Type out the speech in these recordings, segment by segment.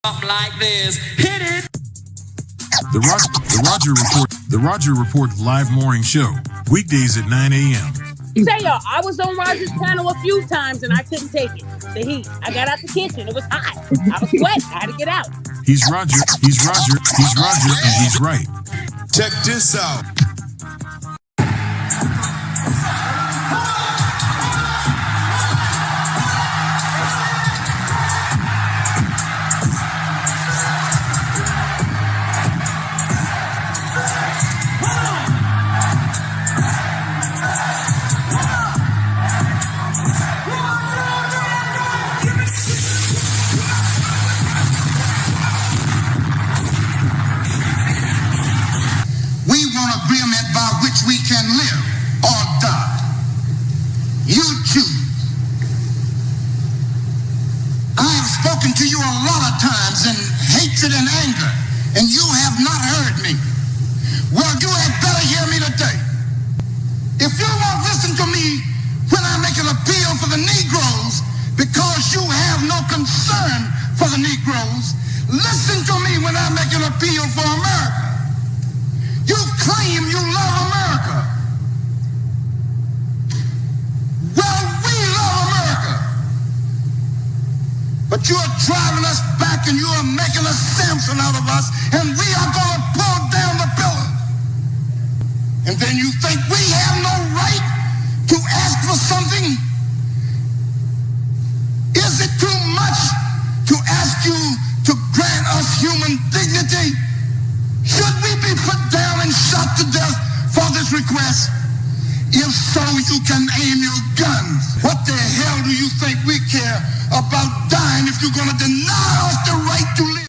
like this. Hit it. The Roger Report live morning show, weekdays at 9 a.m. Say y'all, I was on Roger's panel a few times and I couldn't take it. The heat. I got out the kitchen. It was hot. I was sweating. I had to get out. He's Roger, and he's right. Check this out. We can live or die. You choose. I have spoken to you a lot of times in hatred and anger, and you have not heard me. Well, you had better hear me today. If you won't listen to me when I make an appeal for the Negroes because you have no concern for the Negroes, listen to me when I make an appeal for America. You claim you love America. Well, we love America. But you are driving us back and you are making a Samson out of us, and we are going to pull down the pillar. And then you think we have no right to ask for something? Is it too much to ask you to grant us human dignity? Should we be put down and shot to death for this request? If so, you can aim your guns. What the hell do you think we care about dying if you're going to deny us the right to live?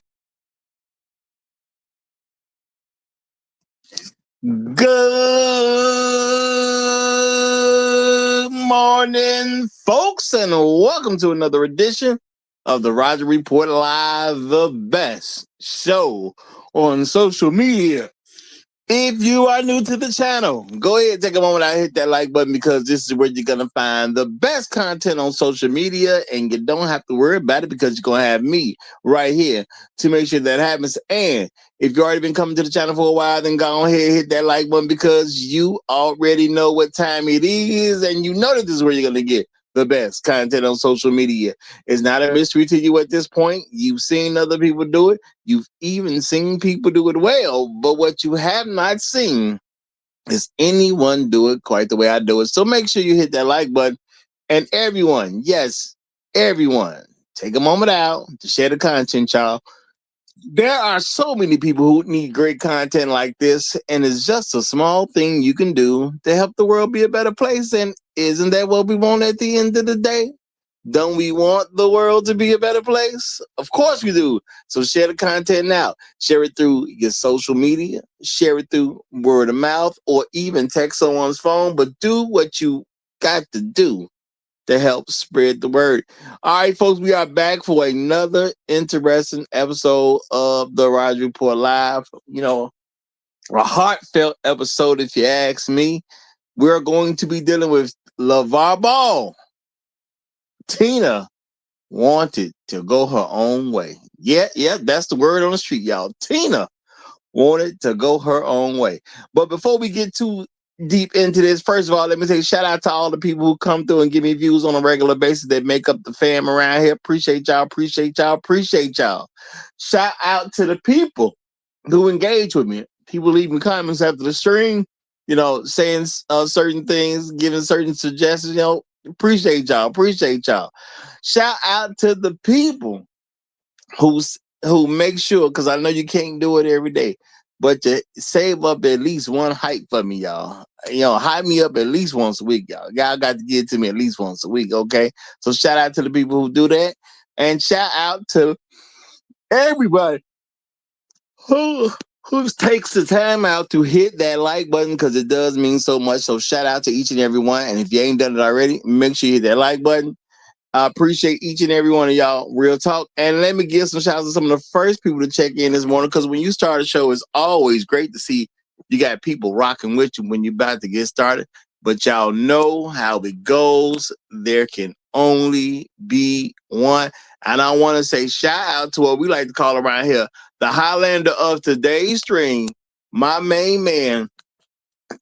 Good morning, folks, and welcome to another edition of the Roger Report Live, the best show on social media. If you are new to the channel, go ahead, take a moment out and hit that like button, because this is where you're going to find the best content on social media, and you don't have to worry about it because you're going to have me right here to make sure that happens. And if you've already been coming to the channel for a while, then go ahead and hit that like button, because you already know what time it is, and you know that this is where you're going to get the best content on social media. It's not a mystery to you at this point. You've seen other people do it. You've even seen people do it well. But what you have not seen is anyone do it quite the way I do it. So make sure you hit that like button. And everyone, yes, everyone, take a moment out to share the content, y'all. There are so many people who need great content like this, and it's just a small thing you can do to help the world be a better place. And isn't that what we want at the end of the day? Don't we want the world to be a better place? Of course we do. So share the content now. Share it through your social media. Share it through word of mouth, or even text someone's phone. But do what you got to do to help spread the word. All right, folks, we are back for another interesting episode of the Roger Report Live. You know, a heartfelt episode, if you ask me. We're going to be dealing with Lavar Ball. Tina wanted to go her own way. Yeah, that's the word on the street, y'all. Tina wanted to go her own way. But before we get too deep into this, first of all, let me say shout out to all the people who come through and give me views on a regular basis that make up the fam around here. Appreciate y'all. Shout out to the people who engage with me. People leaving comments after the stream, you know, saying certain things, giving certain suggestions. You know, appreciate y'all. Shout out to the people who make sure, because I know you can't do it every day, but to save up at least one hike for me, y'all. You know, hype me up at least once a week, y'all. Y'all got to get it to me at least once a week, okay? So shout out to the people who do that. And shout out to everybody who takes the time out to hit that like button, because it does mean so much. So shout out to each and every one. And if you ain't done it already, make sure you hit that like button. I appreciate each and every one of y'all. Real talk. And let me give some shout outs to some of the first people to check in this morning, because when you start a show, it's always great to see you got people rocking with you when you're about to get started. But y'all know how it goes. There can only be one. And I want to say shout out to what we like to call around here, the Highlander of today's stream, my main man,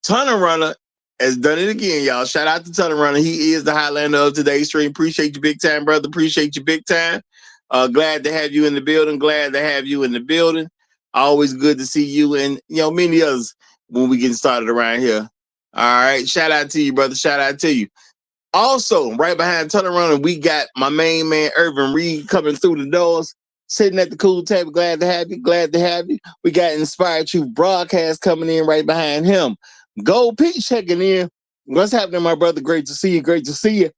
Tunnel Runner, has done it again, y'all. Shout out to Tunnel Runner. He is the Highlander of today's stream. Appreciate you big time, brother. Appreciate you big time. Glad to have you in the building. Glad to have you in the building. Always good to see you and, many others when we get started around here. All right. Shout out to you, brother. Shout out to you. Also, right behind Tunnel Runner, we got my main man, Irvin Reed, coming through the doors, sitting at the cool table. Glad to have you. Glad to have you. We got Inspired Truth Broadcast coming in right behind him. Gold Pete checking in. What's happening, my brother? Great to see you. Great to see you.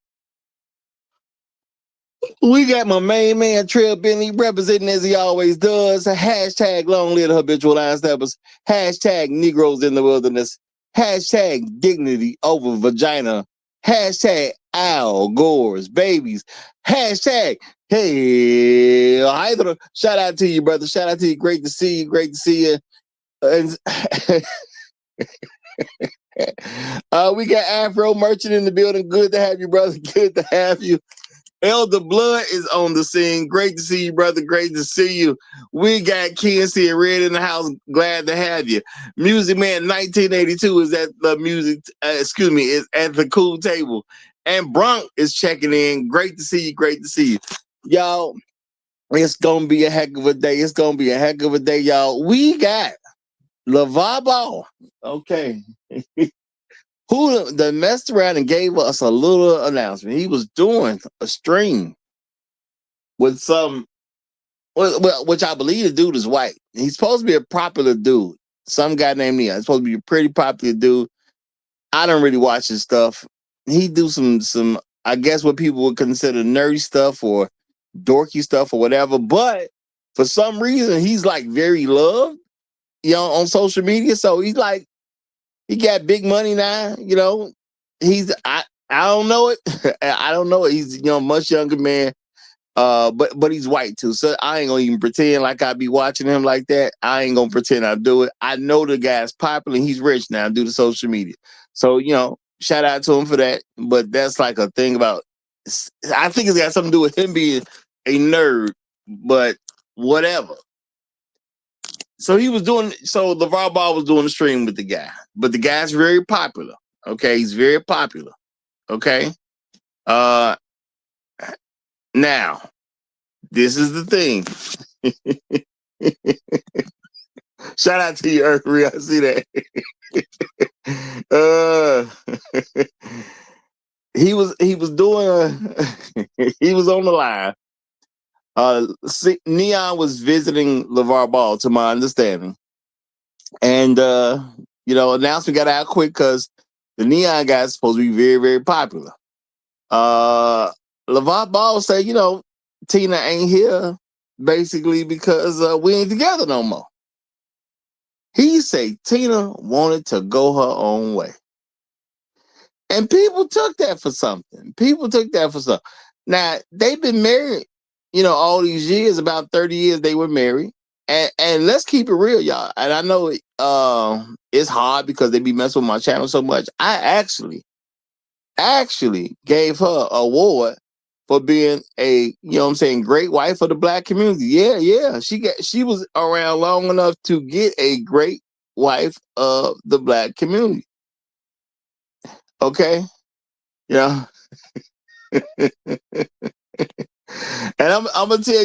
We got my main man, Trail Bentley, representing as he always does. Hashtag long live the habitual line steppers. Hashtag Negroes in the wilderness. Hashtag dignity over vagina. Hashtag Al Gore's babies. Hashtag hey Hydra. Shout out to you, brother. Shout out to you. Great to see you. Great to see you. We got Afro Merchant in the building. Good to have you, brother. Good to have you. Elder Blood is on the scene. Great to see you, brother. Great to see you. We got Kinsey and Red in the house. Glad to have you. Music Man 1982 is at the music, is at the cool table. And Bronk is checking in. Great to see you. Great to see you. Y'all, it's going to be a heck of a day. It's going to be a heck of a day, y'all. We got Lavar Ball. Okay. Who that messed around and gave us a little announcement. He was doing a stream with some, which I believe the dude is white. He's supposed to be a popular dude. Some guy named Neon. He's supposed to be a pretty popular dude. I don't really watch his stuff. He do some, I guess what people would consider nerdy stuff or dorky stuff or whatever. But for some reason, he's like very loved, on social media. So he's like, he got big money now, He's I don't know it. I don't know it. He's much younger man. But he's white too. So I ain't gonna even pretend like I be watching him like that. I ain't gonna pretend I do it. I know the guy's popular and he's rich now due to social media. So, shout out to him for that. But that's like a thing about, I think it's got something to do with him being a nerd, but whatever. So LeVar Ball was doing the stream with the guy, but the guy's very popular. Okay, he's very popular. Okay. Now, this is the thing. Shout out to you, Earthy. I see that. He was doing he was on the line. Neon was visiting LeVar Ball, to my understanding. And announcement got out quick because the Neon guy is supposed to be very, very popular. LeVar Ball said, Tina ain't here basically because we ain't together no more. He said Tina wanted to go her own way. And people took that for something. Now, they've been married, all these years, about 30 years they were married. And let's keep it real, y'all. And I know it's hard because they be messing with my channel so much. I actually gave her an award for being a, great wife for the Black community. Yeah. She was around long enough to get a great wife of the Black community. Okay? Yeah. And I'm gonna tell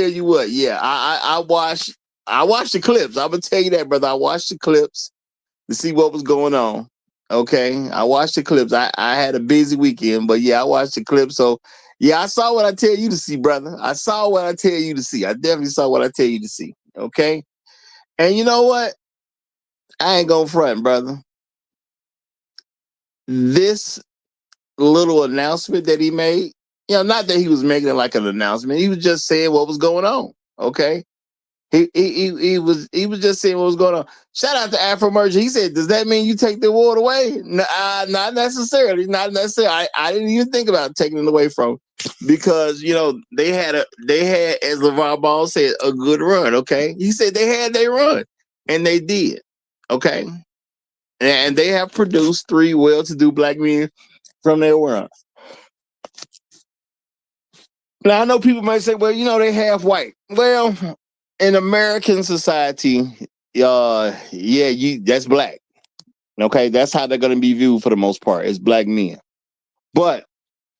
you what. Yeah, I watched the clips. I'm gonna tell you that, brother. I watched the clips to see what was going on. Okay, I watched the clips. I had a busy weekend, but yeah, I watched the clips. So yeah, I saw what I tell you to see, brother. I saw what I tell you to see. I definitely saw what I tell you to see. Okay, and you know what? I ain't gonna front, brother. This little announcement that he made. Not that he was making it like an announcement. He was just saying what was going on. Okay. He was just saying what was going on. Shout out to Afro Merger. He said, "Does that mean you take the award away?" Not necessarily. Not necessarily. I didn't even think about taking it away from because they had as LeVar Ball said a good run. Okay. He said they had their run and they did. Okay. And they have produced 3 well-to-do Black men from their run. Now I know people might say, well, they half white. Well, in American society, that's black. Okay, that's how they're gonna be viewed for the most part. It's black men. But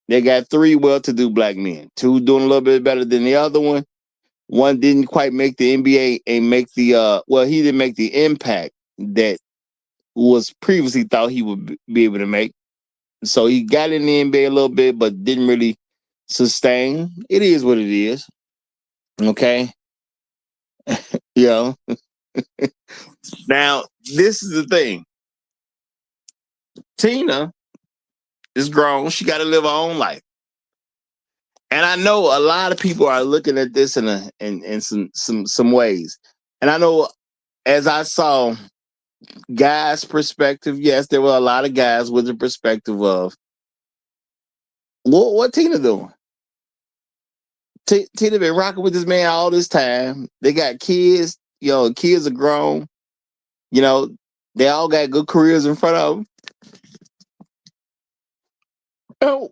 they got 3 well-to-do black men. 2 doing a little bit better than the other one. One didn't quite make the NBA and make the he didn't make the impact that was previously thought he would be able to make. So he got in the NBA a little bit, but didn't really sustain. It is what it is. Okay. Now, this is the thing. Tina is grown. She got to live her own life. And I know a lot of people are looking at this in some ways. And I know, as I saw guys' perspective, yes, there were a lot of guys with the perspective of what Tina doing. Tina been rocking with this man all this time. They got kids. Kids are grown. They all got good careers in front of them.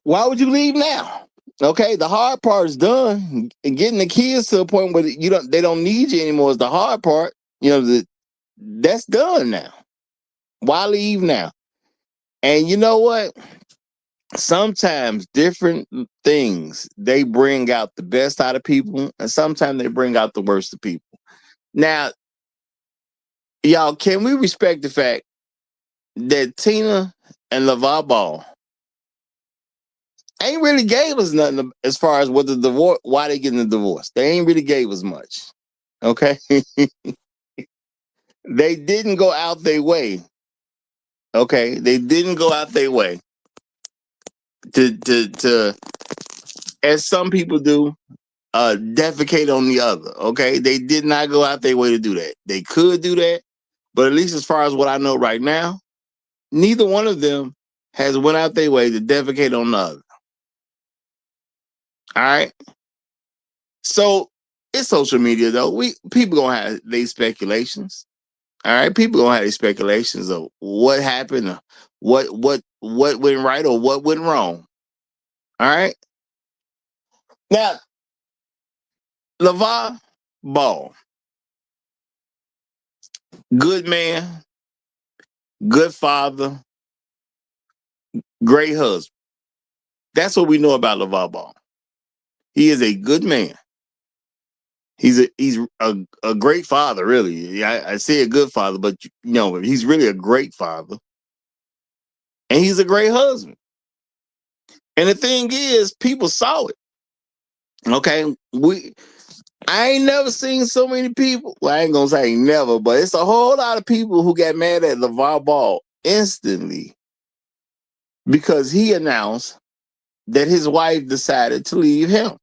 Why would you leave now? Okay, the hard part is done. And getting the kids to a point where they don't need you anymore is the hard part. That's done now. Why leave now? And you know what? Sometimes different things, they bring out the best out of people, and sometimes they bring out the worst of people. Now, y'all, can we respect the fact that Tina and Lavar Ball ain't really gave us nothing as far as what the divorce, why they getting the divorce? They ain't really gave us much. Okay. They didn't go out their way. Okay. They didn't go out their way to as some people do, defecate on the other. Okay. They did not go out their way to do that. They could do that, but at least as far as what I know right now, neither one of them has went out their way to defecate on the other. All right. So it's social media though. People gonna have their speculations. All right, people gonna have these speculations of what happened, or what went right or what went wrong. All right. Now, Lavar Ball, good man, good father, great husband. That's what we know about Lavar Ball. He is a good man. He's a great father, really. I say a good father, but he's really a great father, and he's a great husband. And the thing is, people saw it. Okay, I ain't never seen so many people. Well, I ain't gonna say never, but it's a whole lot of people who got mad at Lavar Ball instantly because he announced that his wife decided to leave him.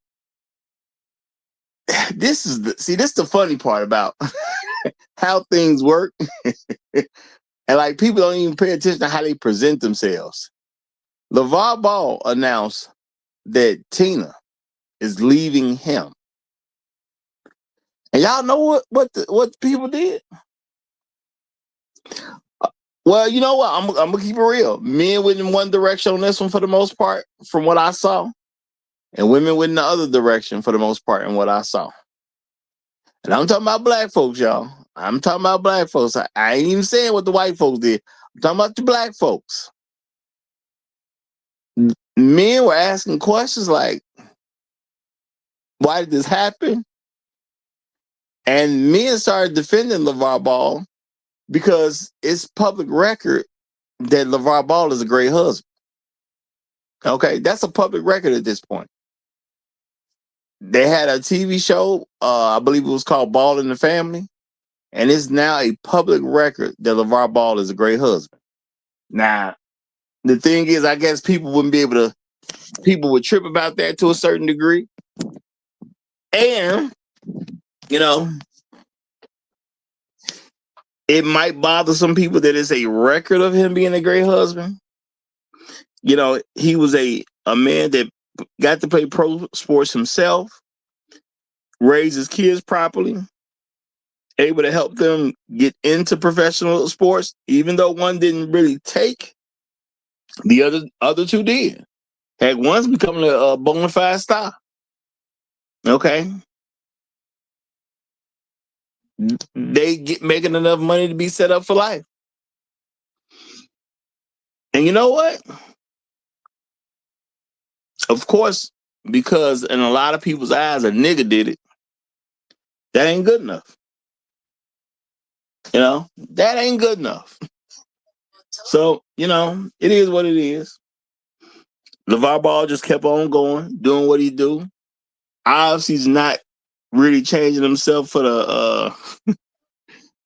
This is the funny part about how things work. And like people don't even pay attention to how they present themselves. Lavar Ball announced that Tina is leaving him. And y'all know what the people did? Well, you know what? I'm gonna keep it real. Men went in one direction on this one for the most part, from what I saw, and women went in the other direction for the most part, in what I saw. And I'm talking about black folks, y'all. I'm talking about black folks. I ain't even saying what the white folks did. I'm talking about the black folks. Men were asking questions like, "Why did this happen?" And men started defending Lavar Ball because it's public record that Lavar Ball is a great husband. Okay, that's a public record at this point. They had a TV show, I believe it was called Ball in the Family, and it's now a public record that Lavar Ball is a great husband. Now, the thing is, I guess people would trip about that to a certain degree. And, it might bother some people that it's a record of him being a great husband. He was a man that got to play pro sports himself, raise his kids properly, able to help them get into professional sports, even though one didn't really take, the other two did. Had one's becoming a bona fide star. Okay, they get making enough money to be set up for life. And you know what? Of course, because in a lot of people's eyes, a nigga did it. That ain't good enough. That ain't good enough. So, it is what it is. LeVar Ball just kept on going, doing what he do. Obviously, he's not really changing himself for the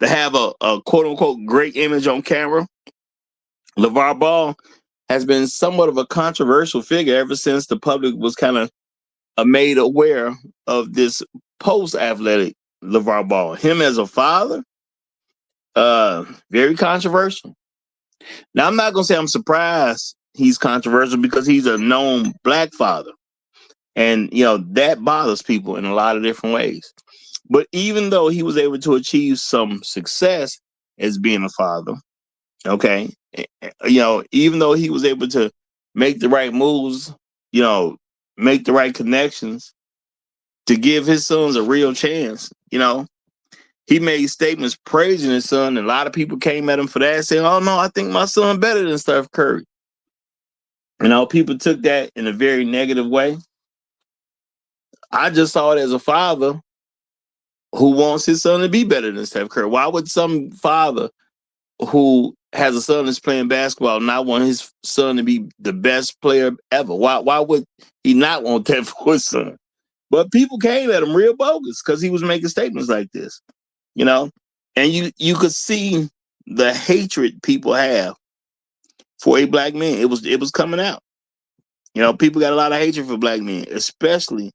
to have a quote unquote great image on camera. LeVar Ball has been somewhat of a controversial figure ever since the public was kind of made aware of this post-athletic LeVar Ball. Him as a father, very controversial. Now, I'm not going to say I'm surprised he's controversial because he's a known black father. And, that bothers people in a lot of different ways. But even though he was able to achieve some success as being a father, okay, even though he was able to make the right moves, make the right connections to give his sons a real chance, he made statements praising his son. And a lot of people came at him for that, saying, "Oh no, I think my son better than Steph Curry." People took that in a very negative way. I just saw it as a father who wants his son to be better than Steph Curry. Why would some father who has a son that's playing basketball not want his son to be the best player ever? Why would he not want that for his son? But people came at him real bogus because he was making statements like this, and you could see the hatred people have for a black man. It was coming out. People got a lot of hatred for black men, especially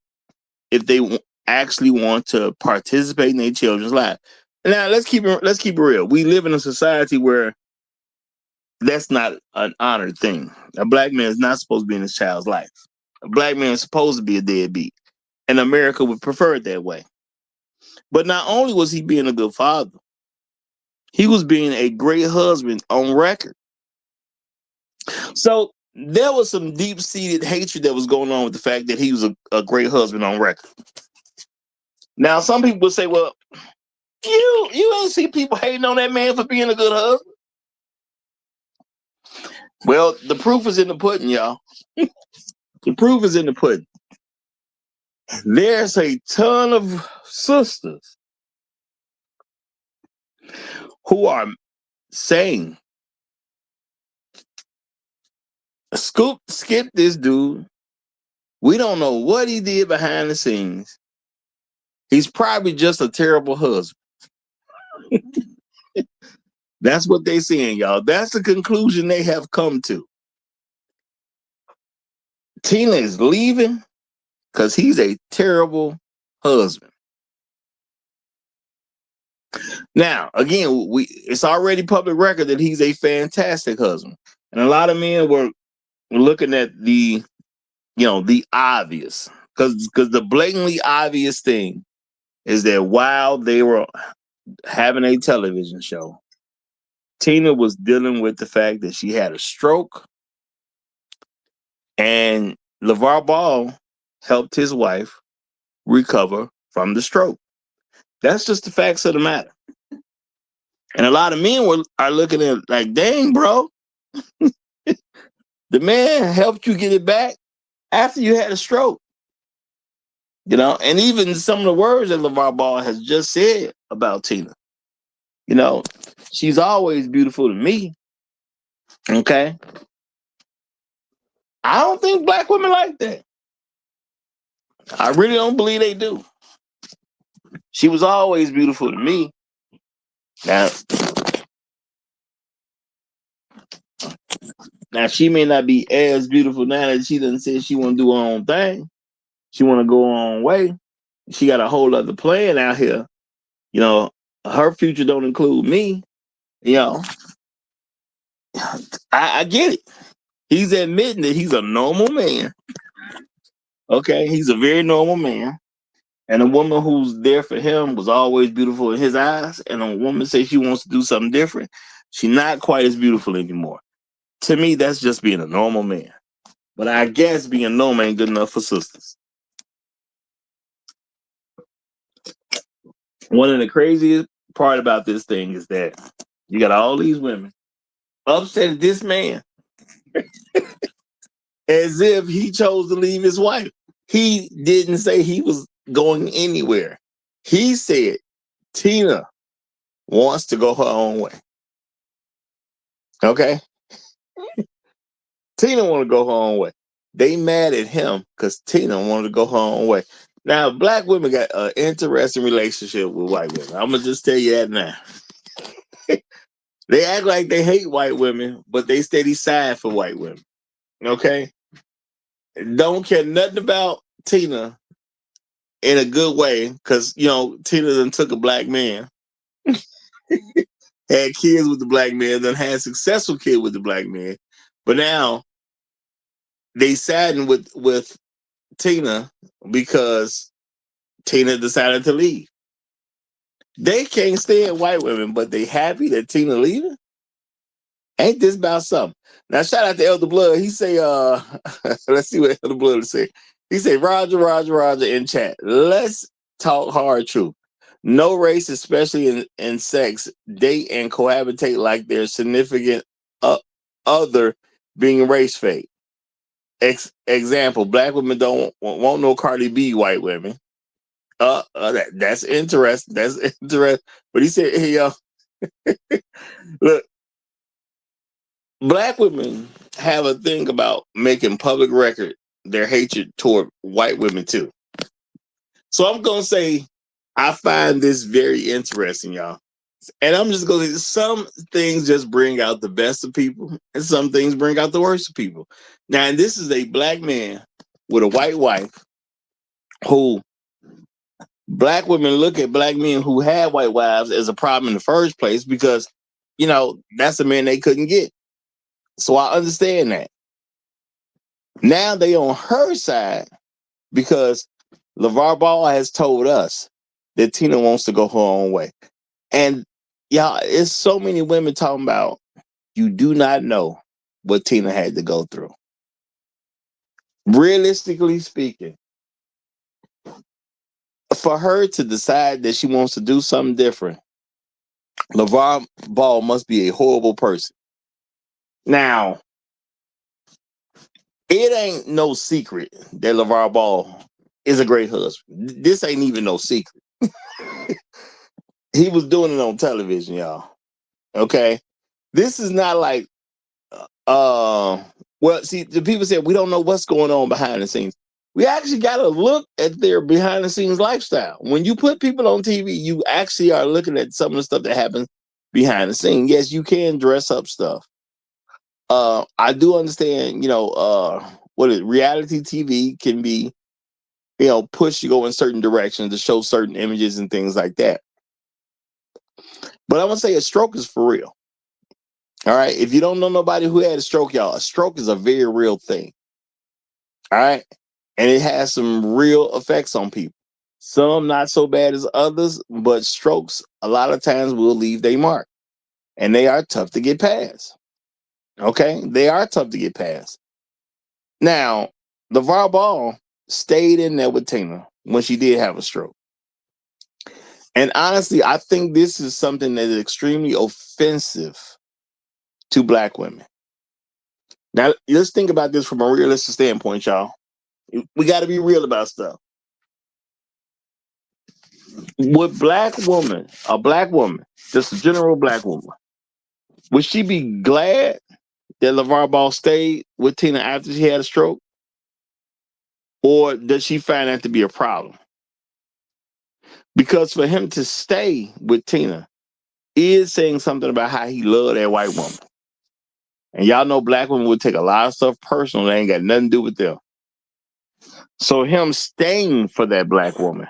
if they actually want to participate in their children's life. Now, let's keep it real. We live in a society where that's not an honored thing. A black man is not supposed to be in his child's life. A black man is supposed to be a deadbeat. And America would prefer it that way. But not only was he being a good father, he was being a great husband on record. So there was some deep-seated hatred that was going on with the fact that he was a great husband on record. Now, some people would say, well, you ain't see people hating on that man for being a good husband. Well, the proof is in the pudding, y'all. The proof is in the pudding. There's a ton of sisters who are saying, skip this dude. We don't know what he did behind the scenes. He's probably just a terrible husband. That's what they're saying, y'all. That's the conclusion they have come to. Tina is leaving because he's a terrible husband. Now, again, it's already public record that he's a fantastic husband. And a lot of men were looking at the obvious. Because the blatantly obvious thing is that while they were having a television show, Tina was dealing with the fact that she had a stroke, and LeVar Ball helped his wife recover from the stroke. That's just the facts of the matter. And a lot of men are looking at it like, dang, bro, the man helped you get it back after you had a stroke. And even some of the words that LeVar Ball has just said about Tina, she's always beautiful to me. Okay. I don't think black women like that. I really don't believe they do. She was always beautiful to me. Now she may not be as beautiful now that she done said she want to do her own thing. She want to go her own way. She got a whole other plan out here. Her future don't include me. I get it. He's admitting that he's a normal man. Okay, he's a very normal man. And a woman who's there for him was always beautiful in his eyes. And a woman says she wants to do something different. She's not quite as beautiful anymore. To me, that's just being a normal man. But I guess being normal ain't good enough for sisters. One of the craziest part about this thing is that you got all these women upset at this man as if he chose to leave his wife. He didn't say he was going anywhere. He said Tina wants to go her own way. Okay? Tina want to go her own way. They mad at him because Tina wanted to go her own way. Now, black women got an interesting relationship with white women. I'm going to just tell you that now. They act like they hate white women, but they steady side for white women. Okay? Don't care nothing about Tina in a good way because, Tina done took a black man, had kids with the black man, then had successful kid with the black man. But now they saddened with Tina because Tina decided to leave. They can't stand white women, but they happy that Tina leaving? Ain't this about something? Now, shout out to Elder Blood. He say, let's see what Elder Blood say. He say, Roger in chat. Let's talk hard truth. No race, especially in sex, date and cohabitate like their significant other being race fake. Example, black women don't want no Cardi B white women. That's interesting. That's interesting. But he said, hey, look, black women have a thing about making public record their hatred toward white women too. So I'm gonna say I find this very interesting, y'all. And I'm just gonna say some things just bring out the best of people, and some things bring out the worst of people. Now, and this is a black man with a white wife who black women look at black men who had white wives as a problem in the first place because, that's a man they couldn't get. So I understand that. Now they on her side because LeVar Ball has told us that Tina wants to go her own way. And y'all, it's so many women talking about you do not know what Tina had to go through. Realistically speaking, for her to decide that she wants to do something different, LeVar Ball must be a horrible person. Now, it ain't no secret that LeVar Ball is a great husband. This ain't even no secret. He was doing it on television, y'all. Okay? This is not like, well, see, the people said we don't know what's going on behind the scenes. We actually got to look at their behind the scenes lifestyle. When you put people on TV, you actually are looking at some of the stuff that happens behind the scenes. Yes, you can dress up stuff. I do understand, reality TV can be, push you go in certain directions to show certain images and things like that. But I'm gonna say a stroke is for real. All right. If you don't know nobody who had a stroke, y'all, a stroke is a very real thing. All right. And it has some real effects on people. Some not so bad as others, but strokes a lot of times will leave their mark. And they are tough to get past. Okay? They are tough to get past. Now, LeVar Ball stayed in there with Tina when she did have a stroke. And honestly, I think this is something that is extremely offensive to black women. Now, let's think about this from a realistic standpoint, y'all. We got to be real about stuff. Would a black woman, just a general black woman, would she be glad that LeVar Ball stayed with Tina after she had a stroke? Or does she find that to be a problem? Because for him to stay with Tina is saying something about how he loved that white woman. And y'all know black women would take a lot of stuff personal that ain't got nothing to do with them. So him staying for that black woman,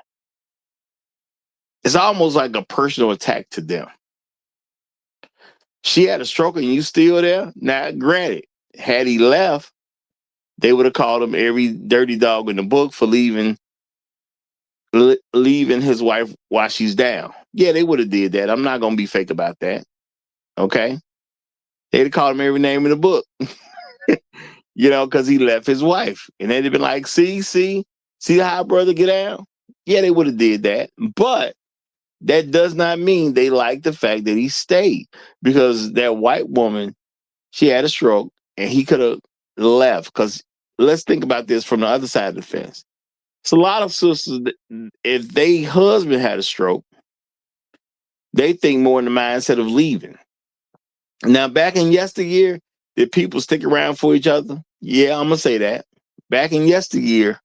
it's almost like a personal attack to them. She had a stroke and you still there? Now, granted, had he left, they would have called him every dirty dog in the book for leaving his wife while she's down. Yeah, they would have did that. I'm not going to be fake about that. Okay? They'd have called him every name in the book. Because he left his wife. And they'd have been like, see how brother get out? Yeah, they would have did that. But that does not mean they like the fact that he stayed, because that white woman, she had a stroke and he could have left. Because let's think about this from the other side of the fence. It's a lot of sisters that if they husband had a stroke, they think more in the mindset of leaving. Now, back in yesteryear, did people stick around for each other? Yeah, I'm gonna say that. Back in yesteryear,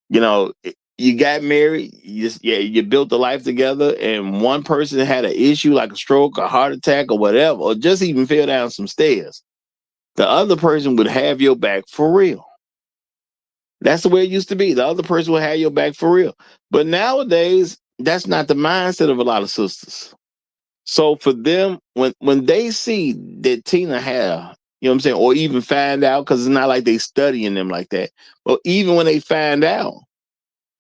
you got married, you built a life together, and one person had an issue like a stroke, a heart attack, or whatever, or just even fell down some stairs. The other person would have your back for real. That's the way it used to be. The other person would have your back for real. But nowadays, that's not the mindset of a lot of sisters. So for them, when they see that Tina had, you know what I'm saying, or even find out, because it's not like they studying them like that. But even when they find out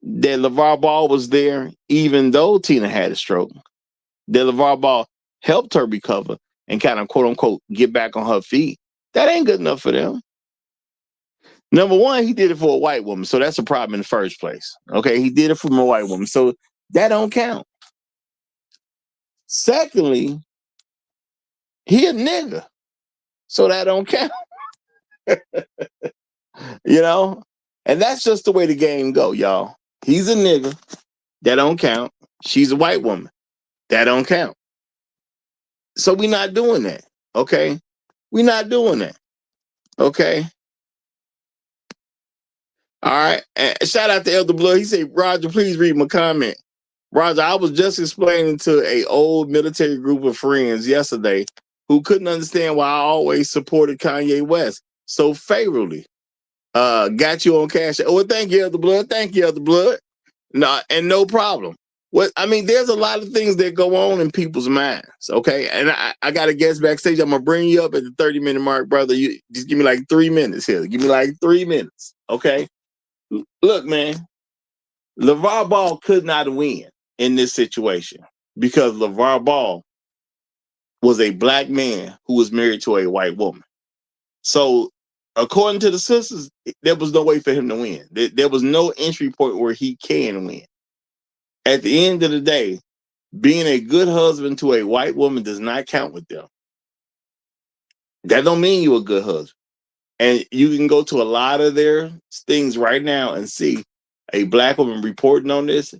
that LeVar Ball was there, even though Tina had a stroke, that LeVar Ball helped her recover and kind of quote unquote get back on her feet, that ain't good enough for them. Number one, he did it for a white woman, so that's a problem in the first place. Okay, he did it from a white woman, so that don't count. Secondly, he a nigga, so that don't count. And that's just the way the game go, y'all. He's a nigga, that don't count. She's a white woman, that don't count. So we're not doing that, okay? We're not doing that, okay? All right. And shout out to Elder Blood. He said, Roger, please read my comment. Roger, I was just explaining to a old military group of friends yesterday who couldn't understand why I always supported Kanye West so favorably. Got you on cash. Oh, thank you, Elder Blood. Thank you, Elder Blood. No, and no problem. There's a lot of things that go on in people's minds, okay? And I got a guest backstage. I'm going to bring you up at the 30-minute mark, brother. You just give me like 3 minutes here. Give me like 3 minutes, okay? Look, man, LeVar Ball could not win in this situation because LeVar Ball was a black man who was married to a white woman. So, according to the sisters, there was no way for him to win. There was no entry point where he can win. At the end of the day, being a good husband to a white woman does not count with them. That don't mean you're a good husband. And you can go to a lot of their things right now and see a black woman reporting on this.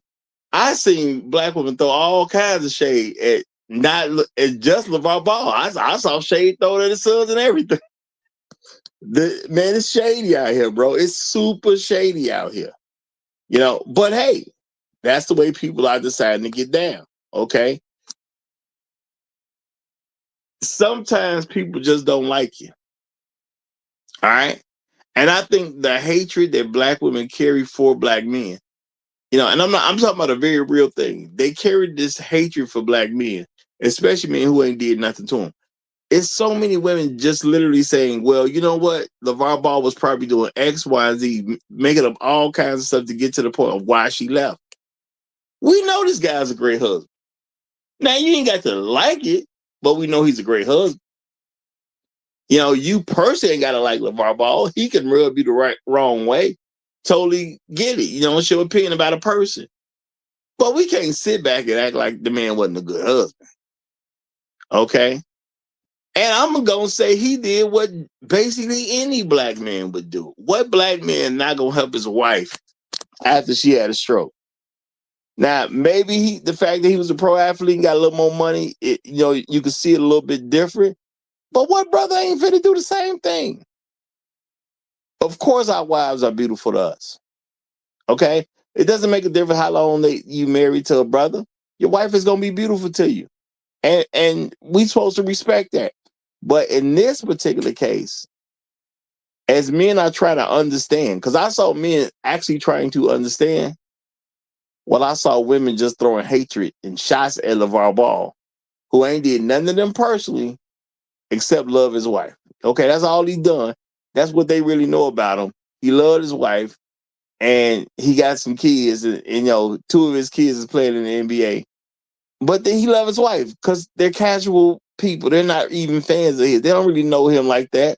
I seen black women throw all kinds of shade at just LeVar Ball. I saw shade thrown at his sons and everything. Man, it's shady out here, bro. It's super shady out here. But hey, that's the way people are deciding to get down. Okay. Sometimes people just don't like you. All right. And I think the hatred that black women carry for black men, and I'm talking about a very real thing. They carry this hatred for black men, especially men who ain't did nothing to them. It's so many women just literally saying, well, you know what? LeVar Ball was probably doing X, Y, and Z, making up all kinds of stuff to get to the point of why she left. We know this guy's a great husband. Now, you ain't got to like it, but we know he's a great husband. You personally ain't got to like LeVar Ball. He can rub you the wrong way. Totally get it. It's your opinion about a person. But we can't sit back and act like the man wasn't a good husband. Okay? And I'm going to say he did what basically any black man would do. What black man not going to help his wife after she had a stroke? Now, maybe the fact that he was a pro athlete and got a little more money, you can see it a little bit different. But what brother ain't finna do the same thing? Of course, our wives are beautiful to us. Okay? It doesn't make a difference how long you married to a brother. Your wife is going to be beautiful to you. And we supposed to respect that. But in this particular case, as men are trying to understand, because I saw men actually trying to understand, well, I saw women just throwing hatred and shots at LeVar Ball, who ain't did nothing to them personally except love his wife. Okay, that's all he done. That's what they really know about him. He loved his wife, and he got some kids, and 2 of his kids is playing in the NBA. But then he loved his wife because they're casual people. They're not even fans of his. They don't really know him like that.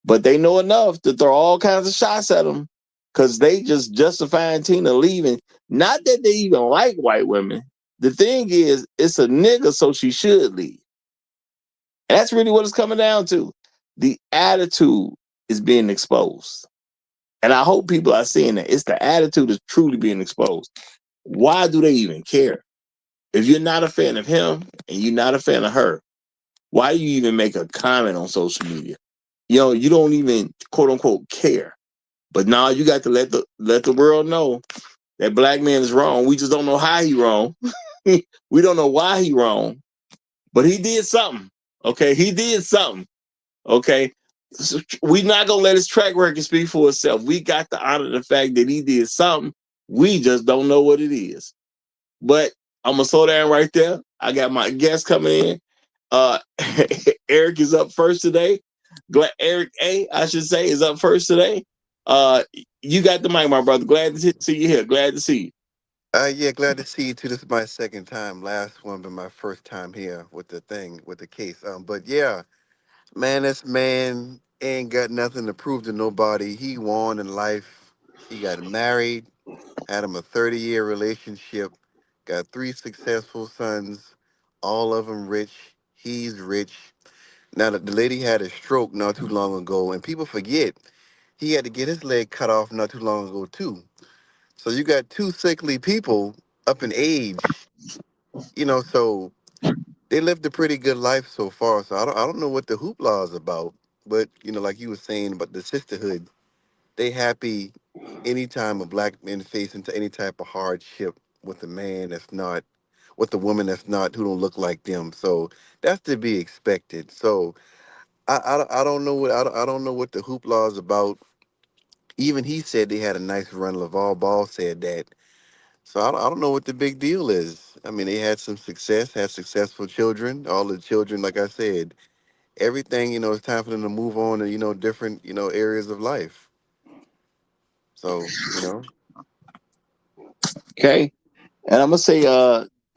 But they know enough to throw all kinds of shots at him because they just justifying Tina leaving. Not that they even like white women. The thing is, it's a nigga, so she should leave. And that's really what it's coming down to. The attitude is being exposed. And I hope people are seeing that. It's the attitude that's truly being exposed. Why do they even care? If you're not a fan of him and you're not a fan of her, why do you even make a comment on social media? You don't even quote unquote care. But now you got to let the world know that black man is wrong. We just don't know how he wrong. We don't know why he wrong. But he did something. Okay, he did something. Okay, so we're not gonna let his track record speak for itself. We got to honor the fact that he did something. We just don't know what it is. But I'm gonna slow down right there. I got my guest coming in. Uh, Eric is up first today. Eric A, I should say, is up first today. You got the mic, my brother. Glad to see you here. Glad to see you. Yeah, glad to see you too. This is my second time. Last one, but my first time here with the case. But yeah, man, this man ain't got nothing to prove to nobody. He won in life. He got married, had him a 30-year relationship, got three successful sons, all of them rich. He's rich. Now, the lady had a stroke not too long ago, and people forget he had to get his leg cut off not too long ago too. So you got two sickly people up in age, so they lived a pretty good life so far. So I don't know what the hoopla is about, but like you were saying about the sisterhood, they happy anytime a black man face into any type of hardship with a man that's not, with a woman that's not, who don't look like them. So that's to be expected. So I don't know what I don't know what the hoopla is about. Even he said they had a nice run. Lavar Ball said that. So I don't know what the big deal is. I mean, they had some success, had successful children. All the children, like I said, everything, it's time for them to move on to, different, areas of life. So. Okay. And I'm gonna say,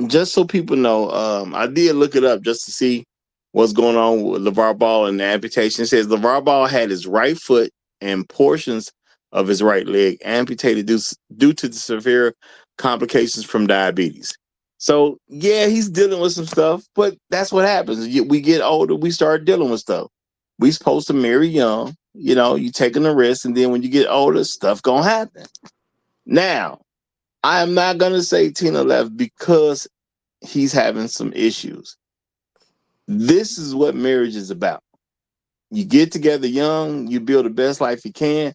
just so people know, I did look it up just to see what's going on with LeVar Ball and the amputation. It says LeVar Ball had his right foot and portions of his right leg amputated due to the severe complications from diabetes. So yeah, he's dealing with some stuff, but that's what happens. We get older, we start dealing with stuff. We supposed to marry young, you taking a risk, and then when you get older, stuff gonna happen. Now, I am not going to say Tina left because he's having some issues. This is what marriage is about. You get together young, you build the best life you can,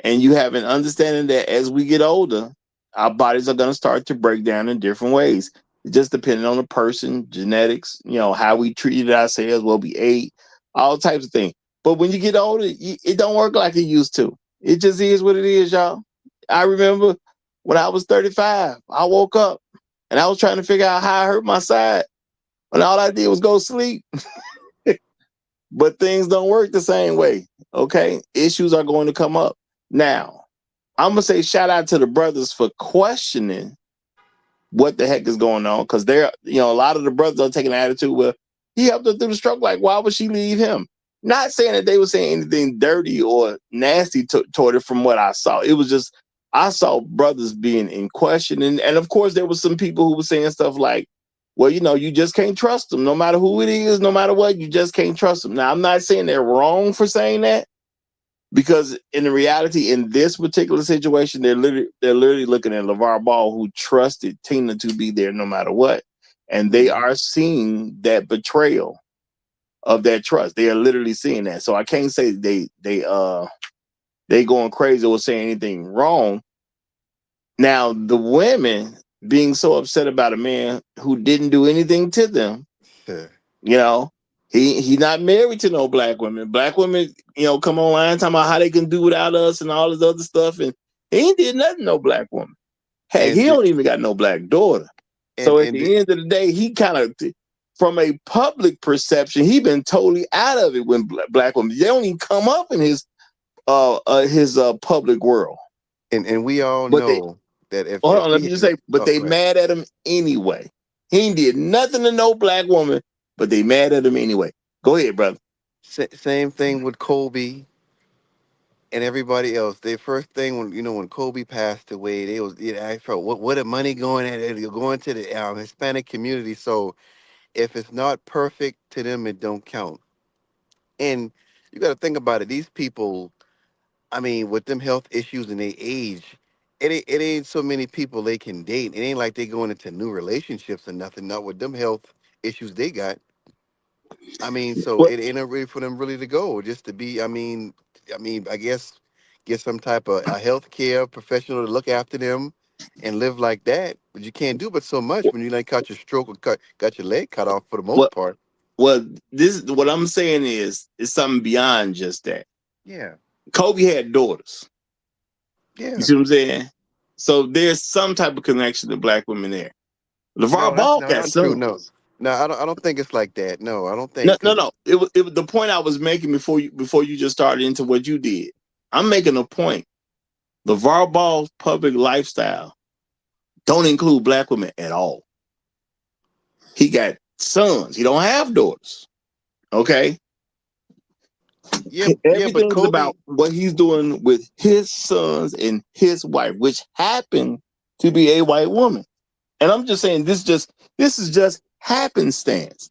and you have an understanding that as we get older, our bodies are going to start to break down in different ways. Just depending on the person, genetics, how we treated ourselves, what we ate, all types of things. But when you get older, it don't work like it used to. It just is what it is, y'all. I remember when I was 35, I woke up and I was trying to figure out how I hurt my side. And all I did was go sleep. But things don't work the same way. Okay. Issues are going to come up. Now, I'm gonna say shout out to the brothers for questioning what the heck is going on, because they're, a lot of the brothers are taking an attitude where he helped her through the struggle. Like, why would she leave him? Not saying that they were saying anything dirty or nasty toward it from what I saw. It was just I saw brothers being in question, and of course there was some people who were saying stuff like, well, you just can't trust them, no matter who it is, no matter what, you just can't trust them. Now, I'm not saying they're wrong for saying that, because in the reality, in this particular situation, they're literally looking at LeVar Ball, who trusted Tina to be there no matter what, and they Mhm. are seeing that betrayal of that trust. They are literally seeing that. So I can't say they going crazy or saying anything wrong. Now, the women being so upset about a man who didn't do anything to them, Yeah. you know, he not married to no black women. Black women, come online talking about how they can do without us and all this other stuff, and he ain't did nothing to no black woman. Heck, he And don't even got no black daughter. and So at and the end of the day, he kind of, from a public perception, he been totally out of it when black women, they don't even come up in his public world. and we all But they, know that hold if on, let he me just say, but oh, they go ahead. mad at him anyway. He ain't did nothing to no black woman, but they mad at him anyway. Go ahead, brother. Same thing with Kobe and everybody else. Their first thing when when Kobe passed away, they was I felt what the money going at it going to the Hispanic community. So if it's not perfect to them, it don't count. And you got to think about it. These people, I mean, with them health issues and their age, it ain't so many people they can date. It ain't like they going into new relationships or nothing. Not with them health issues they got. I mean, so What it ain't a really for them really to go just to be. I guess get some type of a health care professional to look after them and live like that. But you can't do but so much when you like got your stroke or got your leg cut off for the most what part. what this what I'm saying is something beyond just that. Yeah, Kobe had daughters. You yeah. see what I'm saying? So there's some type of connection to black women there. LeVar No, that's Ball no, got not true. No, sons. no, I don't think it's like that. No, I don't No, think no, because no. It was the point I was making before you just started into what you did. I'm making a point. LeVar Ball's public lifestyle don't include black women at all. He got sons. He don't have daughters. Okay. yeah, yeah. But Everything is Kobe, about what he's doing with his sons and his wife, which happened to be a white woman. And I'm just saying this is just happenstance.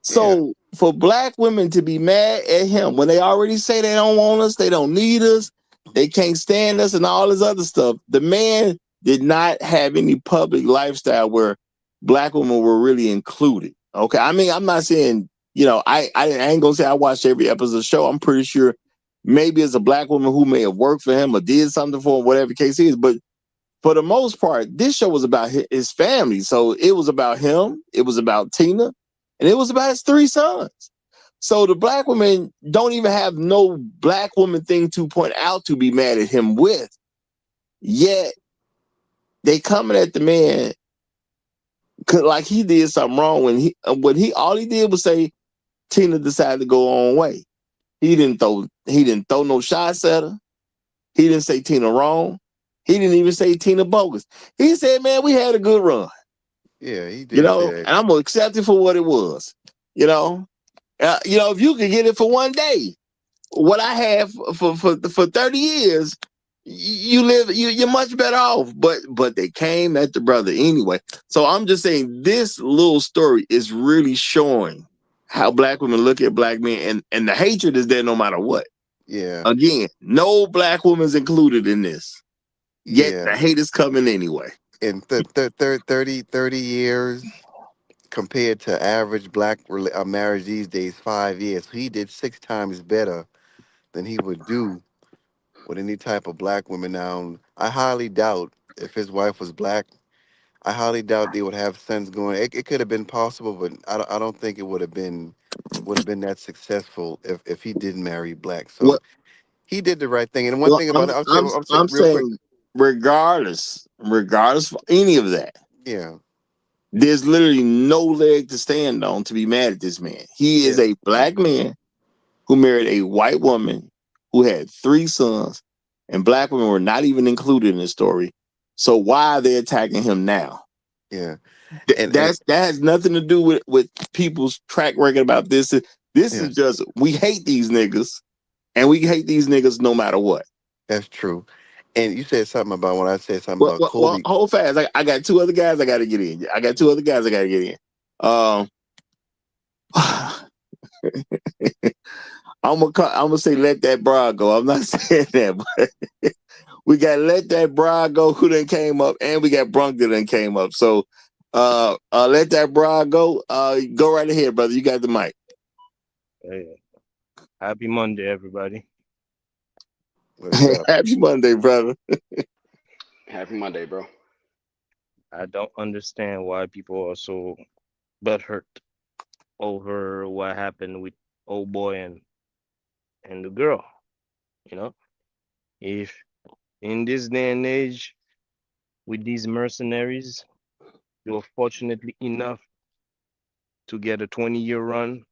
yeah, So for black women to be mad at him when they already say they don't want us, they don't need us, they can't stand us, and all this other stuff, the man did not have any public lifestyle where black women were really included. Okay, I mean, I'm not saying I ain't gonna say I watched every episode of the show. I'm pretty sure maybe it's a black woman who may have worked for him or did something for him, whatever the case is, but for the most part, this show was about his family. So it was about him, it was about Tina, and it was about his three sons. So the black women don't even have no black woman thing to point out to be mad at him with. Yet they coming at the man like he did something wrong when he all he did was say Tina decided to go her own way. He didn't throw no shots at her. He didn't say Tina wrong. He didn't even say Tina bogus. He said, man, we had a good run. yeah. He did say that. And I'm gonna accept it for what it was. You know, if you could get it for one day, what I have for 30 years, you're much better off. But they came at the brother anyway. So I'm just saying this little story is really showing how black women look at black men, and the hatred is there no matter what. Yeah, Again, no black woman's included in this. Yet yeah. the hate is coming anyway. In 30 years compared to average black marriage these days, 5 years. He did 6 times better than he would do with any type of black woman. Now, I highly doubt if his wife was black. I highly doubt they would have sons going. It could have been possible, but I don't think it would have been that successful if he didn't marry black. So What he did the right thing. And one Well, thing about I'm it, I'm I'm saying I'm real quick. saying regardless of any of that, Yeah, there's literally no leg to stand on to be mad at this man. He is yeah, a black man who married a white woman who had three sons, and black women were not even included in the story. So why are they attacking him now? yeah, Th- and that's that has nothing to do with people's track record about this. This yeah, is just we hate these niggas, and we hate these niggas no matter what. that's true. And you said something about when I said something Well, about well, well Kobe. hold fast. I got two other guys I got to get in. I got two other guys I got to get in. Um, I'm gonna say let that bra go. I'm not saying that, but we got let that bra go who done came up, and we got Brunk that done came up. So, let that bra go. Go right ahead, brother. You got the mic. Hey, happy Monday, everybody. What's up? Happy Monday, brother. Happy Monday, bro. I don't understand why people are so butthurt over what happened with old boy and the girl. You know, if in this day and age, with these mercenaries, you're fortunately enough to get a 20-year run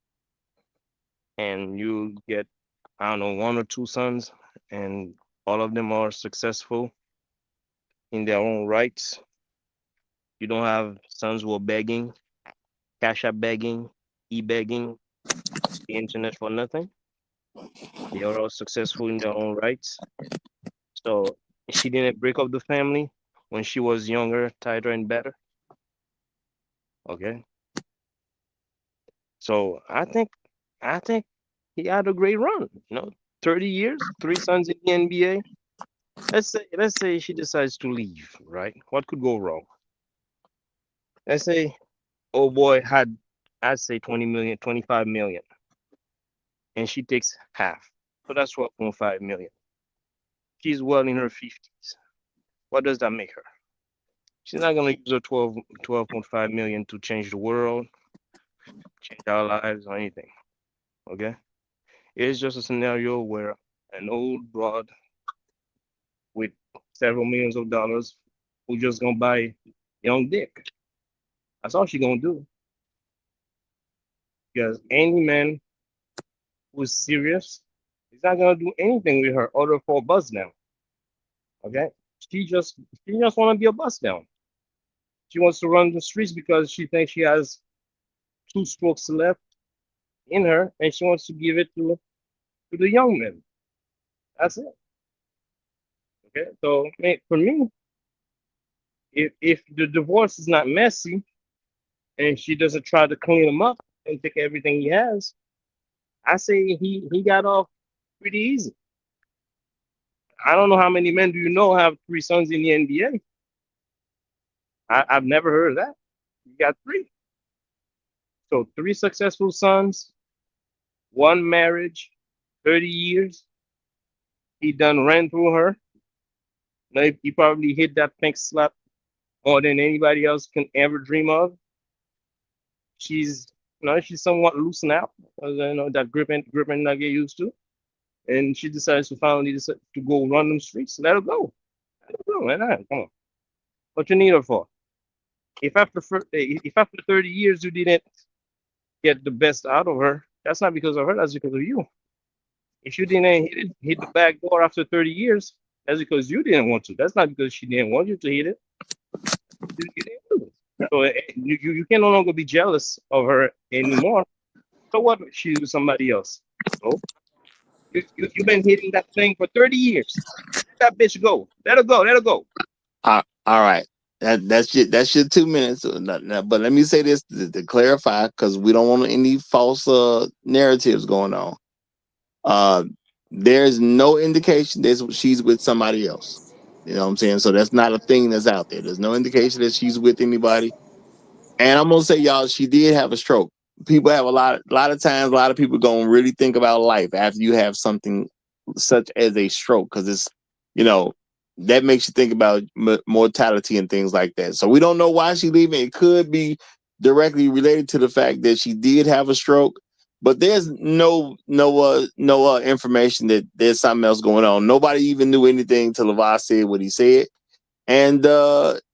and you get, I don't know, one or two sons, and all of them are successful in their own rights. You don't have sons who are begging, cash app begging, e begging the internet for nothing. They are all successful in their own rights. So she didn't break up the family when she was younger, tighter, and better. Okay. So I think he had a great run. 30 years, three sons in the NBA. Let's say she decides to leave, right? What could go wrong? Let's say oh boy had, I'd say 20 million, 25 million, and she takes half. So that's 12.5 million. She's well in her 50s. What does that make her? She's not gonna use her 12.5 million to change the world, change our lives, or anything. Okay? It's just a scenario where an old broad with several millions of dollars who just gonna buy young dick. That's all she gonna do. Because any man who's serious is not gonna do anything with her other for a buzz down. Okay? She just she just wanna be a buzz down. She wants to run the streets because she thinks she has two strokes left in her and she wants to give it to the young men. That's it. Okay. So for me, if the divorce is not messy and she doesn't try to clean him up and take everything he has, I say he got off pretty easy. I don't know how many men do you know have three sons in the NBA. I've never heard of that. You got three. So three successful sons, one marriage, 30 years. He done ran through her. Now, he probably hit that pink slap more than anybody else can ever dream of. She's somewhat loosened out, that gripping I get used to, and she decides to finally decide to go run them streets. Let her go. Let her go, man. Come on. What you need her for? If after 30 years you didn't get the best out of her, that's not because of her. That's because of you. If you didn't hit the back door after 30 years, that's because you didn't want to. That's not because she didn't want you to hit it. You didn't do it. So you can no longer be jealous of her anymore. So what if she with somebody else? So you've been hitting that thing for 30 years. Let that bitch go. Let her go. Let her go. All right. That's your 2 minutes. But let me say this to clarify, because we don't want any false narratives going on. Uh, there's no indication that she's with somebody else. You know what I'm saying? So that's not a thing that's out there. There's no indication that she's with anybody. And I'm gonna say, y'all, she did have a stroke. People have a lot of times, a lot of people gonna really think about life after you have something such as a stroke, because you know, that makes you think about mortality and things like that. So we don't know why she's leaving. It could be directly related to the fact that she did have a stroke, but there's no information that there's something else going on. Nobody even knew anything till Lavar said what he said. And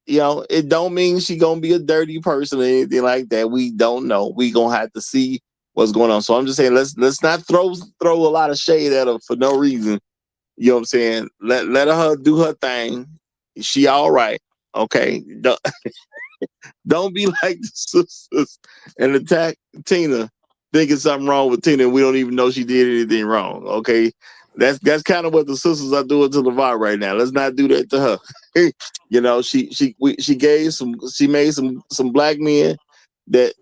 it don't mean she gonna be a dirty person or anything like that. We don't know. We gonna have to see what's going on. So I'm just saying, let's not throw a lot of shade at her for no reason. You know what I'm saying? Let her do her thing. She all right. Okay. Don't be like the sisters and attack Tina, thinking something wrong with Tina, and we don't even know she did anything wrong. Okay, that's kind of what the sisters are doing to Lavar right now. Let's not do that to her. She made some black men that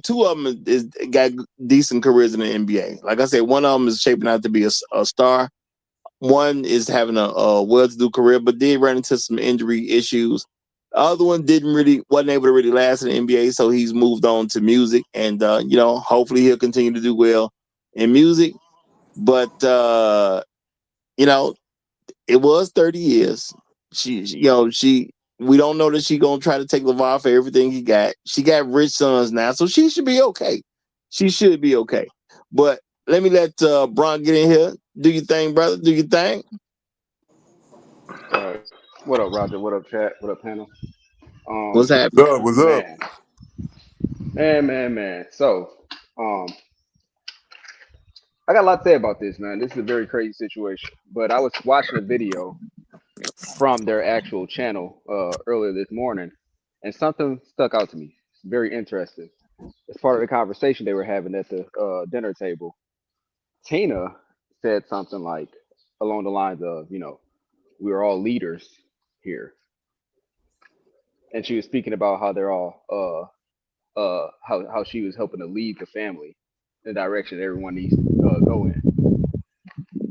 two of them got decent careers in the NBA. Like I said, one of them is shaping out to be a star. One is having a well-to-do career, but did run into some injury issues. The other one wasn't able to really last in the NBA, so he's moved on to music, and hopefully he'll continue to do well in music. But you know, it was 30 years. She we don't know that she gonna try to take Lavar for everything he got. She got rich sons now, so she should be okay. She should be okay. But let me let Bron get in here. Do your thing, brother. Do your thing. All right. What up, Roger? What up, chat? What up, panel? What's happening? What's up? What's up? Man, man. So, um, I got a lot to say about this, man. This is a very crazy situation. But I was watching a video from their actual channel earlier this morning, and something stuck out to me. It's very interesting. It's part of the conversation they were having at the dinner table. Tina said something like along the lines of, we're all leaders here, and she was speaking about how they're all how she was helping to lead the family in the direction everyone needs to go in.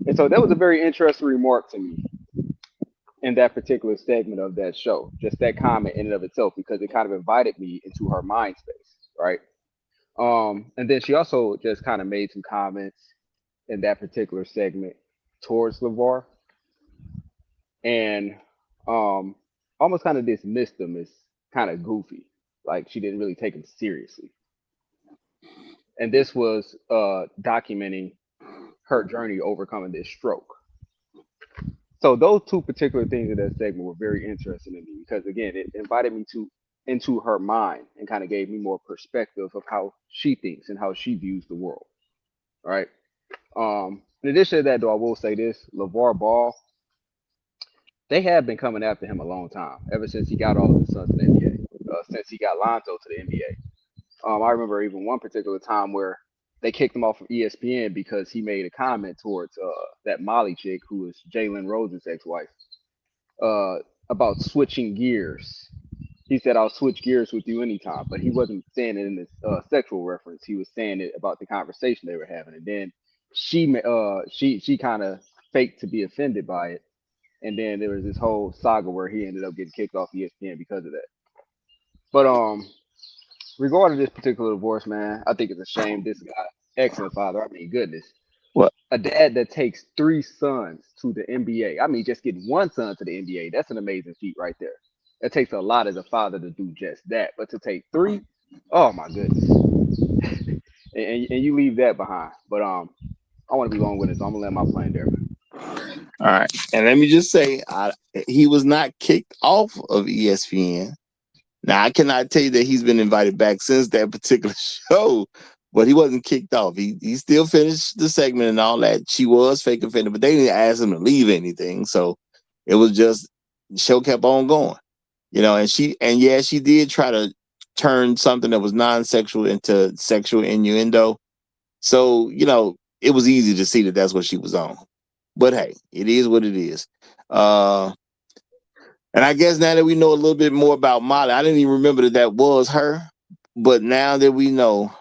And so that was a very interesting remark to me in that particular segment of that show. Just that comment in and of itself, because it kind of invited me into her mind space, right? And then she also just kind of made some comments in that particular segment towards Lavar, and almost kind of dismissed him as kind of goofy, like she didn't really take him seriously. And this was documenting her journey overcoming this stroke. So those two particular things in that segment were very interesting to me because again, it invited me to into her mind and kind of gave me more perspective of how she thinks and how she views the world. Right. In addition to that, though, I will say this: LeVar Ball, they have been coming after him a long time, ever since he got all of his sons to the NBA, since he got Lonzo to the NBA. I remember even one particular time where they kicked him off of ESPN because he made a comment towards that Molly chick who was Jalen Rose's ex-wife uh, about switching gears. He said, "I'll switch gears with you anytime," but he wasn't saying it in this sexual reference. He was saying it about the conversation they were having, and then she kind of faked to be offended by it, and then there was this whole saga where he ended up getting kicked off ESPN because of that. But regarding this particular divorce, man, I think it's a shame. This guy, excellent father. I mean, goodness, What? a dad that takes three sons to the NBA. I mean, just getting one son to the NBA, that's an amazing feat right there. It takes a lot as a father to do just that, but to take three, oh my goodness. And you leave that behind. But I want to be long with it, so I'm gonna let my plane there, man. All right. And let me just say, he was not kicked off of ESPN. Now, I cannot tell you that he's been invited back since that particular show, but he wasn't kicked off. He still finished the segment and all that. She was fake offended, but they didn't ask him to leave anything. So it was just, the show kept on going. And yeah, she did try to turn something that was non-sexual into sexual innuendo. So, it was easy to see that that's what she was on. But hey, it is what it is. And I guess now that we know a little bit more about Molly, I didn't even remember that was her. But now that we know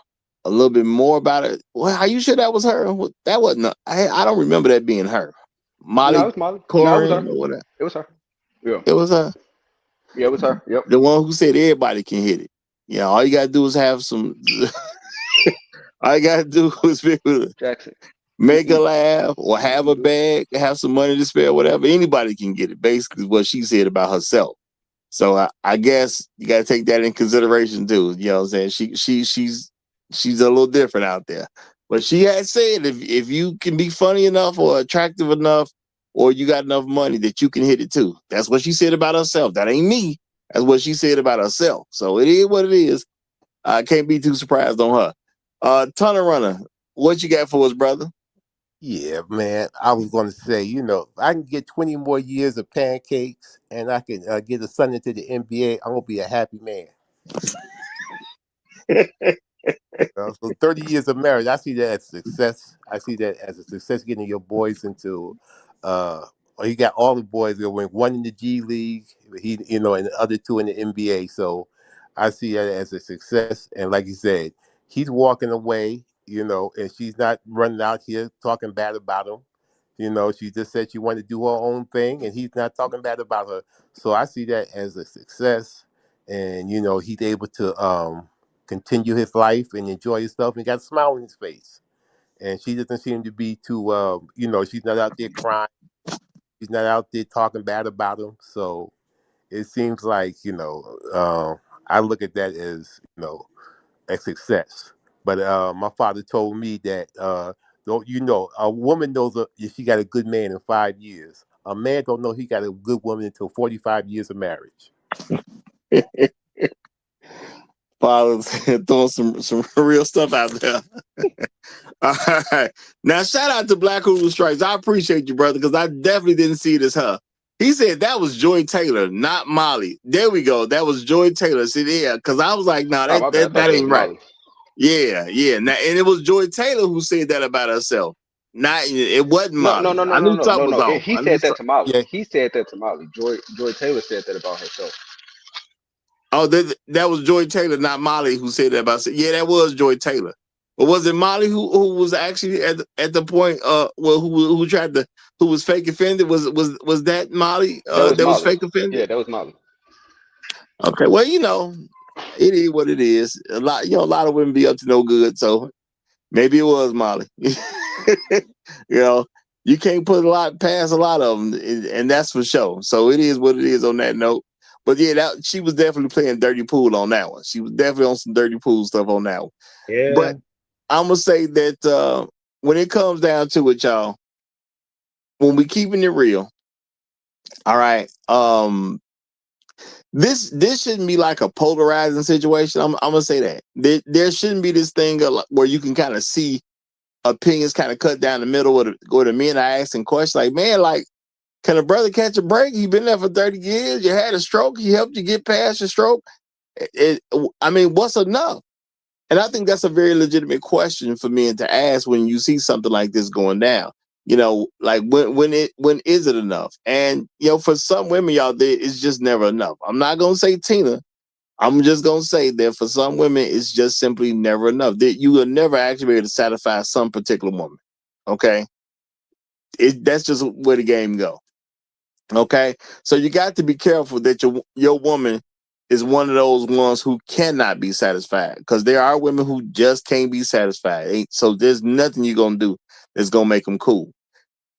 a little bit more about it, well, are you sure that was her? That wasn't. I don't remember that being her. No, it Molly was Molly. No, it was Corin her. or whatever. It was her. Yeah. It was her. Yeah, it was her. Yep. The one who said everybody can hit it. All you gotta do is have some. All you gotta do is be able to Jackson. make her laugh or have a bag, have some money to spare, whatever. Anybody can get it. Basically, is what she said about herself. So I guess you got to take that in consideration too. You know what I'm saying? She's a little different out there. But she had said if you can be funny enough or attractive enough or you got enough money that you can hit it too. That's what she said about herself. That ain't me. That's what she said about herself. So it is what it is. I can't be too surprised on her. Tunnel Runner, what you got for us, brother? Yeah, man. I was going to say, if I can get 20 more years of pancakes and I can get a son into the NBA, I'm going to be a happy man. So 30 years of marriage, I see that as success. I see that as a success getting your boys into, or you got all the boys going, one in the G League, and the other two in the NBA. So I see that as a success. And like you said, he's walking away, and she's not running out here talking bad about him. She just said she wanted to do her own thing, and he's not talking bad about her. So I see that as a success. And, he's able to continue his life and enjoy himself and got a smile on his face. And she doesn't seem to be too, she's not out there crying. She's not out there talking bad about him. So it seems like, I look at that as, a success. But my father told me that, a woman knows if she got a good man in 5 years. A man don't know he got a good woman until 45 years of marriage. Father's throwing some real stuff out there. All right. Now, shout out to Black Hulu Strikes. I appreciate you, brother, because I definitely didn't see it as her. He said that was Joy Taylor, not Molly. There we go. That was Joy Taylor. See, yeah, because I was like, no, Oh, my bad. I that thought that was ain't right. Molly. Yeah. Now, and it was Joy Taylor who said that about herself. Not it wasn't No, no, Molly. no, no, I no, knew no, no, something was no. off. He I knew said that something. to Molly. Yeah, He said that to Molly. Joy Taylor said that about herself. Oh, that was Joy Taylor, not Molly, who said that about. Yeah, that was Joy Taylor. But was it Molly who was actually at the point well who tried to who was fake offended? Was that Molly That was that was Molly. fake offended? Yeah, that was Molly. Okay, well it is what it is. A lot of women be up to no good, so maybe it was Molly. you know, you can't put a lot past a lot of them, and that's for sure. So it is what it is on that note. But yeah, she was definitely playing dirty pool on that one. She was definitely on some dirty pool stuff on that one. Yeah. But I'm gonna say that when it comes down to it, y'all, when we keeping it real, all right. This shouldn't be like a polarizing situation. I'm gonna say that there shouldn't be this thing where you can kind of see opinions kind of cut down the middle, where the men are asking questions like, man, like, can a brother catch a break? He been there for 30 years. You had a stroke. He helped you get past your stroke. I mean, what's enough? And I think that's a very legitimate question for men to ask when you see something like this going down. Like when is it enough? And for some women, y'all, it's just never enough. I'm not gonna say Tina. I'm just gonna say that for some women, it's just simply never enough. That you will never actually be able to satisfy some particular woman. Okay, that's just where the game go. Okay, so you got to be careful that your woman is one of those ones who cannot be satisfied, because there are women who just can't be satisfied. So there's nothing you're gonna do that's gonna make them cool.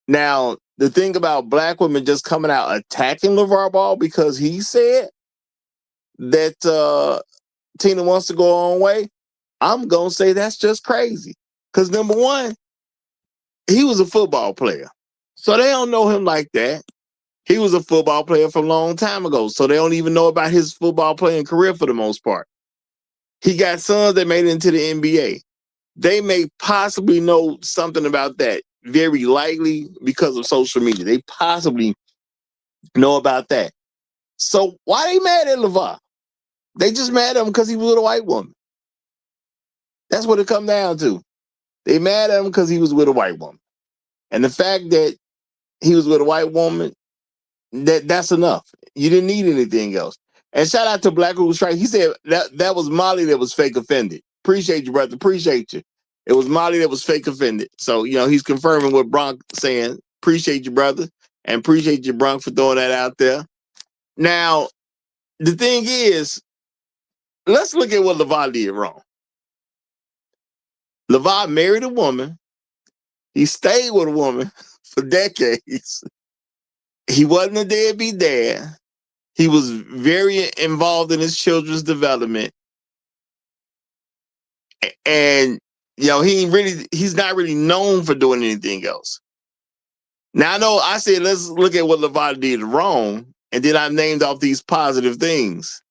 Now, the thing about black women just coming out attacking LeVar Ball because he said that Tina wants to go her own way, I'm gonna say that's just crazy. Because number one, he was a football player, so they don't know him like that. He was a football player from a long time ago, so they don't even know about his football playing career for the most part. He got sons that made it into the NBA. They may possibly know something about that, very likely because of social media. They possibly know about that. So why they mad at LeVar? They just mad at him because he was with a white woman. That's what it come down to. They mad at him because he was with a white woman. And the fact that he was with a white woman, that's enough. You didn't need anything else. And shout out to Black Who Was Strike. He said that was Molly that was fake offended. Appreciate you, brother. Appreciate you. It was Molly that was fake offended. So, he's confirming what Bronk saying. Appreciate you, brother. And appreciate you, Bronk, for throwing that out there. Now, the thing is, let's look at what LeVar did wrong. LeVar married a woman. He stayed with a woman for decades. He wasn't a deadbeat dad. He was very involved in his children's development. And, he's not really known for doing anything else. Now, I know I said, let's look at what LeVar did wrong. And then I named off these positive things.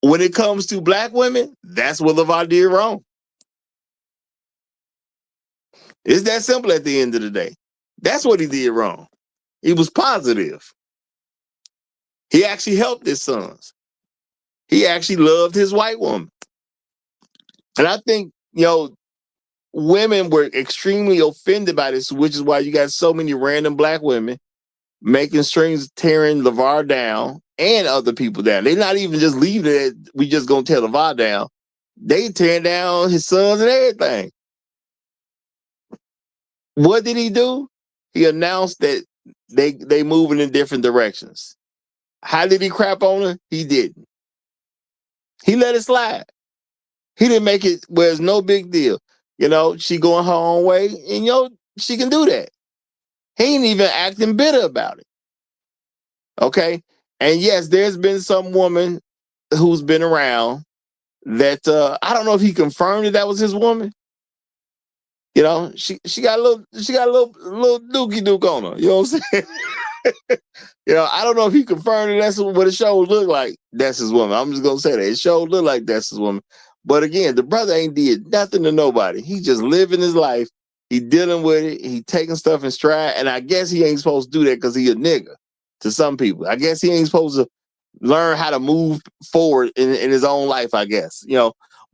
When it comes to black women, that's what LeVar did wrong. It's that simple at the end of the day. That's what he did wrong. He was positive. He actually helped his sons. He actually loved his white woman. And I think, women were extremely offended by this, which is why you got so many random black women making strings, tearing LeVar down and other people down. They're not even just leaving it, we just gonna tear LeVar down. They tearing down his sons and everything. What did he do? He announced that they moving in different directions. How did he crap on her? He didn't. He let it slide. He didn't make it where it's no big deal. She going her own way, and she can do that. He ain't even acting bitter about it. Okay? And yes, there's been some woman who's been around that I don't know if he confirmed that was his woman. She got a little dookie duke on her. You know what I'm saying? I don't know if he confirmed that's what the show looked like. That's his woman. I'm just gonna say that. It show looked like that's his woman. But again, the brother ain't did nothing to nobody. He just living his life. He dealing with it. He taking stuff in stride. And I guess he ain't supposed to do that because he a nigga to some people. I guess he ain't supposed to learn how to move forward in his own life, I guess.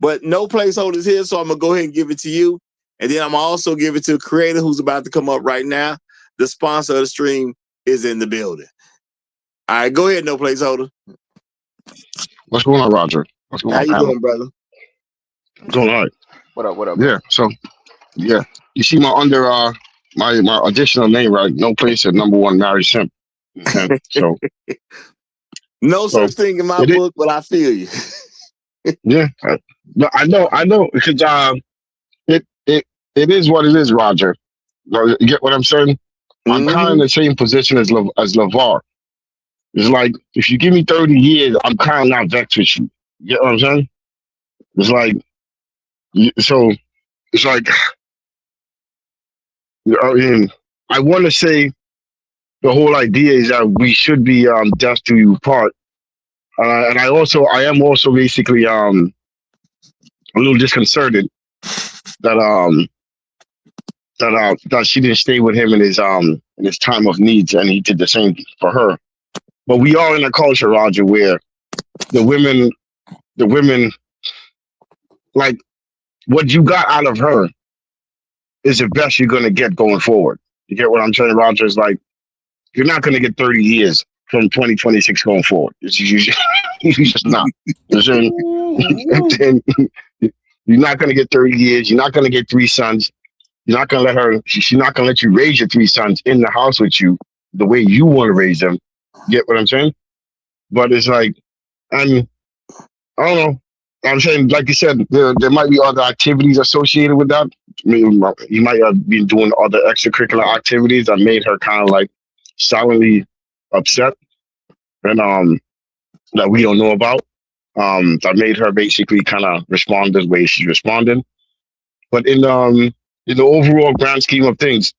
But no placeholders here, so I'm gonna go ahead and give it to you. And then I'm also give it to a creator who's about to come up right now. The sponsor of the stream is in the building. All right, go ahead, no placeholder. What's going on, Roger? What's going How on, you panel? doing, brother? Doing all right. What up? What up? Yeah. So, yeah, you see my my additional name, right? No place at #1 Mary Simp. Okay. So No such thing in my book, but I feel you. Yeah, no, I know, because it it is what it is, Roger. You get what I'm saying? I'm kind of in the same position as Lavar. It's like if you give me 30 years, I'm kind of not vexed with you. You get what I'm saying? It's like so. It's like I mean, I want to say the whole idea is that we should be death do you part, and I am also basically a little disconcerted that that she didn't stay with him in his time of needs, and he did the same for her. But we are in a culture, Roger, where the women like what you got out of her is the best you're gonna get going forward. You get what I'm saying, Roger? It's like you're not gonna get 30 years from 2026 going forward. You just not. You're saying? You're not gonna get 30 years. You're not gonna get 3 sons. You're not gonna let her. She's not gonna let you raise your 3 sons in the house with you the way you want to raise them. Get what I'm saying? But it's like, and I don't know. I'm saying, like you said, there might be other activities associated with that. I mean, you might have been doing other extracurricular activities that made her kind of like silently upset, and that we don't know about. That made her basically kind of respond the way she's responding. But in the overall grand scheme of things,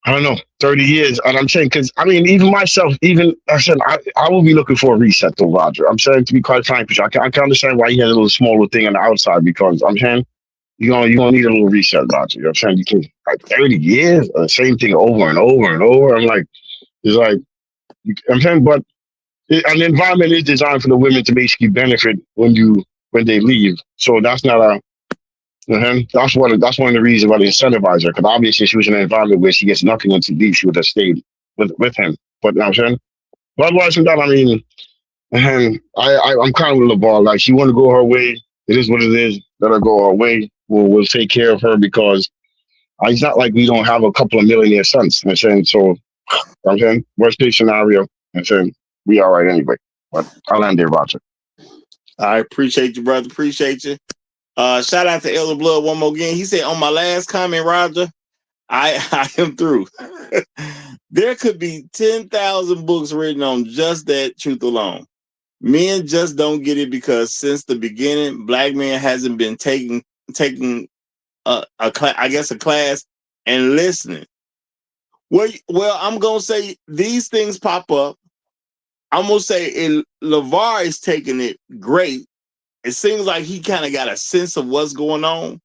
I don't know, 30 years. And I'm saying, because I mean, even myself, I said, I will be looking for a reset though, Roger. I'm saying, to be quite frank, I can understand why he has a little smaller thing on the outside, because I'm saying, you're gonna need a little reset, Roger. You know what I'm saying? You can, like, 30 years, the same thing over and over and over. I'm like, it's like, I'm saying, but an environment is designed for the women to basically benefit when they leave. So that's not a, that's one of the reasons why they incentivize her, because obviously she was in an environment where she gets nothing when she leaves. She would have stayed with him. But you know what I'm saying? But otherwise from that, I mean, I'm kind of with the ball. Like, she want to go her way. It is what it is. Let her go her way. We'll take care of her, because it's not like we don't have a couple of millionaire sons. You know what I'm saying? So, you know what I'm saying, worst case scenario, you know what I'm saying, we all right anyway. But I'll end there, Roger. I appreciate you, brother. Appreciate you. Shout out to Elder Blood one more again. He said, on my last comment, Roger, I am through. There could be 10,000 books written on just that truth alone. Men just don't get it, because since the beginning, black men hasn't been taking a class and listening. Well, I'm gonna say these things pop up. I'm gonna say Lavar is taking it great. It seems like he kind of got a sense of what's going on.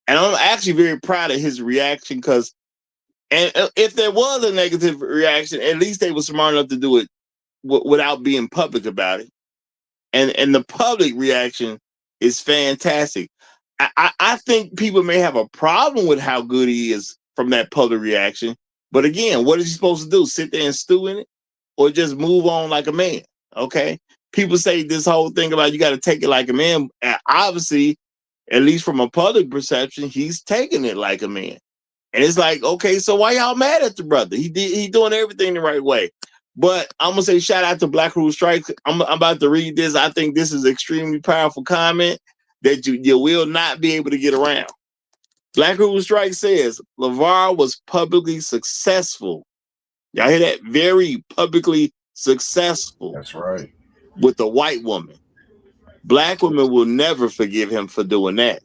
And I'm actually very proud of his reaction, because, and if there was a negative reaction, at least they were smart enough to do it without being public about it. And the public reaction is fantastic. I think people may have a problem with how good he is from that public reaction. But again, what is he supposed to do? Sit there and stew in it? Or just move on like a man? Okay. People say this whole thing about you got to take it like a man. Obviously, at least from a public perception, he's taking it like a man. And it's like, okay, so why y'all mad at the brother? He doing everything the right way. But I'm gonna say shout out to Black Rule Strike. I'm about to read this. I think this is an extremely powerful comment that you will not be able to get around. Black Rule Strike says Lavar was publicly successful. Y'all hear that? Very publicly successful. That's right. With a white woman. Black women will never forgive him for doing that.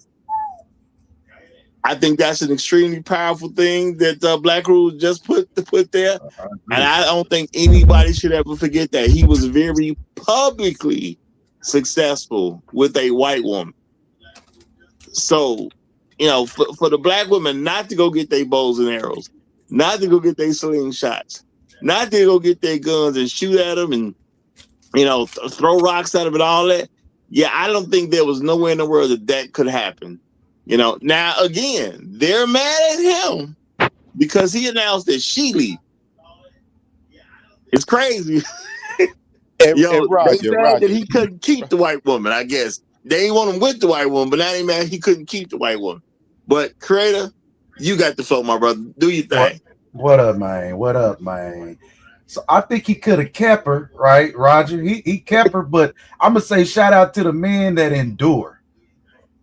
I think that's an extremely powerful thing that Black Rule just put there. And I don't think anybody should ever forget that. He was very publicly successful with a white woman. So, you know, for the black women not to go get their bows and arrows, not to go get their slingshots, not to go get their guns and shoot at them and, you know, throw rocks at them and all that. Yeah, I don't think there was nowhere in the world that could happen Now again, they're mad at him because he announced that she leave. It's crazy. And They Roger, said that Roger. he couldn't keep the white woman, I guess. They ain't want him with the white woman, but now they mad he couldn't keep the white woman. But Creator, you got the flow, my brother. Do your What thing. what up, man? What up, man? So I think he could have kept her, right, Roger? He kept her, but I'm gonna say shout out to the men that endure.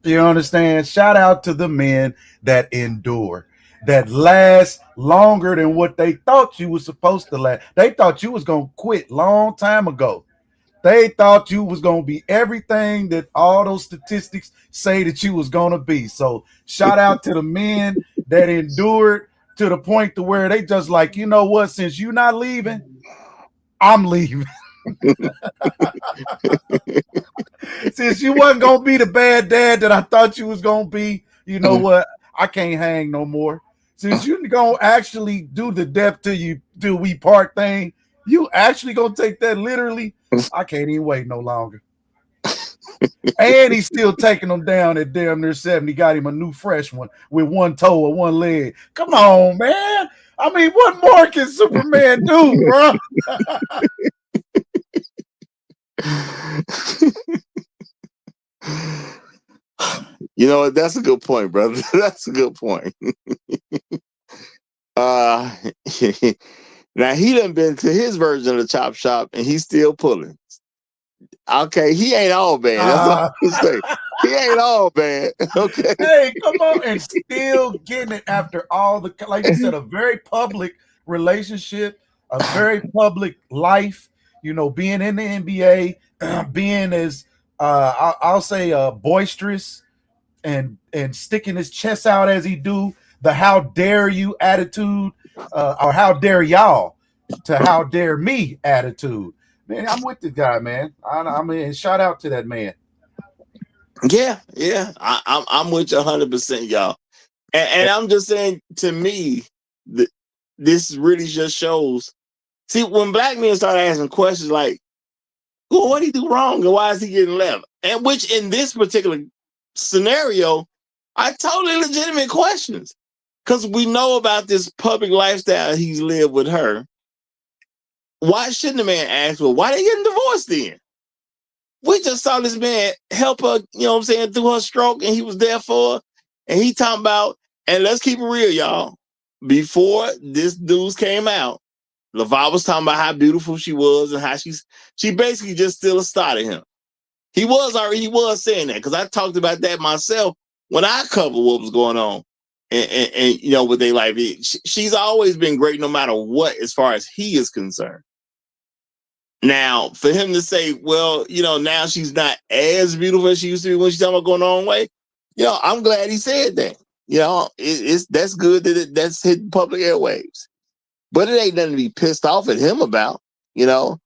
You understand? Shout out to the men that endure, that last longer than what they thought you was supposed to last. They thought you was gonna quit long time ago. They thought you was gonna be everything that all those statistics say that you was gonna be. So shout out to the men that endured to the point to where they just like, you know what? Since you not leaving, I'm leaving. Since you wasn't gonna be the bad dad that I thought you was gonna be, you know what? I can't hang no more. Since you gonna actually do the death till you do we part thing, you actually gonna take that literally. I can't even wait no longer. And he's still taking them down at damn near 70. Got him a new fresh one with one toe or one leg. Come on, man. I mean, what more can Superman do, bro? That's a good point, brother. That's a good point. uh Now he done been to his version of the chop shop and he's still pulling. Okay, he ain't all bad. That's all I'm gonna say. He ain't all bad. Okay. Hey, come on, and still getting it after all the, like you said, a very public relationship, a very public life. Being in the NBA, being as I'll say boisterous and sticking his chest out as he do. The "how dare you" attitude, or "how dare y'all" to "how dare me" attitude. Man, I'm with the guy, man. I mean, shout out to that man. Yeah. I'm with you 100%, y'all. And I'm just saying, to me, this really just shows. See, when black men start asking questions like, well, what did he do wrong and why is he getting left? And which in this particular scenario are totally legitimate questions. Because we know about this public lifestyle he's lived with her. Why shouldn't the man ask, well, why they getting divorced then? We just saw this man help her, through her stroke, and he was there for her. And he talking about, and let's keep it real, y'all. Before this news came out, Lavar was talking about how beautiful she was and how she basically just still started him. He was saying that because I talked about that myself when I covered what was going on. And with their life. She's always been great no matter what, as far as he is concerned. Now, for him to say, well, now she's not as beautiful as she used to be when she's talking about going the wrong way, I'm glad he said that. That's good that that's hitting public airwaves. But it ain't nothing to be pissed off at him about, you know.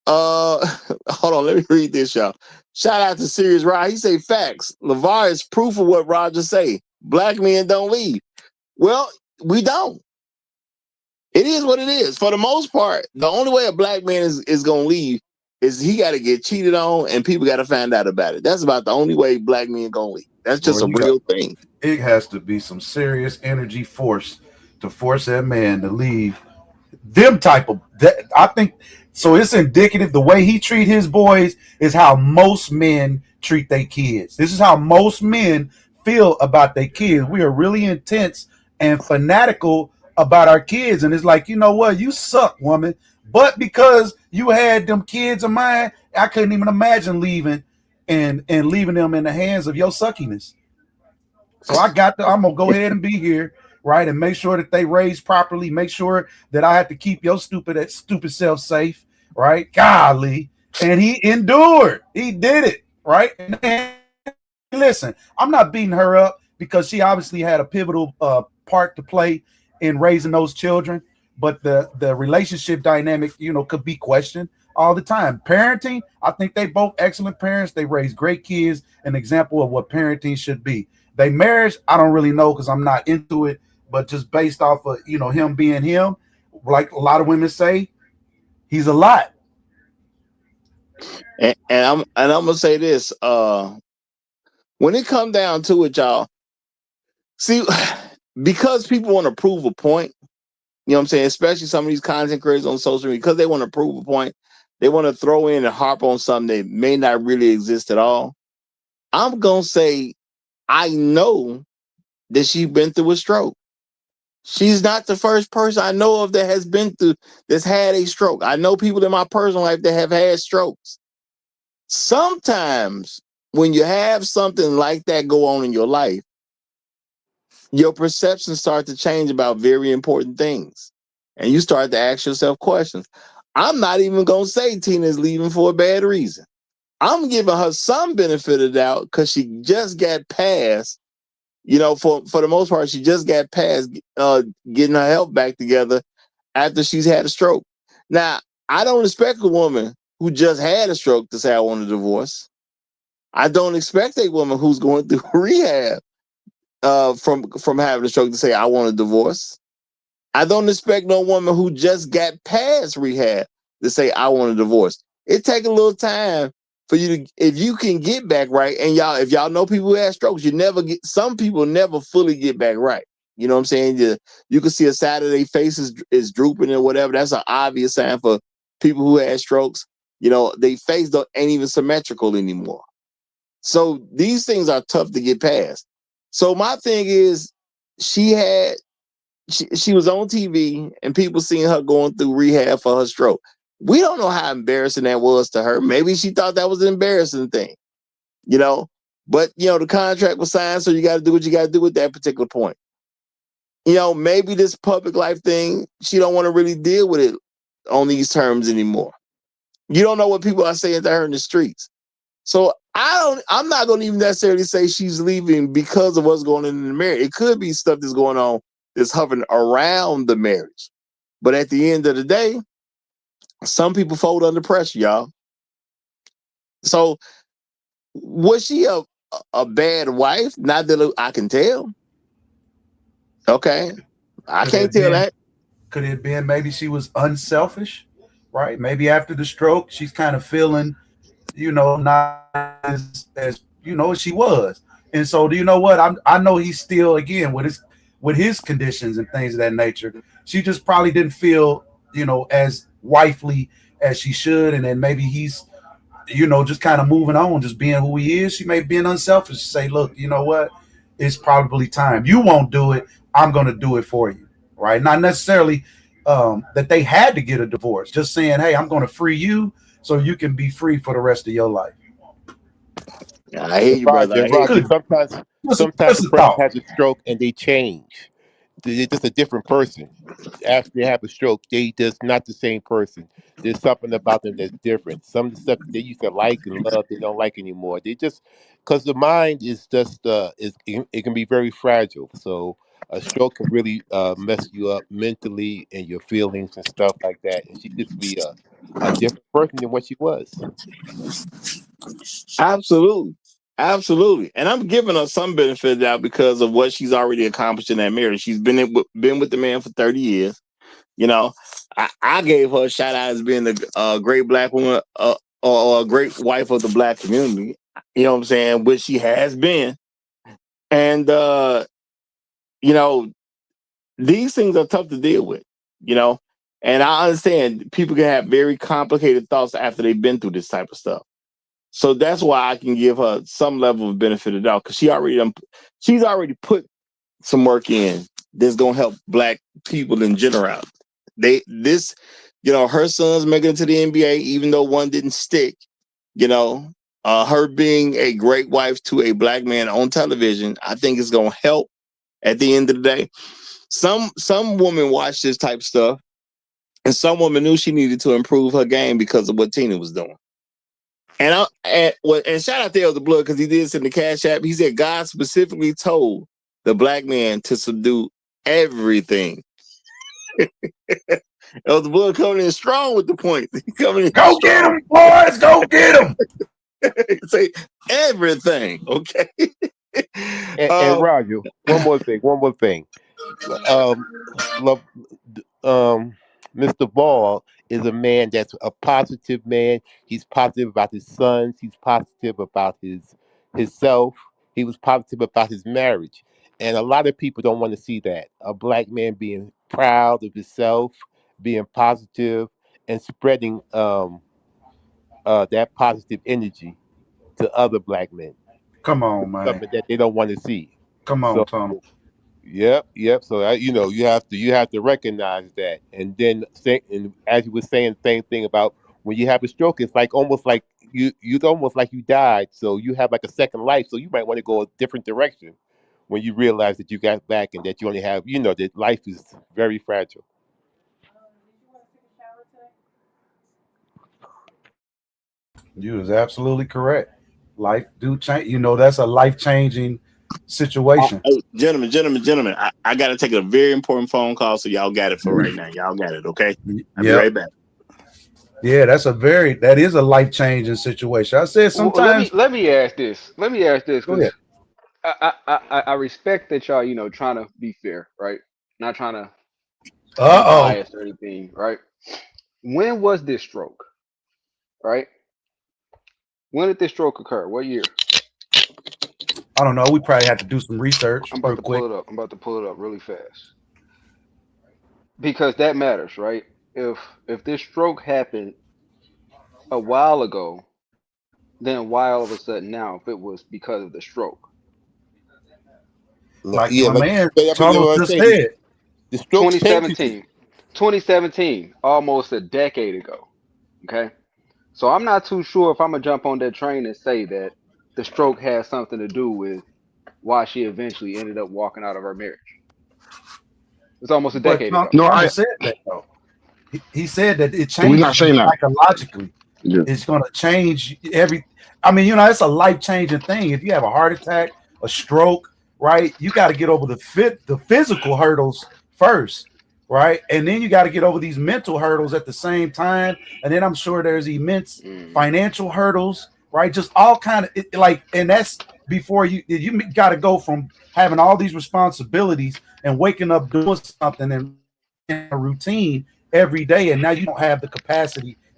Hold on, let me read this, y'all. Shout out to Serious Rod. He say facts. Lavar is proof of what Roger say. Black men don't leave. Well, we don't. It is what it is. For the most part, the only way a black man is gonna leave is he got to get cheated on and people got to find out about it. That's about the only way black men gonna leave. That's just Well, a real thing. It has to be some serious energy force to force that man to leave. Them type of that, I think. So it's indicative. The way he treat his boys is how most men treat their kids. This is how most men feel about their kids. We are really intense and fanatical about our kids, and it's like, you know what, you suck, woman. But because you had them kids of mine, I couldn't even imagine leaving and leaving them in the hands of your suckiness. So I'm gonna go ahead and be here, right, and make sure that they raise properly. Make sure that I have to keep your stupid self safe, right? Golly, and he endured. He did it, right? And listen, I'm not beating her up because she obviously had a pivotal part to play in raising those children. But the relationship dynamic, could be questioned all the time. Parenting, I think they both excellent parents. They raise great kids, an example of what parenting should be. They marriage, I don't really know because I'm not into it, but just based off of him being him, like a lot of women say, he's a lot. And I'm gonna say this. When it come down to it, y'all, see, because people want to prove a point, you know what I'm saying? Especially some of these content creators on social media, because they want to prove a point, they want to throw in and harp on something that may not really exist at all. I'm gonna say I know that she's been through a stroke. She's not the first person I know of that has been through that's had a stroke. I know people in my personal life that have had strokes. Sometimes when you have something like that go on in your life, your perceptions start to change about very important things. And you start to ask yourself questions. I'm not even going to say Tina's leaving for a bad reason. I'm giving her some benefit of the doubt because she just got past, for the most part, she just got past getting her health back together after she's had a stroke. Now, I don't expect a woman who just had a stroke to say, I want a divorce. I don't expect a woman who's going through rehab from having a stroke to say, I want a divorce. I don't expect no woman who just got past rehab to say, I want a divorce. It take a little time for you to, if you can get back right, and if y'all know people who have strokes, some people never fully get back right. You know what I'm saying? You can see a side of their face is drooping or whatever. That's an obvious sign for people who had strokes. They face ain't even symmetrical anymore. So these things are tough to get past. So my thing is, she was on TV and people seeing her going through rehab for her stroke. We don't know how embarrassing that was to her. Maybe she thought that was an embarrassing thing, you know. But the contract was signed, so you got to do what you got to do at that particular point. Maybe this public life thing, she don't want to really deal with it on these terms anymore. You don't know what people are saying to her in the streets. So I'm not going to even necessarily say she's leaving because of what's going on in the marriage. It could be stuff that's going on that's hovering around the marriage. But at the end of the day, some people fold under pressure, y'all. So was she a bad wife? Not that I can tell. Okay. I Could it can't have tell been? that. Could it have been maybe she was unselfish, right? Maybe after the stroke, she's kind of feeling, not as as she was. And so, do you know what? I know he's still again with his conditions and things of that nature. She just probably didn't feel, as wifely as she should, and then maybe he's, just kind of moving on, just being who he is. She may be being unselfish. Say, look, you know what? It's probably time. You won't do it. I'm going to do it for you, right? Not necessarily that they had to get a divorce. Just saying, hey, I'm going to free you so you can be free for the rest of your life. I hear you, brother. I And hear Roger, you. Could sometimes just the a person thought. has a stroke and they change. They're just a different person. After they have a stroke, they just not the same person. There's something about them that's different. Some of the stuff that they used to like and love, they don't like anymore. They just because the mind is just it can be very fragile. So a stroke can really mess you up mentally and your feelings and stuff like that. And she just be a different person than what she was. Absolutely. Absolutely. And I'm giving her some benefit of doubt because of what she's already accomplished in that marriage. She's been with the man for 30 years. You know, I gave her a shout out as being a great black woman or a great wife of the black community. You know what I'm saying? Which she has been. And, you know, these things are tough to deal with, you know? And I understand people can have very complicated thoughts after they've been through this type of stuff. So that's why I can give her some level of benefit of doubt because she's already put some work in that's gonna help black people in general. Her son's making it to the NBA, even though one didn't stick. You know, her being a great wife to a black man on television, I think is gonna help. At the end of the day, some women watch this type of stuff, and some woman knew she needed to improve her game because of what Tina was doing. And shout out to Elder Blood because he did send the cash app. He said God specifically told the black man to subdue everything. Elder Blood coming in strong with the point. He coming in Go get strong. him, boys. Go get him. Say everything, okay? And Roger, one more thing. Um, love, um, Mr. Ball is a man that's a positive man. He's positive about his sons. He's positive about himself. He was positive about his marriage. And a lot of people don't want to see that. A black man being proud of himself, being positive, and spreading that positive energy to other black men. Come on, man. Something that they don't want to see. Come on, So Tony. yep. So you have to recognize that, and then say, and as you were saying, same thing about when you have a stroke. It's like almost like you almost like you died. So you have like a second life. So you might want to go a different direction when you realize that you got back and that you only have that life is very fragile. You is absolutely correct. Life do change. That's a life changing situation. Hey, gentlemen, I got to take a very important phone call, so y'all got it for right now. Y'all got it, okay? I'll be right Yep. back. Yeah, that is a life changing situation. I said Well, let me sometimes. let me ask this. Let me ask this Go because ahead. I respect that y'all trying to be fair, right? Not trying to be Uh oh. biased or anything, right? When was this stroke, right? When did this stroke occur? What year? I don't know. We probably have to do some research I'm about real to pull quick. it up. I'm about to pull it up really fast because that matters, right? If this stroke happened a while ago, then why all of a sudden now? If it was because of the stroke, Like Yeah, my but man but I mean, Charles what I'm just saying, said. the strokes change people. 2017, 2017, almost a decade ago. Okay, so I'm not too sure if I'm gonna jump on that train and say that the stroke has something to do with why she eventually ended up walking out of her marriage. It's almost a But decade ago. No, I Thomas said that though. He said that it we're not changes you saying that. psychologically. Yeah. It's going to change every. I mean, it's a life changing thing. If you have a heart attack, a stroke, right, you got to get over the physical hurdles first, right, and then you got to get over these mental hurdles at the same time. And then I'm sure there's immense Hmm. financial hurdles, right? Just all kind of like, and that's before you got to go from having all these responsibilities and waking up doing something and a routine every day, and now you don't have the capacity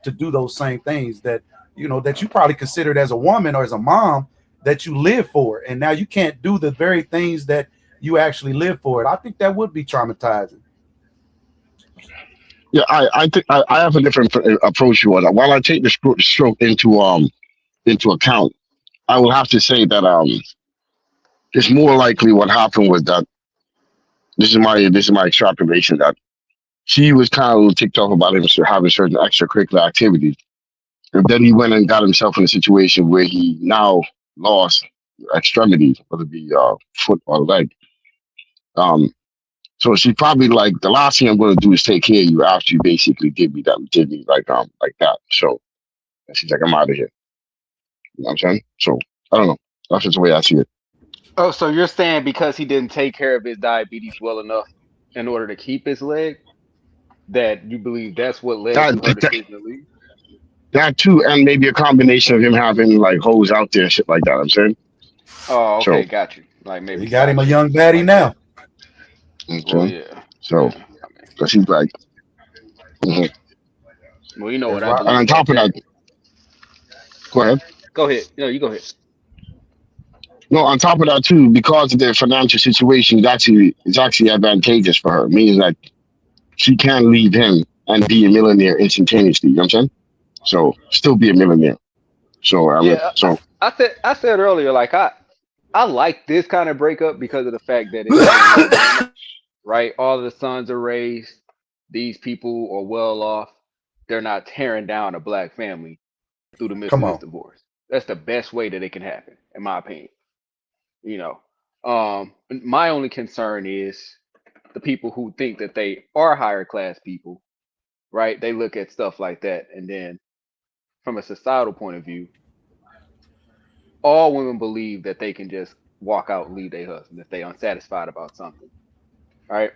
to do those same things that you probably considered as a woman or as a mom that you live for, and now you can't do the very things that you actually live for. I think that would be traumatizing. Yeah, I think I have a different approach to it. While I take the stroke into account, I will have to say that it's more likely what happened was that this is my extrapolation that she was kind of a little ticked off about him having certain extracurricular activities, and then he went and got himself in a situation where he now lost extremities, whether it be foot or leg. Um, so she probably like the last thing I'm going to do is take care of you after you basically give me like that. So and she's like, I'm out of here. You know what I'm saying? So I don't know. That's just the way I see it. Oh, so you're saying because he didn't take care of his diabetes well enough in order to keep his leg, that you believe that's what led That to her that, decision to leave? that too, and maybe a combination of him having like hoes out there and shit like that. I'm saying. Oh, So okay, got you. Like maybe He got him side a chicks young or something baddie like that. now. Well, okay. yeah, So yeah. I mean, because he's like, mhm. well, you know That's what I right. And believe on about top of that. that, go ahead. Go ahead. No, you go ahead. No, on top of that too, because of their financial situation, it's actually advantageous for her. Meaning that she can leave him and be a millionaire instantaneously. You know what I'm saying? So still be a millionaire. So I mean, Yeah, so I said earlier, like I like this kind of breakup because of the fact that it's in Louisiana, right? All of the sons are raised. These people are well off. They're not tearing down a black family through the midst Come of this on. divorce. That's the best way that it can happen, in my opinion. You know, my only concern is the people who think that they are higher class people, right? They look at stuff like that, and then from a societal point of view, all women believe that they can just walk out and leave their husband if they unsatisfied about something, right?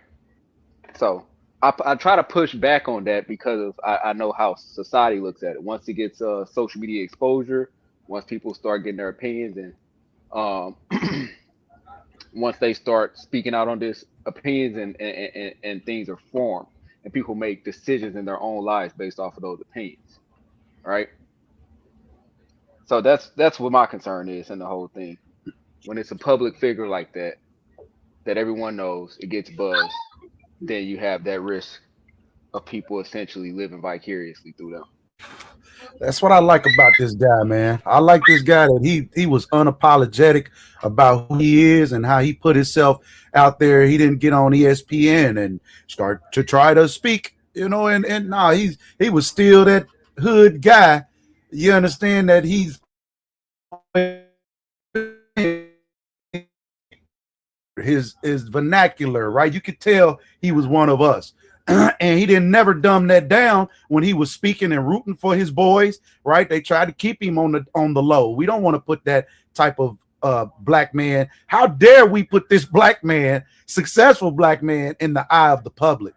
So I try to push back on that because of I know how society looks at it. Once it gets social media exposure, once people start getting their opinions, and once they start speaking out on this opinions, and things are formed, and people make decisions in their own lives based off of those opinions, right? So that's what my concern is in the whole thing. When it's a public figure like that, that everyone knows, it gets buzzed, then you have that risk of people essentially living vicariously through them. That's what I like about this guy, man. I like this guy that he was unapologetic about who he is and how he put himself out there. He didn't get on ESPN and start to try to speak, and nah, he was still that hood guy. You understand that he's his vernacular, right? You could tell he was one of us. And he didn't never dumb that down when he was speaking and rooting for his boys, right? They tried to keep him on the low. We don't want to put that type of black man. How dare we put this black man, successful black man, in the eye of the public,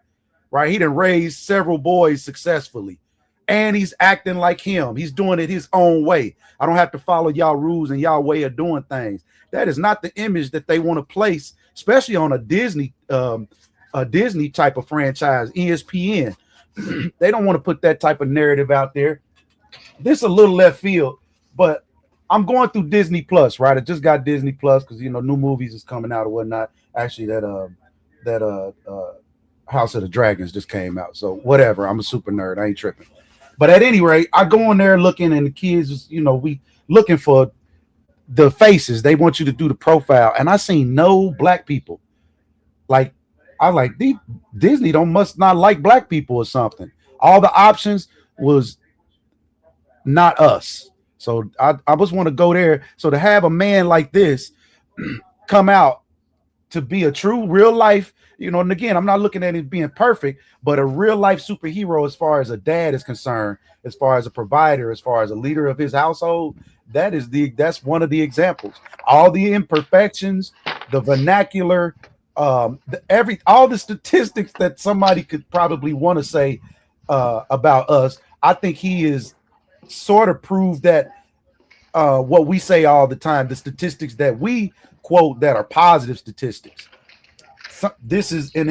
right? He done raised several boys successfully, and he's acting like him. He's doing it his own way. I don't have to follow y'all rules and y'all way of doing things. That is not the image that they want to place, especially on a Disney type of franchise, ESPN. They don't want to put that type of narrative out there. This is a little left field, but I'm going through Disney Plus, right? I just got Disney Plus because new movies is coming out or whatnot. Actually, that House of the Dragons just came out, so whatever. I'm a super nerd. I ain't tripping. But at any rate, I go in there looking, and the kids, we looking for the faces. They want you to do the profile, and I seen no black people. Like, I like Disney must not like black people or something. All the options was not us. So I just want to go there. So to have a man like this come out to be a true real life, and again, I'm not looking at it being perfect, but a real life superhero as far as a dad is concerned, as far as a provider, as far as a leader of his household, that's one of the examples. All the imperfections, the vernacular, all the statistics that somebody could probably want to say about us, I think he is sort of proved that what we say all the time, the statistics that we quote that are positive statistics. This is an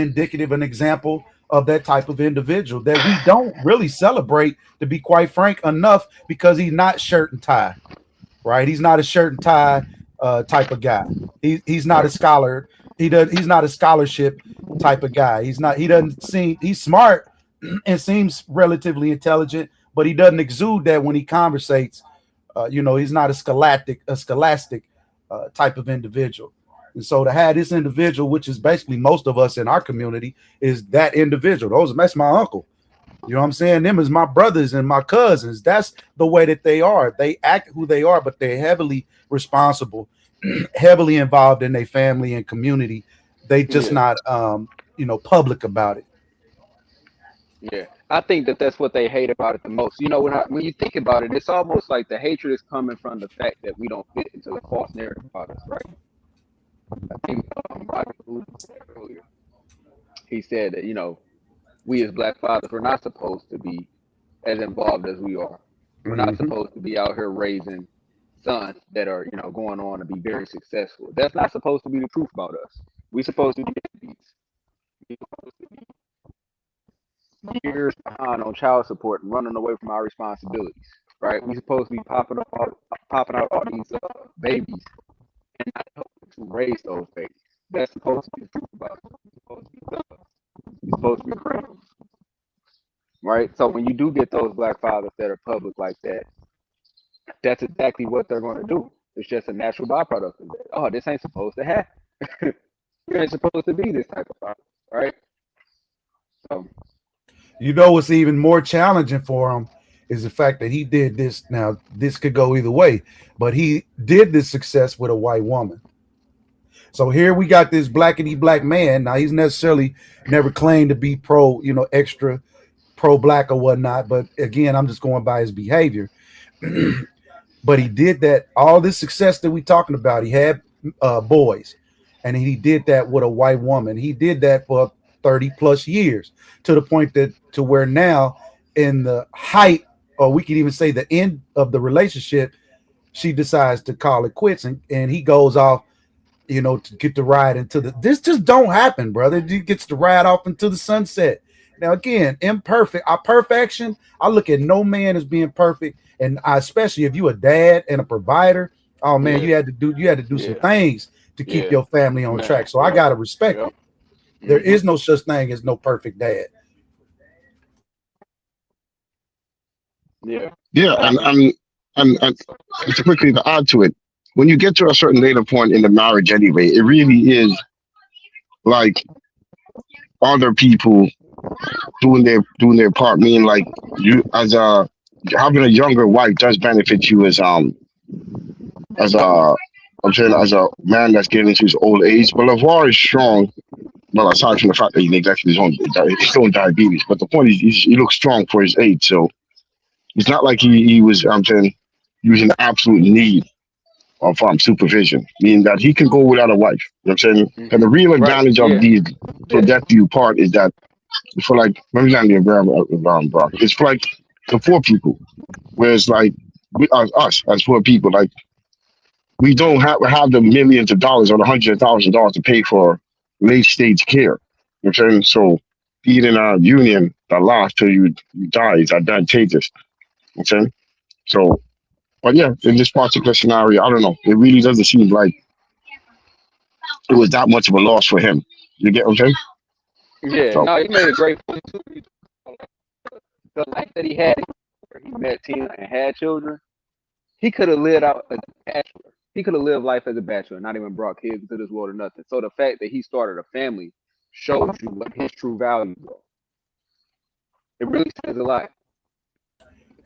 example of that type of individual that we don't really celebrate, to be quite frank, enough, because he's not shirt and tie, right? He's not a shirt and tie type of guy. He's not a scholar. He's not a scholarship type of guy. He's smart and seems relatively intelligent, but he doesn't exude that when he conversates. He's not a scholastic type of individual. And so to have this individual, which is basically most of us in our community, is that individual. That's my uncle. You know what I'm saying? Them is my brothers and my cousins. That's the way that they are. They act who they are, but they're heavily responsible, heavily involved in their family and community. They just not, public about it. Yeah, I think that's what they hate about it the most. When you think about it, it's almost like the hatred is coming from the fact that we don't fit into the false narrative about us, right? I think Roger said earlier, he said that, we as black fathers, we're not supposed to be as involved as we are. We're not supposed to be out here raising sons that are, going on to be very successful. That's not supposed to be the truth about us. We're supposed to be deadbeats. We're supposed to be years behind on child support and running away from our responsibilities, right? We're supposed to be popping out all these babies and not helping to raise those babies. That's supposed to be the truth about us. We're supposed to be love. We're supposed to be criminals, right? So when you do get those black fathers that are public like that, that's exactly what they're going to do. It's just a natural byproduct of that. Oh, this ain't supposed to happen. You ain't supposed to be this type of father, right? So, what's even more challenging for him is the fact that he did this. Now, this could go either way, but he did this success with a white woman. So here we got this blackity black man. Now, he's necessarily never claimed to be extra pro-black or whatnot. But again, I'm just going by his behavior. But he did that. All this success that we talking about, he had boys, and he did that with a white woman. He did that for 30 plus years, to the point to where now, in the height, or we could even say the end of the relationship, she decides to call it quits, and he goes off, to get the ride into this just don't happen, brother. He gets to ride off into the sunset. Now, again, our perfection, I look at no man as being perfect. And especially if you're a dad and a provider, Oh man, Yeah, you had to do some yeah, things to keep yeah. your family on Man, track. So I yep, gotta respect yep. it. There Hmm. is no such thing as no perfect dad. Yeah, Yeah, I agree. and to quickly to add to it, when you get to a certain later point in the marriage, anyway, it really is like other people doing their part. Meaning, like you as a having a younger wife does benefit you as a I'm saying as a man that's getting into his old age. But Lavar is strong. Well, aside from the fact that he neglected his own diabetes, but the point is he looks strong for his age. So it's not like he was. I'm saying he was in absolute need of supervision, meaning that he can go without a wife. You know what I'm saying? And Hmm. the real Right. advantage of Yeah. the for Yeah. death view part is that for like maybe not the Brock, it's for like the poor people. Whereas like us as poor people, like we don't have the millions of dollars or the $100,000 to pay for late stage care. You know what I'm saying? So being in a union that lasts till you die is advantageous. You know what I'm saying? So but yeah, in this particular scenario, I don't know. It really doesn't seem like it was that much of a loss for him. You get what I'm saying? Yeah. So No, you made a great point too. The life that he had, where he met Tina and had children, he could have lived out as a bachelor. He could have lived life as a bachelor, not even brought kids into this world or nothing. So the fact that he started a family shows you what his true values are. It really says a lot.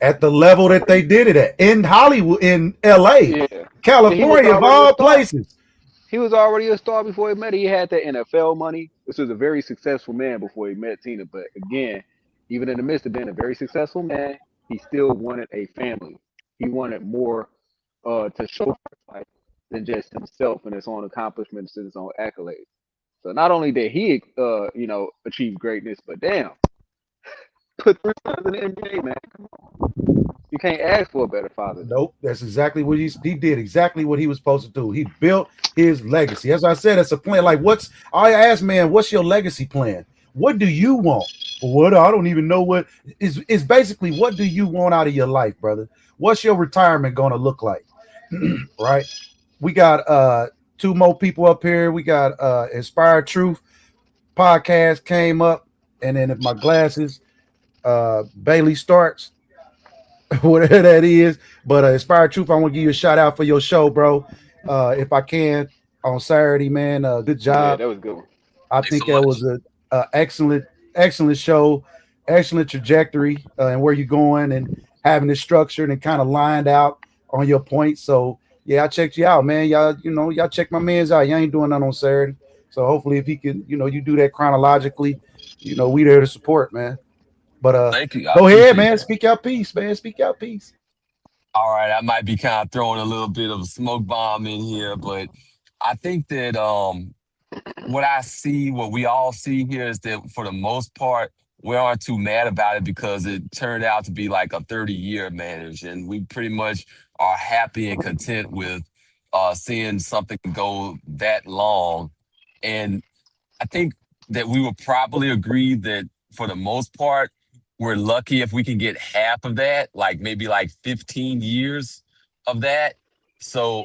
At the level that they did it at in Hollywood, in L.A., Yeah. And he was California, of already a all star. places. He was already a star before he met her. He had that NFL money. This was a very successful man before he met Tina. But again, even in the midst of being a very successful man, he still wanted a family. He wanted more to show for his life than just himself and his own accomplishments and his own accolades. So not only did he, achieve greatness, but damn, put three sons in the NBA, man. You can't ask for a better father than Nope, that's exactly what he did. Exactly what he was supposed to do. He built his legacy. As I said, it's a plan. Like, I asked, man, what's your legacy plan? What do you want? Well, what I don't even know what is basically what do you want out of your life, brother? What's your retirement gonna look like? Right? We got two more people up here. We got Inspired Truth podcast came up, and then if my glasses, Bailey starts, whatever that is. But Inspired Truth, I want to give you a shout out for your show, bro. If I can, on Saturday, man. Good him. Yeah, job. that was a good one. I Thanks think so that was much. a excellent show, excellent trajectory, and where you're going, and having it structured and kind of lined out on your points. So yeah, I checked you out, man. Y'all check my man's out. You ain't doing nothing on Saturday. So hopefully, if he can, you do that chronologically, we there to support, man. But Thank you. I go ahead, appreciate man. that. Speak out peace, man. Speak out peace. All right, I might be kind of throwing a little bit of a smoke bomb in here, but I think that what I see, what we all see here is that for the most part, we aren't too mad about it because it turned out to be like a 30-year marriage, and we pretty much are happy and content with seeing something go that long. And I think that we will probably agree that for the most part, we're lucky if we can get half of that, like maybe like 15 years of that. So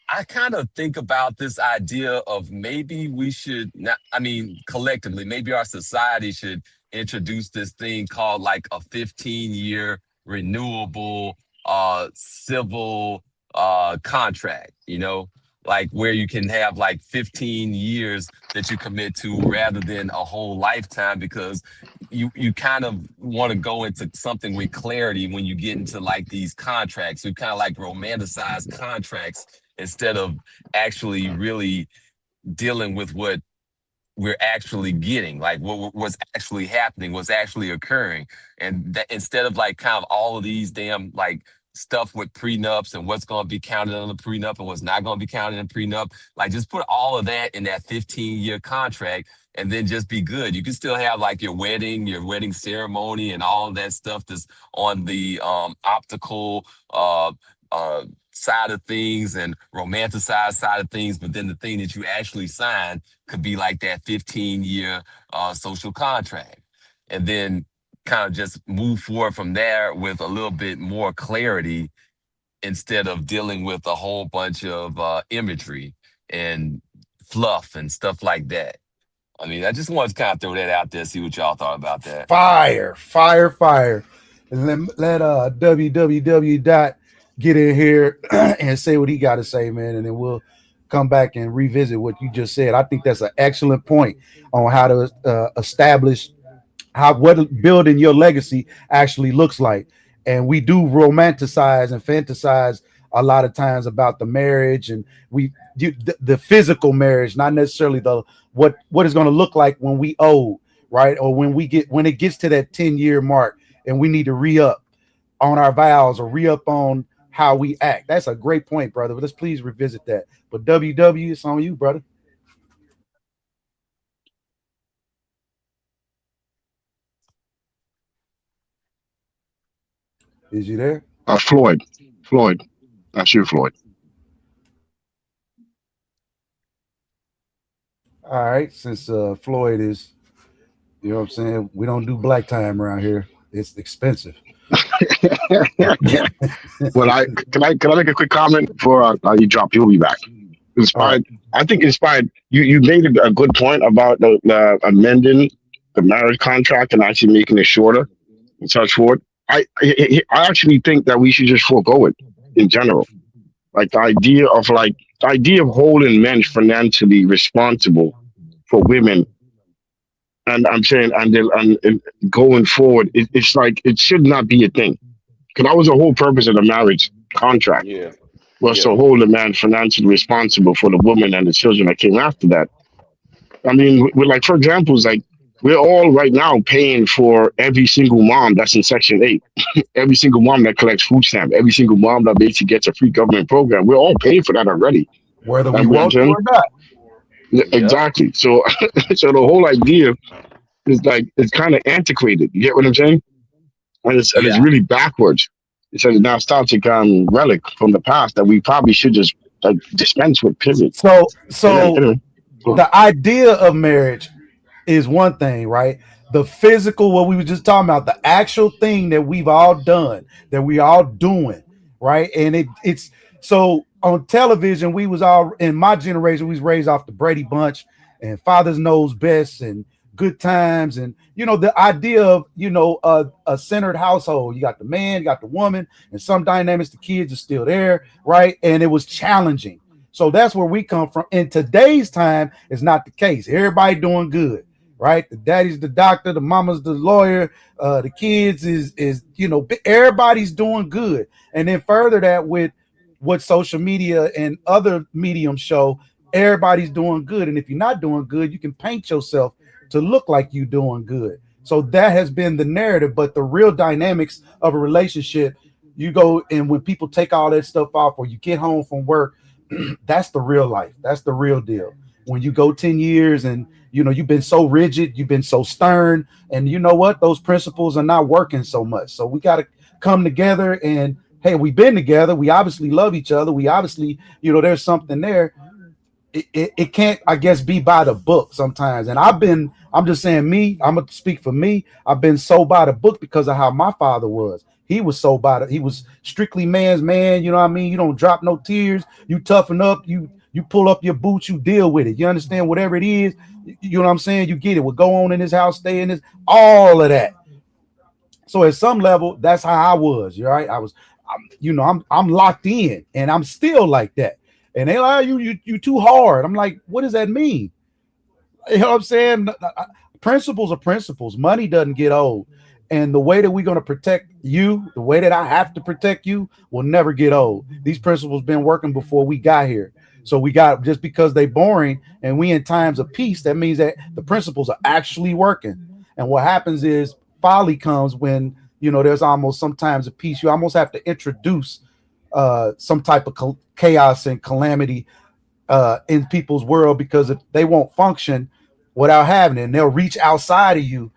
I kind of think about this idea of maybe we should not, I mean, collectively, maybe our society should introduce this thing called like a 15-year renewable civil contract, like where you can have like 15 years that you commit to rather than a whole lifetime because you kind of want to go into something with clarity when you get into like these contracts. We kind of like romanticize contracts instead of actually really dealing with what we're actually getting, like what's actually happening, what's actually occurring. And that instead of like kind of all of these damn like stuff with prenups and what's going to be counted on the prenup and what's not going to be counted in prenup, like just put all of that in that 15-year contract and then just be good. You can still have like your wedding ceremony and all of that stuff that's on the optical side of things and romanticized side of things, but then the thing that you actually sign could be like that 15-year social contract. And then kind of just move forward from there with a little bit more clarity instead of dealing with a whole bunch of imagery and fluff and stuff like that. I mean, I just wanted to kind of throw that out there, see what y'all thought about that. Fire, fire, fire. And let www dot get in here and say what he got to say, man, and then we'll come back and revisit what you just said. I think that's an excellent point on how to establish how what building your legacy actually looks like. And we do romanticize and fantasize a lot of times about the marriage, and the physical marriage, not necessarily the what is going to look like when we old, right? Or when it gets to that 10-year mark and we need to re-up on our vows or re-up on how we act. That's a great point, brother. But let's please revisit that. But WW, it's on you, brother. Is you there? Floyd. That's you, Floyd. All right. Since Floyd is, you know what I'm saying, we don't do black time around here. It's expensive. Well, I make a quick comment before you drop? You'll be back. All right. Inspired. I think inspired. You made a good point about the amending the marriage contract and actually making it shorter and such forth. I actually think that we should just forego it in general. Like the idea of holding men financially responsible for women, and I'm saying and going forward, it's like it should not be a thing. Because that was the whole purpose of the marriage contract, Yeah, was yeah, to hold the man financially responsible for the woman and the children that came after that. I mean, we're like, for example, it's like we're all right now paying for every single mom that's in Section 8, every single mom that collects food stamp, every single mom that basically gets a free government program. We're all paying for that already. Whether we And we, I'm want to saying, or not. yeah, yep, exactly. So, so the whole idea is like it's kind of antiquated. You get what I'm saying? And it's Yeah. really backwards. It's a nostalgic relic from the past that we probably should just dispense with. Period. So Anyway, so anyway. Cool. the idea of marriage is one thing, right? The physical, what we were just talking about, the actual thing that we've all done, that we all doing, right? And it's so on television, we was all in my generation, we was raised off the Brady Bunch and Fathers Knows Best and Good Times, and the idea of a centered household. You got the man, you got the woman, and some dynamics. The kids are still there, right? And it was challenging. So that's where we come from. In today's time, it's not the case. Everybody doing good, right? The daddy's the doctor, the mama's the lawyer, the kids is everybody's doing good. And then further that with what social media and other mediums show, everybody's doing good. And if you're not doing good, you can paint yourself to look like you're doing good. So that has been the narrative. But the real dynamics of a relationship, you go and when people take all that stuff off, or you get home from work, that's the real life. That's the real deal. When you go 10 years and you've been so rigid, you've been so stern, and you know what? Those principles are not working so much. So we got to come together and hey, we've been together. We obviously love each other. We obviously, there's something there. It can't, I guess, be by the book sometimes. And I'm just saying me, I'm gonna speak for me. I've been so by the book because of how my father was. He was so by the, he was strictly man's man. You know what I mean? You don't drop no tears. You toughen up. You pull up your boots. You deal with it. You understand whatever it is. You know what I'm saying? You get it. What go on in his house, stay in this, all of that. So at some level, that's how I was. You're right. I'm locked in, and I'm still like that. And they like you too hard. I'm like, what does that mean? You know what I'm saying? Principles are principles. Money doesn't get old. And the way that we're going to protect you, the way that I have to protect you, will never get old. These principles been working before we got here. So we got, just because they boring and we in times of peace, that means that the principles are actually working. And what happens is folly comes when there's almost sometimes a peace. You almost have to introduce some type of chaos and calamity in people's world, because if they won't function without having it, and they'll reach outside of you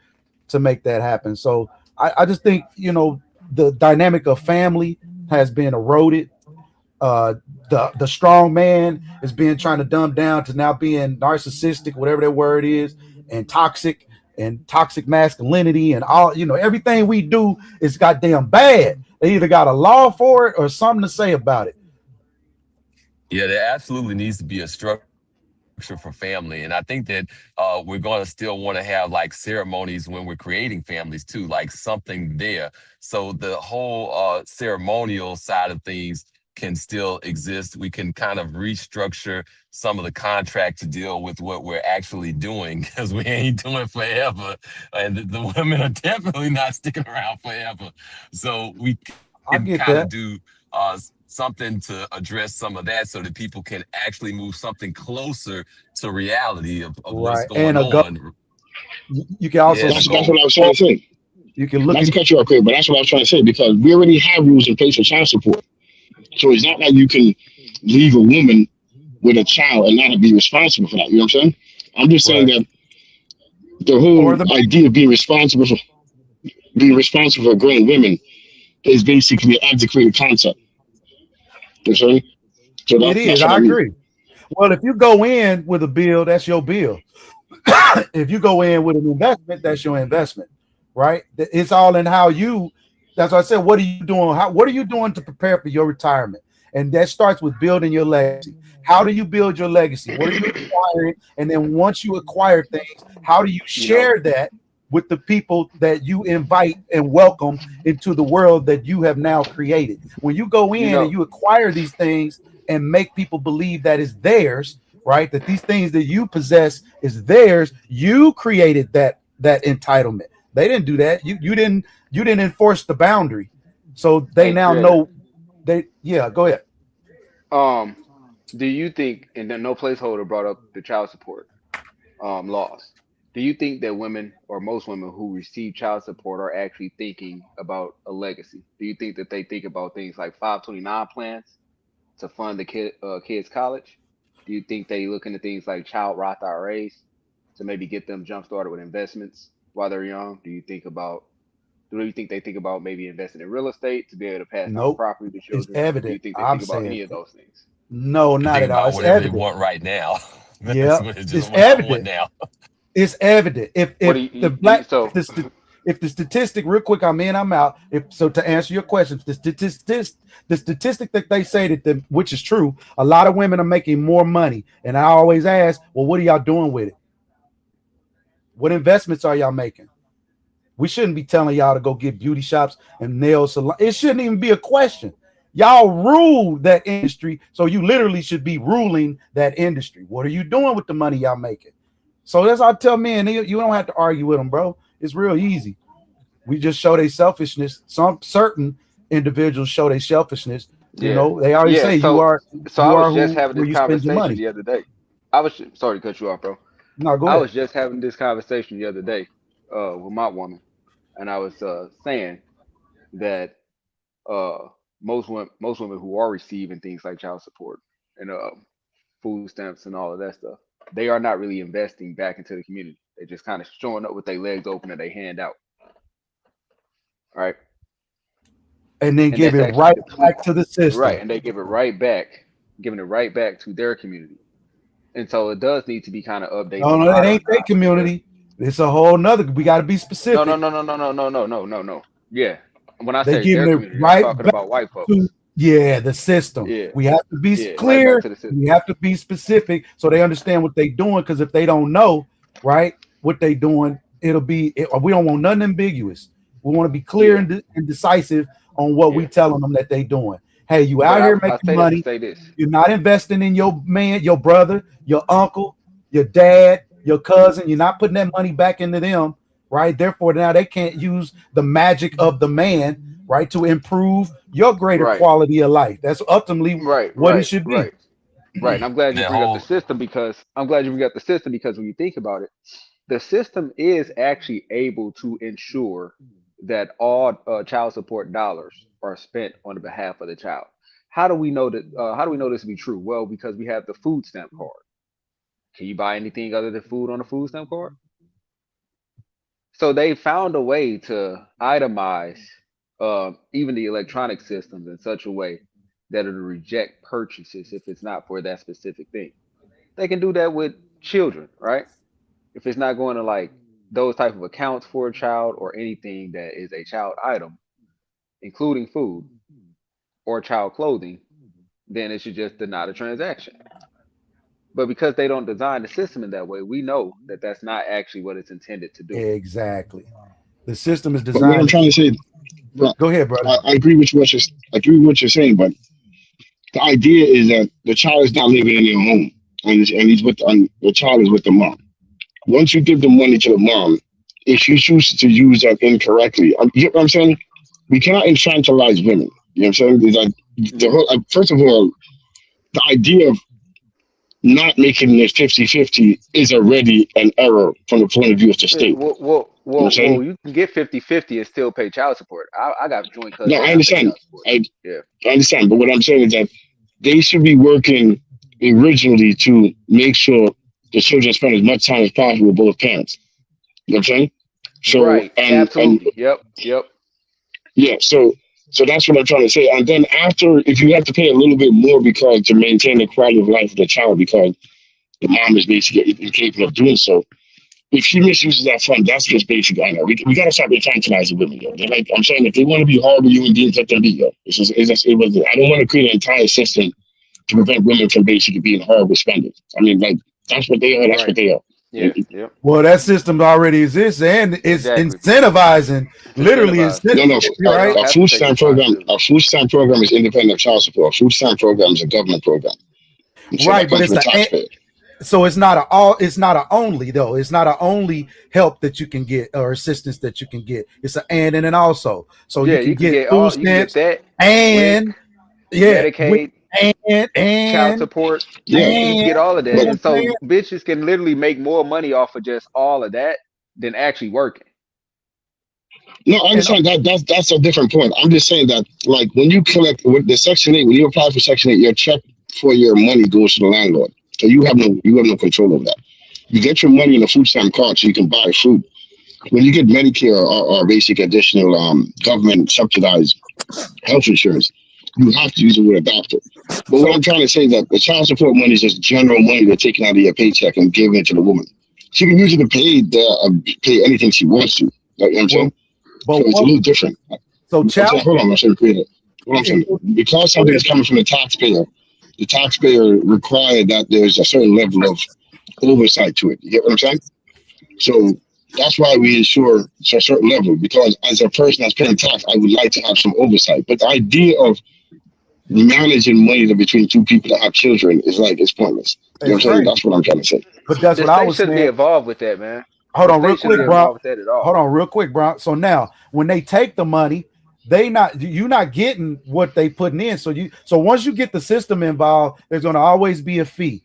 to make that happen. So I just think the dynamic of family has been eroded. The strong man is being trying to dumb down to now being narcissistic, whatever that word is, and toxic. and toxic masculinity and all, everything we do is goddamn bad. They either got a law for it or something to say about it. Yeah, there absolutely needs to be a structure for family. And I think that we're going to still want to have like ceremonies when we're creating families too, like something there. So the whole ceremonial side of things can still exist. We can kind of restructure some of the contract to deal with what we're actually doing because we ain't doing forever. And the women are definitely not sticking around forever. So we can I kind of get do that. something to address some of that so that people can actually move something closer to reality of what's Right. going And on. you can also Yeah, the That's what goal. I was trying to say. you can look Not to in. cut you off, quick, but that's what I was trying to say because we already have rules in place for child support. So it's not like you can leave a woman with a child and not be responsible for that. You know what I'm saying? I'm just saying Right. that the Or whole the idea of being responsible for grown women is basically an antiquated concept. You know what I'm saying? So it is. that's what I I mean. agree. Well, if you go in with a bill, that's your bill. If you go in with an investment, that's your investment, right? It's all in how you. That's what I said. What are you doing? What are you doing to prepare for your retirement? And that starts with building your legacy. How do you build your legacy? What are you acquiring? And then once you acquire things, how do you You know, share that with the people that you invite and welcome into the world that you have now created? When you go you in and know, you acquire these things and make people believe that it's theirs, right? That these things that you possess is theirs. You created that entitlement. They didn't do that. You didn't enforce the boundary. So they hey now creator. know they yeah, go ahead. Um, do you think, and then no placeholder brought up the child support laws. Do you think that women or most women who receive child support are actually thinking about a legacy? Do you think that they think about things like 529 plans to fund the kids' college? Do you think they look into things like child Roth IRAs to maybe get them jump started with investments while they're young? Do you think they think about maybe investing in real estate to be able to pass down Nope. property to It's children? Do you evident. think they I'm think about saying any of those things? no, They not think at all. about It's whatever they evident. want right now. That's Yeah, what it's just it's what I want evident. now. It's evident. If What if do the you black so if the statistic, real quick, I'm in, I'm out. If so, to answer your question, the statistic that they say which is true, a lot of women are making more money, and I always ask, well, what are y'all doing with it? What investments are y'all making? We shouldn't be telling y'all to go get beauty shops and nail salon. It shouldn't even be a question. Y'all rule that industry, so you literally should be ruling that industry. What are you doing with the money y'all making? So that's all I tell men. You don't have to argue with them, bro. It's real easy. We just show their selfishness. Some certain individuals show their selfishness. yeah. They always Yeah, say you so are I you was are just who having where this you spend your conversation money. the other day. I was sorry to cut you off, bro. No, go I ahead. was just having this conversation the other day with my woman, and I was saying that most women who are receiving things like child support and food stamps and all of that stuff, they are not really investing back into the community. They're just kind of showing up with their legs open and they hand out, right? And then And give that's it actually right deplete, back to the right? system. And they give it right back, giving it right back to their community. And so it does need to be kind of updated No, and no, that ain't their modernized to where community. It's a whole nother. We got to be no, no, specific. no, no, no, no, no, no, no, no, no. Yeah. When I They say giving their it community, I'm right talking back about white to folks. the system. Yeah. We have to be Yeah. Right back clear. to the system. We have to be specific so they understand what they doing. Because if they don't know, right, what they doing, we don't want nothing ambiguous. We want to be clear Yeah. and decisive on what we Yeah. telling them that they doing. Hey, you But out here I making say that to money. say this. You're not investing in your man, your brother, your uncle, your dad, your cousin. You're not putting that money back into them, right? Therefore, now they can't use the magic of the man, right, to improve your greater Right. quality of life. That's ultimately Right. what it Right. should be. Right. Right. And I'm glad you That bring up the whole system because when you think about it, the system is actually able to ensure that all child support dollars are spent on the behalf of the child. How do we know that? How do we know this to be true? Well, because we have the food stamp card. Can you buy anything other than food on a food stamp card? So they found a way to itemize even the electronic systems in such a way that it'll reject purchases if it's not for that specific thing. They can do that with children, right? If it's not going to like those type of accounts for a child or anything that is a child item, including food or child clothing, then it should just deny the transaction. But because they don't design the system in that way, we know that that's not actually what it's intended to do. Exactly. The system is But what I'm designed trying to. to say, bro, Go ahead, brother. I agree with what you're I agree with what you're saying, but the idea is that the child is not living in their home, and he's with the child is with the mom. Once you give the money to the mom, if she chooses to use that incorrectly, you know what I'm saying? We cannot infantilize women. You know what I'm saying? It's like the whole, first of all, the idea of not making it 50-50 is already an error from the point of view of the Yeah, state. You know what I'm saying? you can get 50-50 and still pay child support. I got joint No, cousins I and I pay understand. child support. I, Yeah. I understand. But what I'm saying is that they should be working originally to make sure the children spend as much time as possible with both parents. You know what I'm saying? So Right. and Absolutely. Yep. Yep. yeah, so that's what I'm trying to say. And then after, if you have to pay a little bit more because to maintain the quality of life of the child, because the mom is basically incapable of doing so. If she misuses that fund, that's just basic. I know we gotta stop infantilizing women. Yo. They're like I'm saying, if they want to be horrible human beings, let them be. Yo. It was. I don't want to create an entire system to prevent women from basically being horrible spenders. I mean, like that's what they are. That's what Right. they are. Yeah. Yep. Well, that system already exists and it's Exactly. incentivizing, It's literally incentivized. No, no. you're They right. don't have to take responsibility. A food stamp program is independent of child support. A food stamp program is a government program, and so that Right, but comes from it's the a taxpayer. so it's not a all it's not a only though. It's not a only help that you can get or assistance that you can get. It's an and an also. So you Yeah, can you can get get food all. You can get stamps that WIC, and yeah, with Medicaid, and child and support. Yeah, You can and get all of you know that, but what and I'm so saying? bitches can literally make more money off of just all of that than actually working. no, I And understand that. That's a different point. I'm just saying that, like, when you collect with the Section 8, when you apply for Section 8, your check for your money goes to the landlord. So you have no control over that. You get your money in a food stamp card so you can buy food. When you get Medicare or basic additional government subsidized health insurance, you have to use it with a doctor. But what so I'm trying to say is that the child support money is just general money they're taking out of your paycheck and giving it to the woman. She can use it to pay anything she wants to. Like, you know what I'm well, saying? but So it's a what little different. so I'm saying, child hold on, I'm saying, create it. What I'm it, saying, because go something ahead, is brother. coming from the taxpayer required that there's a certain level of oversight to it. You get what I'm saying? So that's why we ensure a certain level, because as a person that's paying tax, I would like to have some oversight. But the idea of managing money between two people that have children is like, it's pointless. You know It's what I'm saying? crazy. That's what I'm trying to say. But that's The what I state was shouldn't be saying. involved with that, man. Hold The on real state shouldn't quick, be bro. involved with that at all. Hold on real quick, bro. So now when they take the money, they not you not getting what they putting in. So once you get the system involved, there's gonna always be a fee.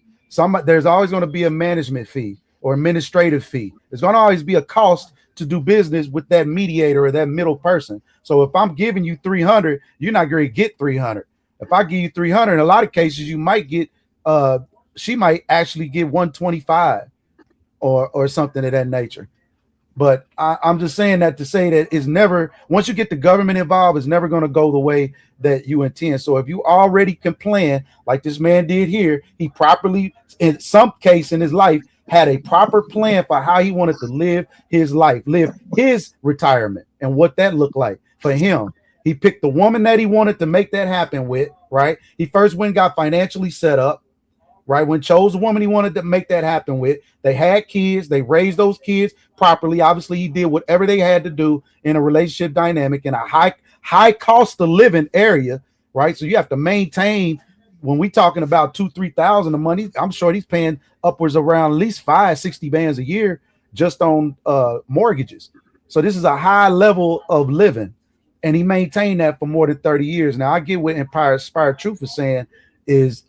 There's always gonna be a management fee or administrative fee. There's gonna always be a cost to do business with that mediator or that middle person. So if I'm giving you 300, you're not gonna get 300. If I give you 300, in a lot of cases, you might get uh she might actually get 125 or something of that nature. But I'm just saying that to say that it's never once you get the government involved, it's never going to go the way that you intend. So if you already can plan like this man did here, he properly in some case in his life had a proper plan for how he wanted to live his life, live his retirement, and what that looked like for him. He picked the woman that he wanted to make that happen with, right? He first went and got financially set up, right? When chose a woman he wanted to make that happen with, they had kids, they raised those kids properly. Obviously, he did whatever they had to do in a relationship dynamic in a high cost of living area, right? So you have to maintain. When we talking about 2,000-3,000 a month, I'm sure he's paying upwards around at least 560 bands a year just on mortgages. So this is a high level of living, and he maintained that for more than 30 years. Now I get what Inspired Truth is saying is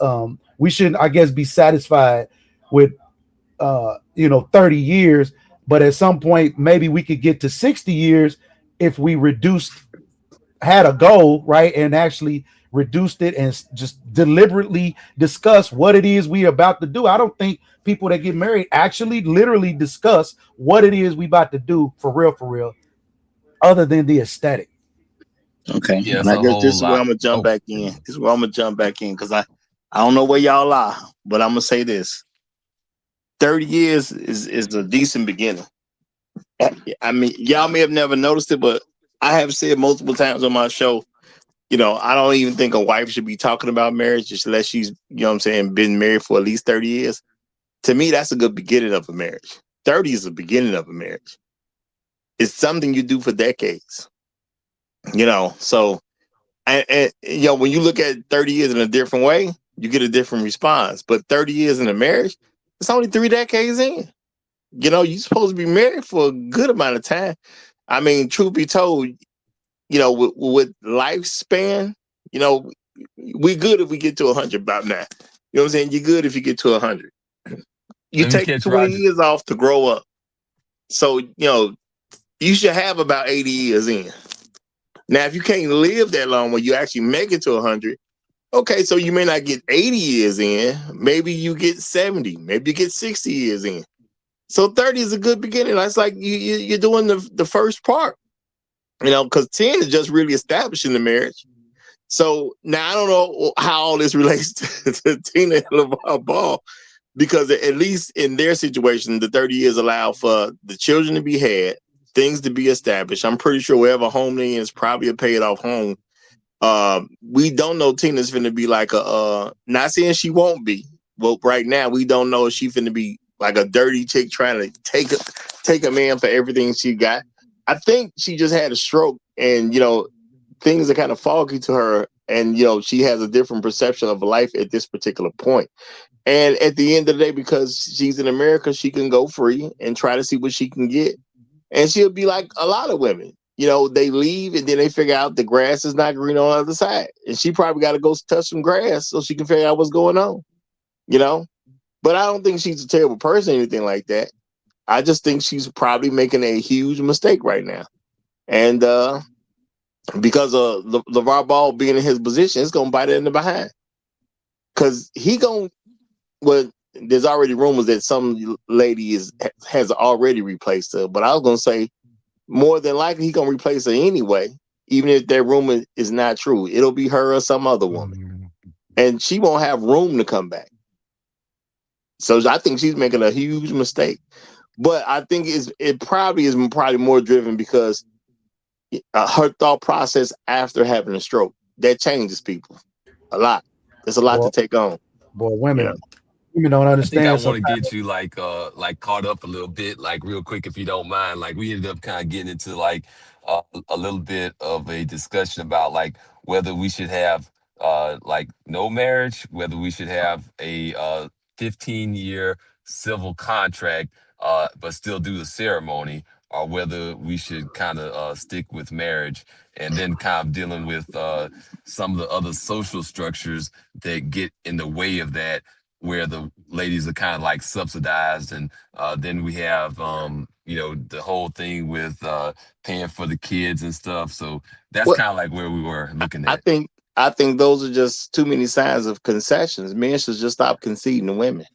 we shouldn't, I guess, be satisfied with 30 years, but at some point maybe we could get to 60 years if we had a goal, right, and actually reduced it and just deliberately discuss what it is we are about to do. I don't think people that get married actually literally discuss what it is we about to do for real, other than the aesthetic. Okay, Yeah, and it's I a guess whole this is where lot. I'm gonna jump Oh, back in. This is where I'm gonna jump back in because I don't know where y'all are, but I'm gonna say this: 30 years is a decent beginning. I mean, y'all may have never noticed it, but I have said multiple times on my show, I don't even think a wife should be talking about marriage just unless she's, what I'm saying, been married for at least 30 years. To me, that's a good beginning of a marriage. 30 is the beginning of a marriage. It's something you do for decades, So, when you look at 30 years in a different way, you get a different response. But 30 years in a marriage, it's only 3 decades in. You're supposed to be married for a good amount of time. I mean, truth be told, with lifespan, we good if we get to 100 about now. You know what I'm saying? You're good if you get to 100. You Let me take catch 20 Roger. years off to grow up. So, you should have about 80 years in. Now, if you can't live that long where you actually make it to 100, okay, so you may not get 80 years in. Maybe you get 70. Maybe you get 60 years in. So 30 is a good beginning. That's like you're doing the first part, because 10 is just really establishing the marriage. So now I don't know how all this relates to Tina and LeVar Ball, because at least in their situation, the 30 years allow for the children to be had, things to be established. I'm pretty sure wherever home they is probably a paid off home. We don't know Tina's finna be like not saying she won't be, but right now we don't know if she's finna be like a dirty chick trying to take a man for everything she got. I think she just had a stroke, and things are kind of foggy to her, and she has a different perception of life at this particular point. And at the end of the day, because she's in America, she can go free and try to see what she can get. And she'll be like a lot of women. They leave and then they figure out the grass is not green on the other side. And she probably got to go touch some grass so she can figure out what's going on. But I don't think she's a terrible person or anything like that. I just think she's probably making a huge mistake right now. And because of LeVar Ball being in his position, it's going to bite her in the behind. Because there's already rumors that some lady has already replaced her. But I was going to say, more than likely, he's going to replace her anyway, even if that rumor is not true. It'll be her or some other woman. And she won't have room to come back. So I think she's making a huge mistake. But I think it probably is more driven because her thought process after having a stroke, that changes people a lot. There's a lot Boy, to take on. women don't I think I understand want to sometimes. get you like caught up a little bit, like real quick, if you don't mind. Like we ended up kind of getting into like a little bit of a discussion about like whether we should have like no marriage, whether we should have a 15-year civil contract, but still do the ceremony, or whether we should kind of stick with marriage, and then kind of dealing with some of the other social structures that get in the way of that, where the ladies are kind of like subsidized, and then we have the whole thing with paying for the kids and stuff. So that's Well, kind of like where we were looking I at. think I think those are just too many signs of concessions. Men should just stop conceding to women.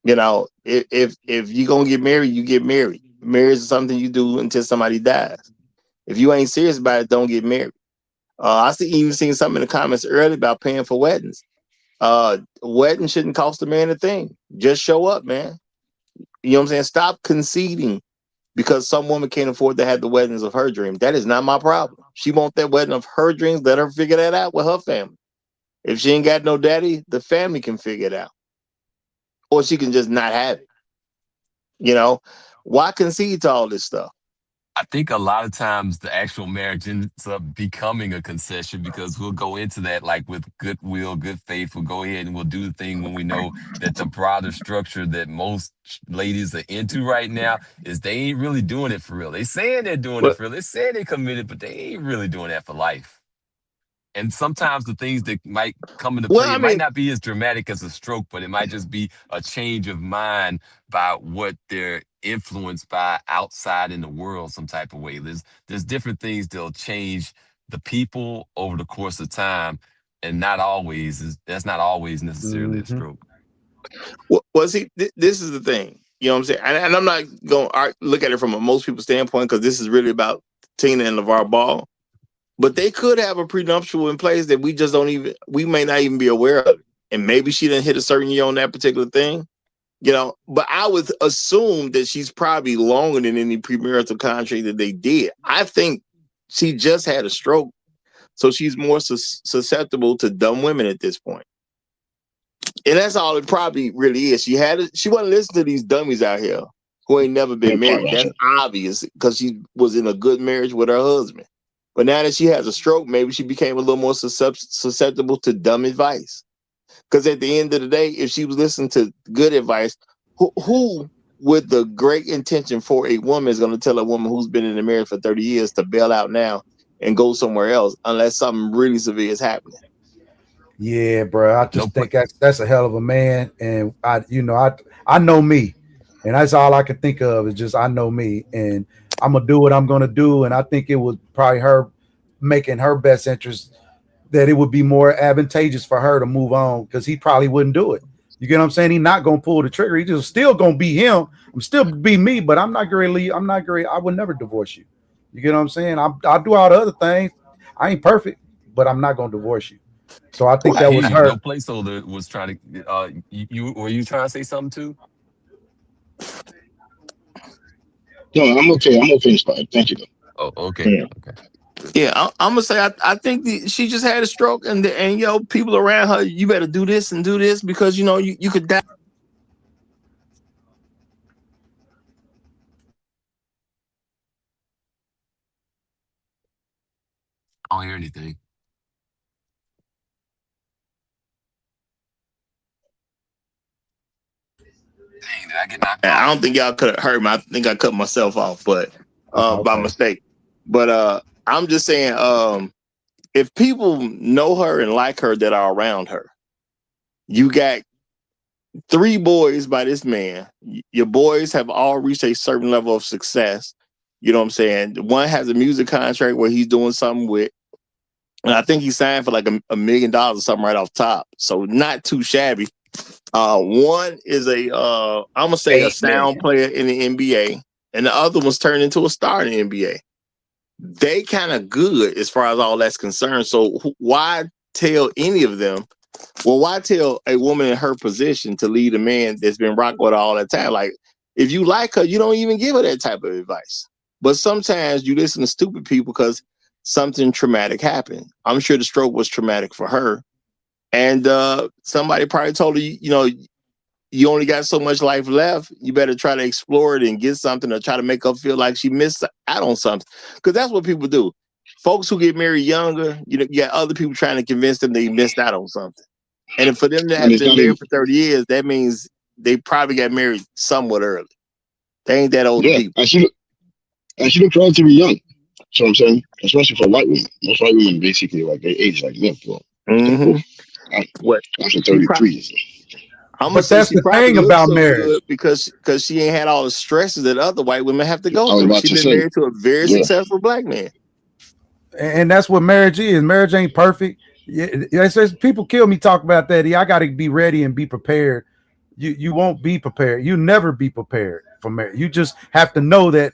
If you're gonna get married, you get married. Marriage is something you do until somebody dies. If you ain't serious about it, don't get married. Even seen something in the comments earlier about paying for weddings. Wedding shouldn't cost a man a thing. Just show up, man. You know what I'm saying? Stop conceding because some woman can't afford to have the weddings of her dreams. That is not my problem. She wants that wedding of her dreams. Let her figure that out with her family. If she ain't got no daddy, the family can figure it out. Or she can just not have it. Why concede to all this stuff? I think a lot of times the actual marriage ends up becoming a concession, because we'll go into that like with goodwill, good faith. We'll go ahead and we'll do the thing when we know that the broader structure that most ladies are into right now is they ain't really doing it for real. They saying they're doing it But for real. They saying they're committed, but they ain't really doing that for life. And sometimes the things that might come into well, play, I it might mean, not be as dramatic as a stroke, but it might just be a change of mind by what they're influenced by outside in the world some type of way. There's different things that'll change the people over the course of time, and that's not always necessarily a Hmm. stroke. see, this is the thing. You know what I'm saying? And I'm not going to look at it from a most people's standpoint because this is really about Tina and LeVar Ball. But they could have a prenuptial in place that we may not even be aware of. And maybe she didn't hit a certain year on that particular thing. But I would assume that she's probably longer than any premarital contract that they did. I think she just had a stroke, so she's more susceptible to dumb women at this point. And that's all it probably really is. She wasn't listening to these dummies out here who ain't never been married. That's obvious because she was in a good marriage with her husband. But now that she has a stroke, maybe she became a little more susceptible to dumb advice. Because at the end of the day, if she was listening to good advice, who with the great intention for a woman is going to tell a woman who's been in a marriage for 30 years to bail out now and go somewhere else unless something really severe is happening? Yeah, bro. I No just put. think that's a hell of a man, and I know me, and that's all I can think of is just I know me, and I'm gonna do what I'm gonna do, and I think it was probably her making her best interest that it would be more advantageous for her to move on because he probably wouldn't do it. You get what I'm saying? He's not gonna pull the trigger. He just still gonna be him. I'm still be me, but I'm not greatly. I'm not great. I would never divorce you. You get what I'm saying? I'll do all the other things. I ain't perfect, but I'm not gonna divorce you. So I think I that hear was you. No her. placeholder was trying to. You were you trying to say something too? No, I'm okay. I'm okay, inspired. Thank you, though. Oh, okay, Yeah. okay. Yeah, I'm gonna say I think she just had a stroke, and people around her, you better do this and do this because you could die. I don't hear anything. Dang, did I get knocked I don't off? think y'all could have heard me. I think I cut myself off, but by Okay. mistake. But I'm just saying, if people know her and like her that are around her, you got 3 boys by this man. Your boys have all reached a certain level of success. You know what I'm saying? One has a music contract where he's doing something with, and I think he signed for like $1 million or something right off top. So not too shabby. One is I'm gonna say a 8 million. sound player in the NBA, and the other one's turned into a star in the NBA. They kind of good as far as all that's concerned. So why tell any of them? Well, why tell a woman in her position to lead a man that's been rock with her all that time? Like, if you like her, you don't even give her that type of advice. But sometimes you listen to stupid people because something traumatic happened. I'm sure the stroke was traumatic for her. And somebody probably told her, you only got so much life left. You better try to explore it and get something or try to make her feel like she missed out on something. Because that's what people do. Folks who get married younger, you got other people trying to convince them they missed out on something. And for them to And have it's been not married even. for 30 years, that means they probably got married somewhat early. They ain't that old Yeah, people. and she looked relatively young. So I'm saying, especially for white women, most white women basically like they age like milk. Well, it's the Mm-hmm. proof. I'm, What I'm she probably 33. So. I'm gonna But say that's she the probably thing looks about so good marriage. because she ain't had all the stresses that other white women have to go I was through. about She to been say, married to a very yeah, successful black man. And that's what marriage is. Marriage ain't perfect. Yeah, it says people kill me talk about that. Yeah, I got to be ready and be prepared. You won't be prepared. You never be prepared for marriage. You just have to know that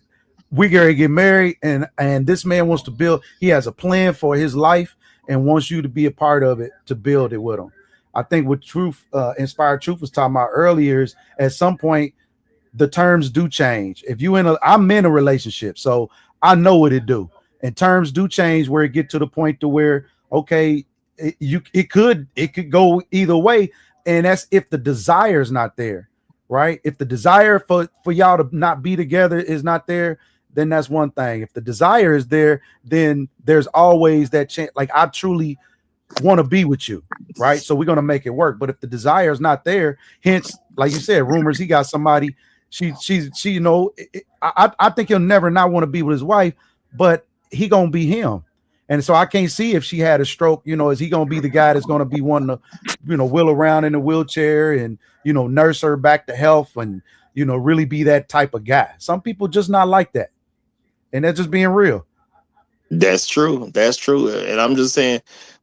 we gotta get married, and this man wants to build. He has a plan for his life and wants you to be a part of it to build it with him. I think what Truth, Inspired Truth was talking about earlier is at some point the terms do change. If you I'm in a relationship, so I know what it do. And terms do change where it get to the point to where okay, it could go either way, and that's if the desire is not there, right? If the desire for y'all to not be together is not there, then that's one thing. If the desire is there, then there's always that chance. Like I truly want to be with you, right? So we're gonna make it work. But if the desire is not there, hence, like you said, rumors he got somebody. She I think he'll never not want to be with his wife, but he gonna be him. And so I can't see if she had a stroke, is he gonna be the guy that's gonna be wanting to, wheel around in a wheelchair and nurse her back to health and really be that type of guy. Some people just not like that, and that's just being real. That's true. That's true. And I'm just saying,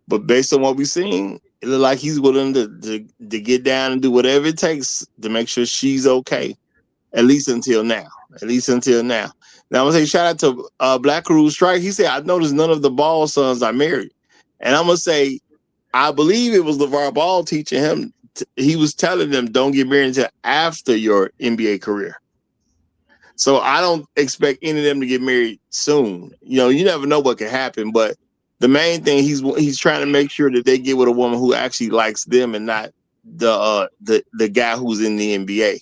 but based on what we've seen, it look like he's willing to get down and do whatever it takes to make sure she's okay. At least until now. At least until now. Now I'm gonna say shout out to Black Cruz Strike. He said, I noticed none of the Ball sons are married. And I'm gonna say, I believe it was LeVar Ball he was telling them don't get married until after your NBA career. So I don't expect any of them to get married soon. You never know what can happen, but the main thing he's trying to make sure that they get with a woman who actually likes them and not the guy who's in the NBA.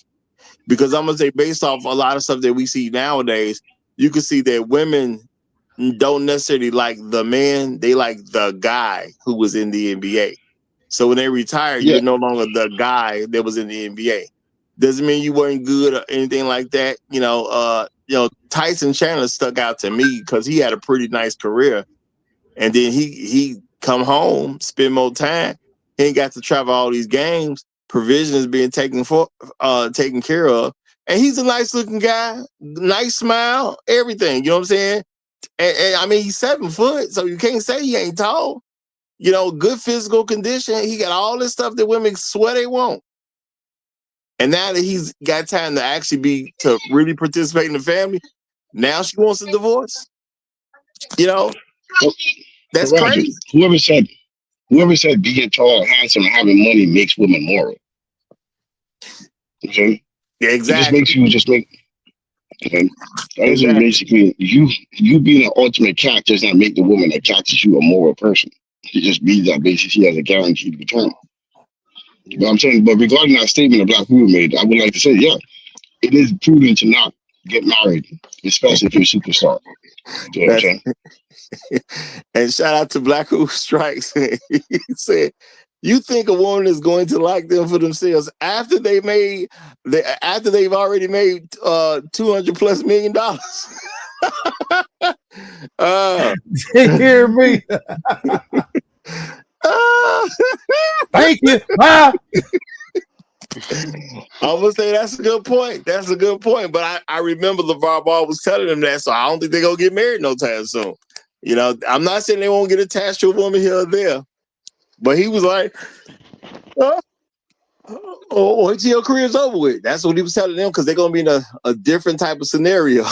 Because I'm gonna say, based off a lot of stuff that we see nowadays, you can see that women don't necessarily like the man; they like the guy who was in the NBA. So when they retire, Yeah, you're no longer the guy that was in the NBA. Doesn't mean you weren't good or anything like that. Tyson Chandler stuck out to me because he had a pretty nice career, and then he come home, spend more time. He ain't got to travel all these games. Provisions being taken care of, and he's a nice looking guy, nice smile, everything. You know what I'm saying? And I mean, he's 7 foot, so you can't say he ain't tall. Good physical condition. He got all this stuff that women swear they want. And now that he's got time to actually to really participate in the family, now she wants a divorce. That's Roger, crazy. whoever said being tall, handsome, and having money makes women moral. Okay? Yeah, It just makes exactly. you just make. Okay? That is just Exactly. basically you being an ultimate cat does not make the woman that catches you a moral person. It just means that basically she has a guaranteed return. But I'm saying, but regarding that statement that Black Widow made, I would like to say, yeah, it is prudent to not get married, especially if you're a superstar. You know what I'm That's saying? and shout out to Black Who Strikes. He said, "You think a woman is going to like them for themselves after after they've already made $200+ million?" You hear me? Thank you. Bye. I'm gonna say that's a good point. That's a good point. But I remember LeVar Ball was telling them that, so I don't think they're gonna get married no time soon. I'm not saying they won't get attached to a woman here or there, but he was like, until your career's over with. That's what he was telling them because they're gonna be in a different type of scenario.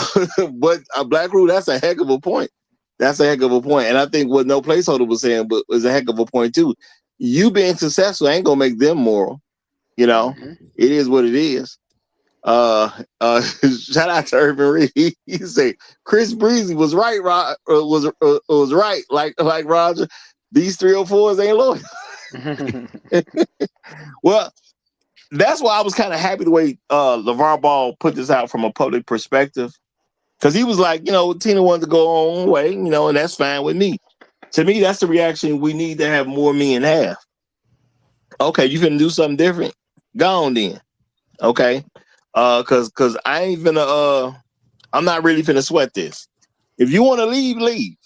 But a Black Rule, that's a heck of a point. That's a heck of a point. And I think what No Placeholder was saying was a heck of a point too. You being successful ain't gonna make them moral. It is what it is. Shout out to Urban Reed. He say Chris Breezy was right. Was right. Like Roger. These 304s ain't loyal. Well, that's why I was kind of happy the way LeVar Ball put this out from a public perspective, because he was like, Tina wanted to go her own way, and that's fine with me. To me, that's the reaction we need to have more men have. Okay, you finna do something different? Go on then. Okay. Cause I ain't finna I'm not really finna sweat this. If you want to leave, leave.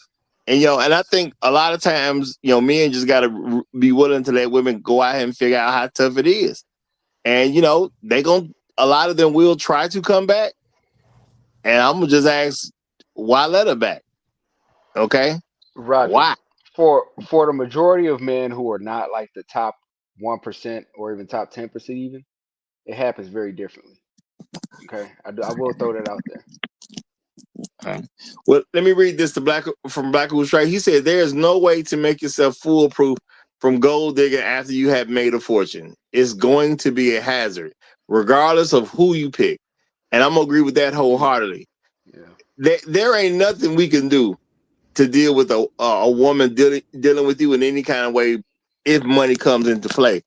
And and I think a lot of times, men just gotta be willing to let women go out and figure out how tough it is. And a lot of them will try to come back. And I'm gonna just ask, why let her back? Okay? Roger, Why? for the majority of men who are not like the top 1% or even top 10% even, it happens very differently. Okay, I will throw that out there. Well, let me read this from Black Who's Right. He said, "There is no way to make yourself foolproof from gold digging after you have made a fortune. It's going to be a hazard, regardless of who you pick." And I'm gonna agree with that wholeheartedly. Yeah. There ain't nothing we can do to deal with a woman dealing with you in any kind of way if money comes into play.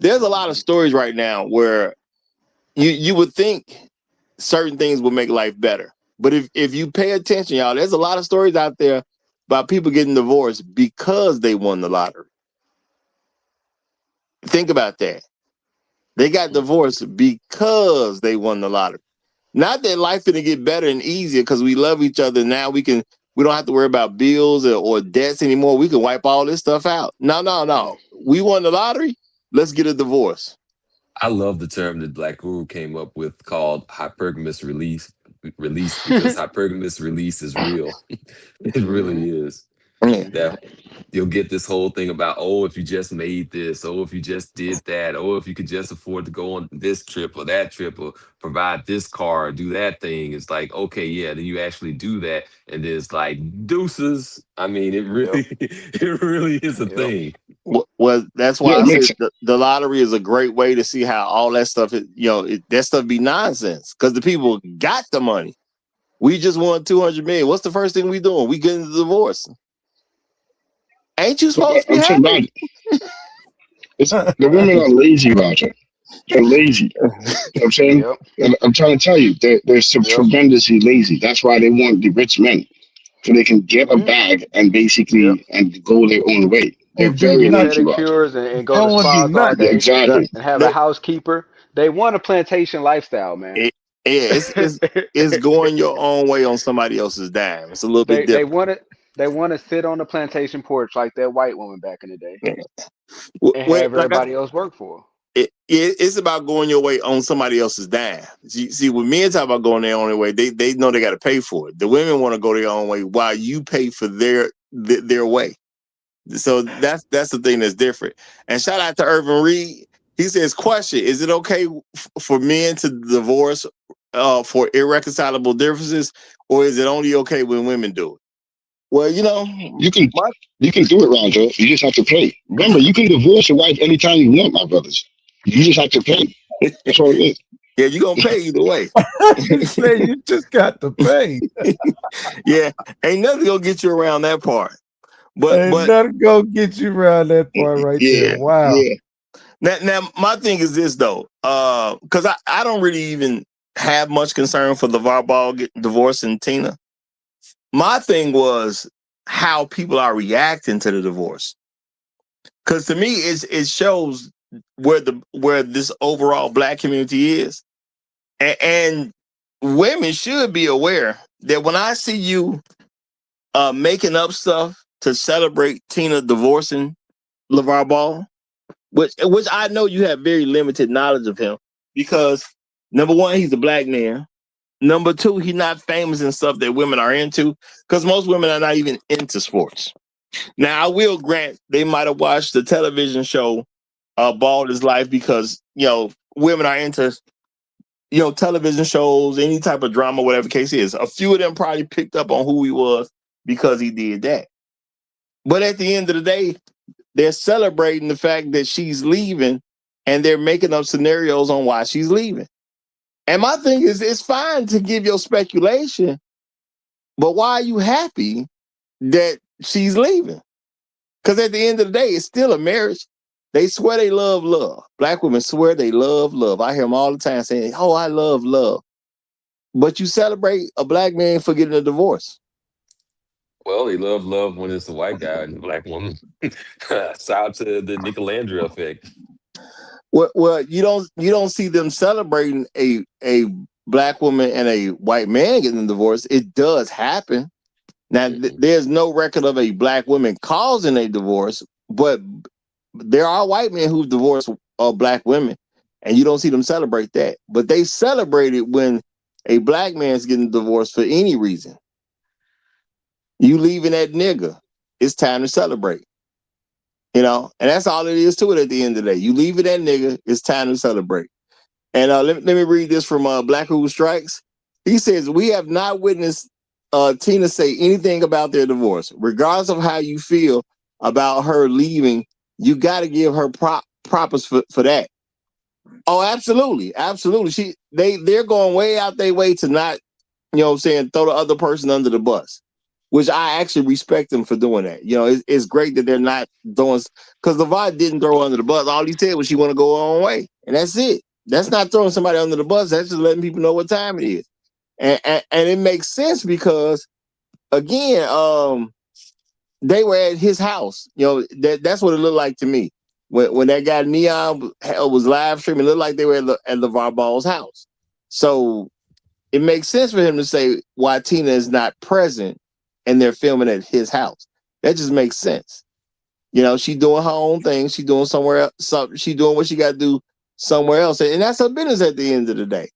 There's a lot of stories right now where you would think certain things will make life better. But if you pay attention, y'all, there's a lot of stories out there about people getting divorced because they won the lottery. Think about that. They got divorced because they won the lottery. Not that life gonna get better and easier because we love each other. Now we don't have to worry about bills or debts anymore. We can wipe all this stuff out. No. We won the lottery. Let's get a divorce. I love the term that Black Guru came up with called hypergamous release because hypergamous release is real. It really is. Yeah. That you'll get this whole thing about, oh, if you just made this, oh, if you just did that, oh, if you could just afford to go on this trip or that trip or provide this car or do that thing. It's like, okay, yeah, then you actually do that. And then it's like deuces. I mean, it Yep. really, it really is a Yep. thing. Well, that's Yeah, why I it said makes the lottery is a great way to see how all that stuff, that stuff be nonsense because the people got the money. We just won 200 million. What's the first thing we doing? We getting the divorce. Ain't you supposed to be I'm saying, happy? Roger, it's the women are lazy, Roger. They're lazy. You know what I'm saying? Yep. And I'm trying to tell you, they're so Yep. tremendously lazy. That's why they want the rich men, so they can get a Hmm. bag and Yep. basically and go their own way. They're And do Get very lazy, nothing. Roger. pedicures and I go to don't want to do spas all Yeah, nothing. day exactly. and have a They, housekeeper. They want a plantation lifestyle, man. it, yeah, it's going your own way on somebody else's dime. It's a little bit They different. want to sit on the plantation porch like that white woman back in the day Yeah. and Wait, have everybody else work for her. it's about going your way on somebody else's dime. See, when men talk about going their own way, they know they got to pay for it. The women want to go their own way while you pay for their way. So that's the thing that's different. And shout out to Irvin Reed. He says, "Question: Is it okay for men to divorce for irreconcilable differences, or is it only okay when women do it?" Well, You can my, you can do it, Roger. You just have to pay. Remember, you can divorce your wife anytime you want, my brothers. You just have to pay. That's all it is. yeah, you're gonna pay either way. He said you just got to pay. Yeah, ain't nothing gonna get you around that part. Ain't But nothing gonna get you around that part right there. yeah, Wow. yeah. Now my thing is this though, because I don't really even have much concern for the Ball getting divorced and Tina. My thing was how people are reacting to the divorce. Because to me, it shows where this overall black community is, and women should be aware that when I see you making up stuff to celebrate Tina divorcing LeVar Ball, which I know you have very limited knowledge of him because number one, he's a black man. Number two, he's not famous in stuff that women are into because most women are not even into sports. Now, I will grant they might have watched the television show Bald is Life because, women are into, television shows, any type of drama, whatever the case is. A few of them probably picked up on who he was because he did that. But at the end of the day, they're celebrating the fact that she's leaving and they're making up scenarios on why she's leaving. And my thing is, it's fine to give your speculation, but why are you happy that she's leaving? Because at the end of the day, it's still a marriage. They swear they love love. Black women swear they love love. I hear them all the time saying, "Oh, I love love." But you celebrate a black man for getting a divorce. Well, they love when it's a white guy and a black woman. Shout out to the Nicolandria effect. Well, you don't see them celebrating a black woman and a white man getting a divorce. It does happen. Now, Mhm. there's no record of a black woman causing a divorce, but there are white men who've divorced black women, and you don't see them celebrate that. But they celebrate it when a black man's getting divorced for any reason. You leaving that nigga, it's time to celebrate. And that's all it is to it at the end of the day. You leaving that nigga, it's time to celebrate. And let me read this from Black Who Strikes. He says, "We have not witnessed Tina say anything about their divorce. Regardless of how you feel about her leaving, you got to give her props for that." Oh, absolutely. Absolutely. They're going way out their way to not, throw the other person under the bus, which I actually respect them for doing that. It's great that they're not doing, because Lavar didn't throw her under the bus. All he said was she want to go her own way. And that's it. That's not throwing somebody under the bus. That's just letting people know what time it is. And it makes sense because, again, they were at his house. That's what it looked like to me. When that guy Neon was live streaming, it looked like they were at LeVar Ball's house. So it makes sense for him to say why Tina is not present and they're filming at his house. That just makes sense. She doing her own thing. She doing somewhere else. She doing what she got to do somewhere else. And that's her business at the end of the day.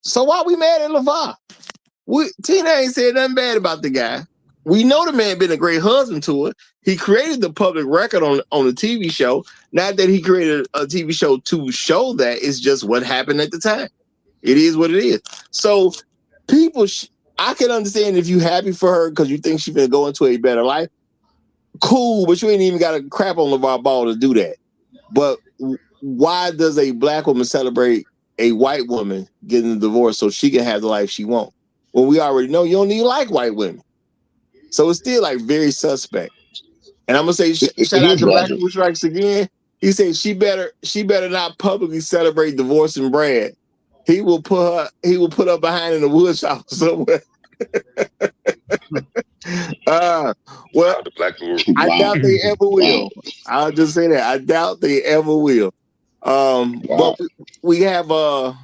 So why we mad at LeVar? Tina ain't said nothing bad about the guy. We know the man been a great husband to her. He created the public record on the TV show. Not that he created a TV show to show that. It's just what happened at the time. It is what it is. So people, I can understand if you happy for her because you think she's gonna go into a better life. Cool, but you ain't even got a crap on LeVar Ball to do that. But why does a black woman celebrate a white woman getting a divorce so she can have the life she wants? Well, we already know you don't even like white women. So it's still like very suspect. And I'm gonna say shout out is, to Black Roger. People Strikes again. He said she better not publicly celebrate divorcing Brad. He will put her behind in the wood shop somewhere. Well, I Wow. doubt they ever Wow. will. I'll just say that. I doubt they ever will. But Wow. we have oh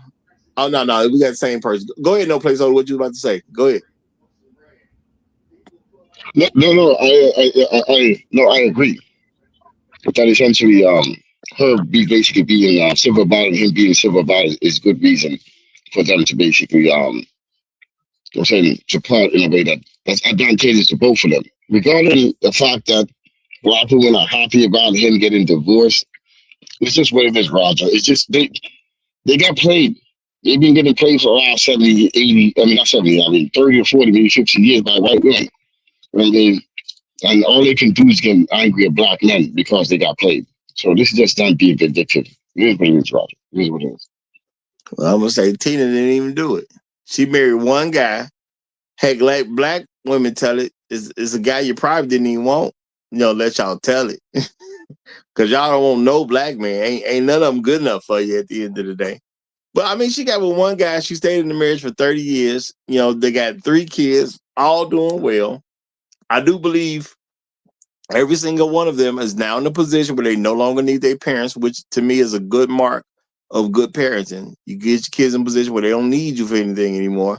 no, we got the same person. Go ahead, no placeholder. What you about to say? Go ahead. No. I agree. That essentially, her basically being civil about it, him being civil about it is good reason for them to basically, I'm saying, to part in a way that's advantageous to both of them. Regarding the fact that black women are happy about him getting divorced, it's just what it is, Roger. It's just they got played. They've been getting played for around 70, 80, I mean, not 70, I mean, 30 or 40, maybe 50 years by white women. I mean, and all they can do is get angry at black men because they got played. So this is just them being vindictive. It is what it is, Roger. It is what it is. Well, I'm gonna say Tina didn't even do it. She married one guy. Heck, like black women tell it is a guy you probably didn't even want. Let y'all tell it. Cause y'all don't want no black man. Ain't none of them good enough for you at the end of the day. But I mean, she got with one guy. She stayed in the marriage for 30 years. They got 3 kids, all doing well. I do believe every single one of them is now in a position where they no longer need their parents, which to me is a good mark of good parenting. You get your kids in a position where they don't need you for anything anymore.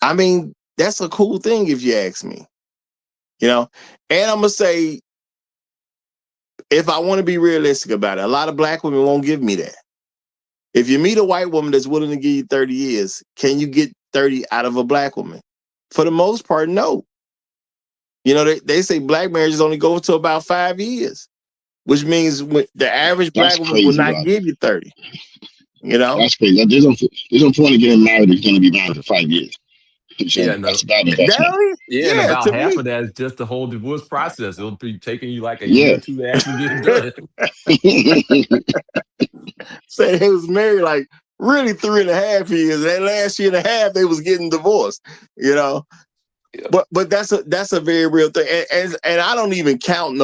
I mean, that's a cool thing if you ask me. And I'm gonna say, if I want to be realistic about it, a lot of black women won't give me that. If you meet a white woman that's willing to give you 30 years, can you get 30 out of a black woman? For the most part, no. They say black marriages only go to about 5 years, which means the average black That's woman will crazy, not Roger. give you 30. You know? That's crazy. There's no point in getting married if you're going to be married for 5 years. So Yeah, no. that's a bad That investment. only, Yeah, and yeah, about to half me. of that is just the whole divorce process. It'll be taking you like a year Yeah. or two to actually get it done. Say they was married like really 3.5 years. And that last year and a half, they was getting divorced, you know. Yeah. But that's a very real thing. And I don't even count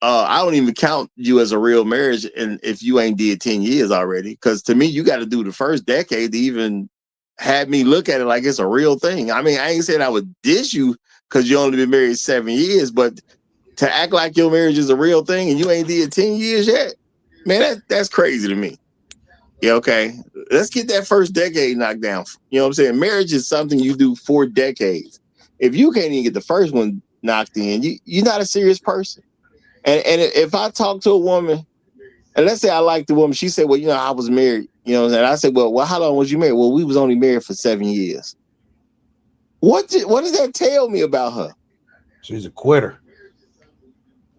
I don't even count you as a real marriage and if you ain't did 10 years already. Because to me, you got to do the first decade to even have me look at it like it's a real thing. I mean, I ain't saying I would diss you because you only been married 7 years, but to act like your marriage is a real thing and you ain't did 10 years yet, man, that's crazy to me. Yeah, okay. Let's get that first decade knocked down. You know what I'm saying? Marriage is something you do for decades. If you can't even get the first one knocked in, you're not a serious person. And if I talk to a woman, and let's say I like the woman, she said, well, I was married. You know what I'm saying? I said, well, how long was you married? Well, we was only married for 7 years. What does that tell me about her? She's a quitter.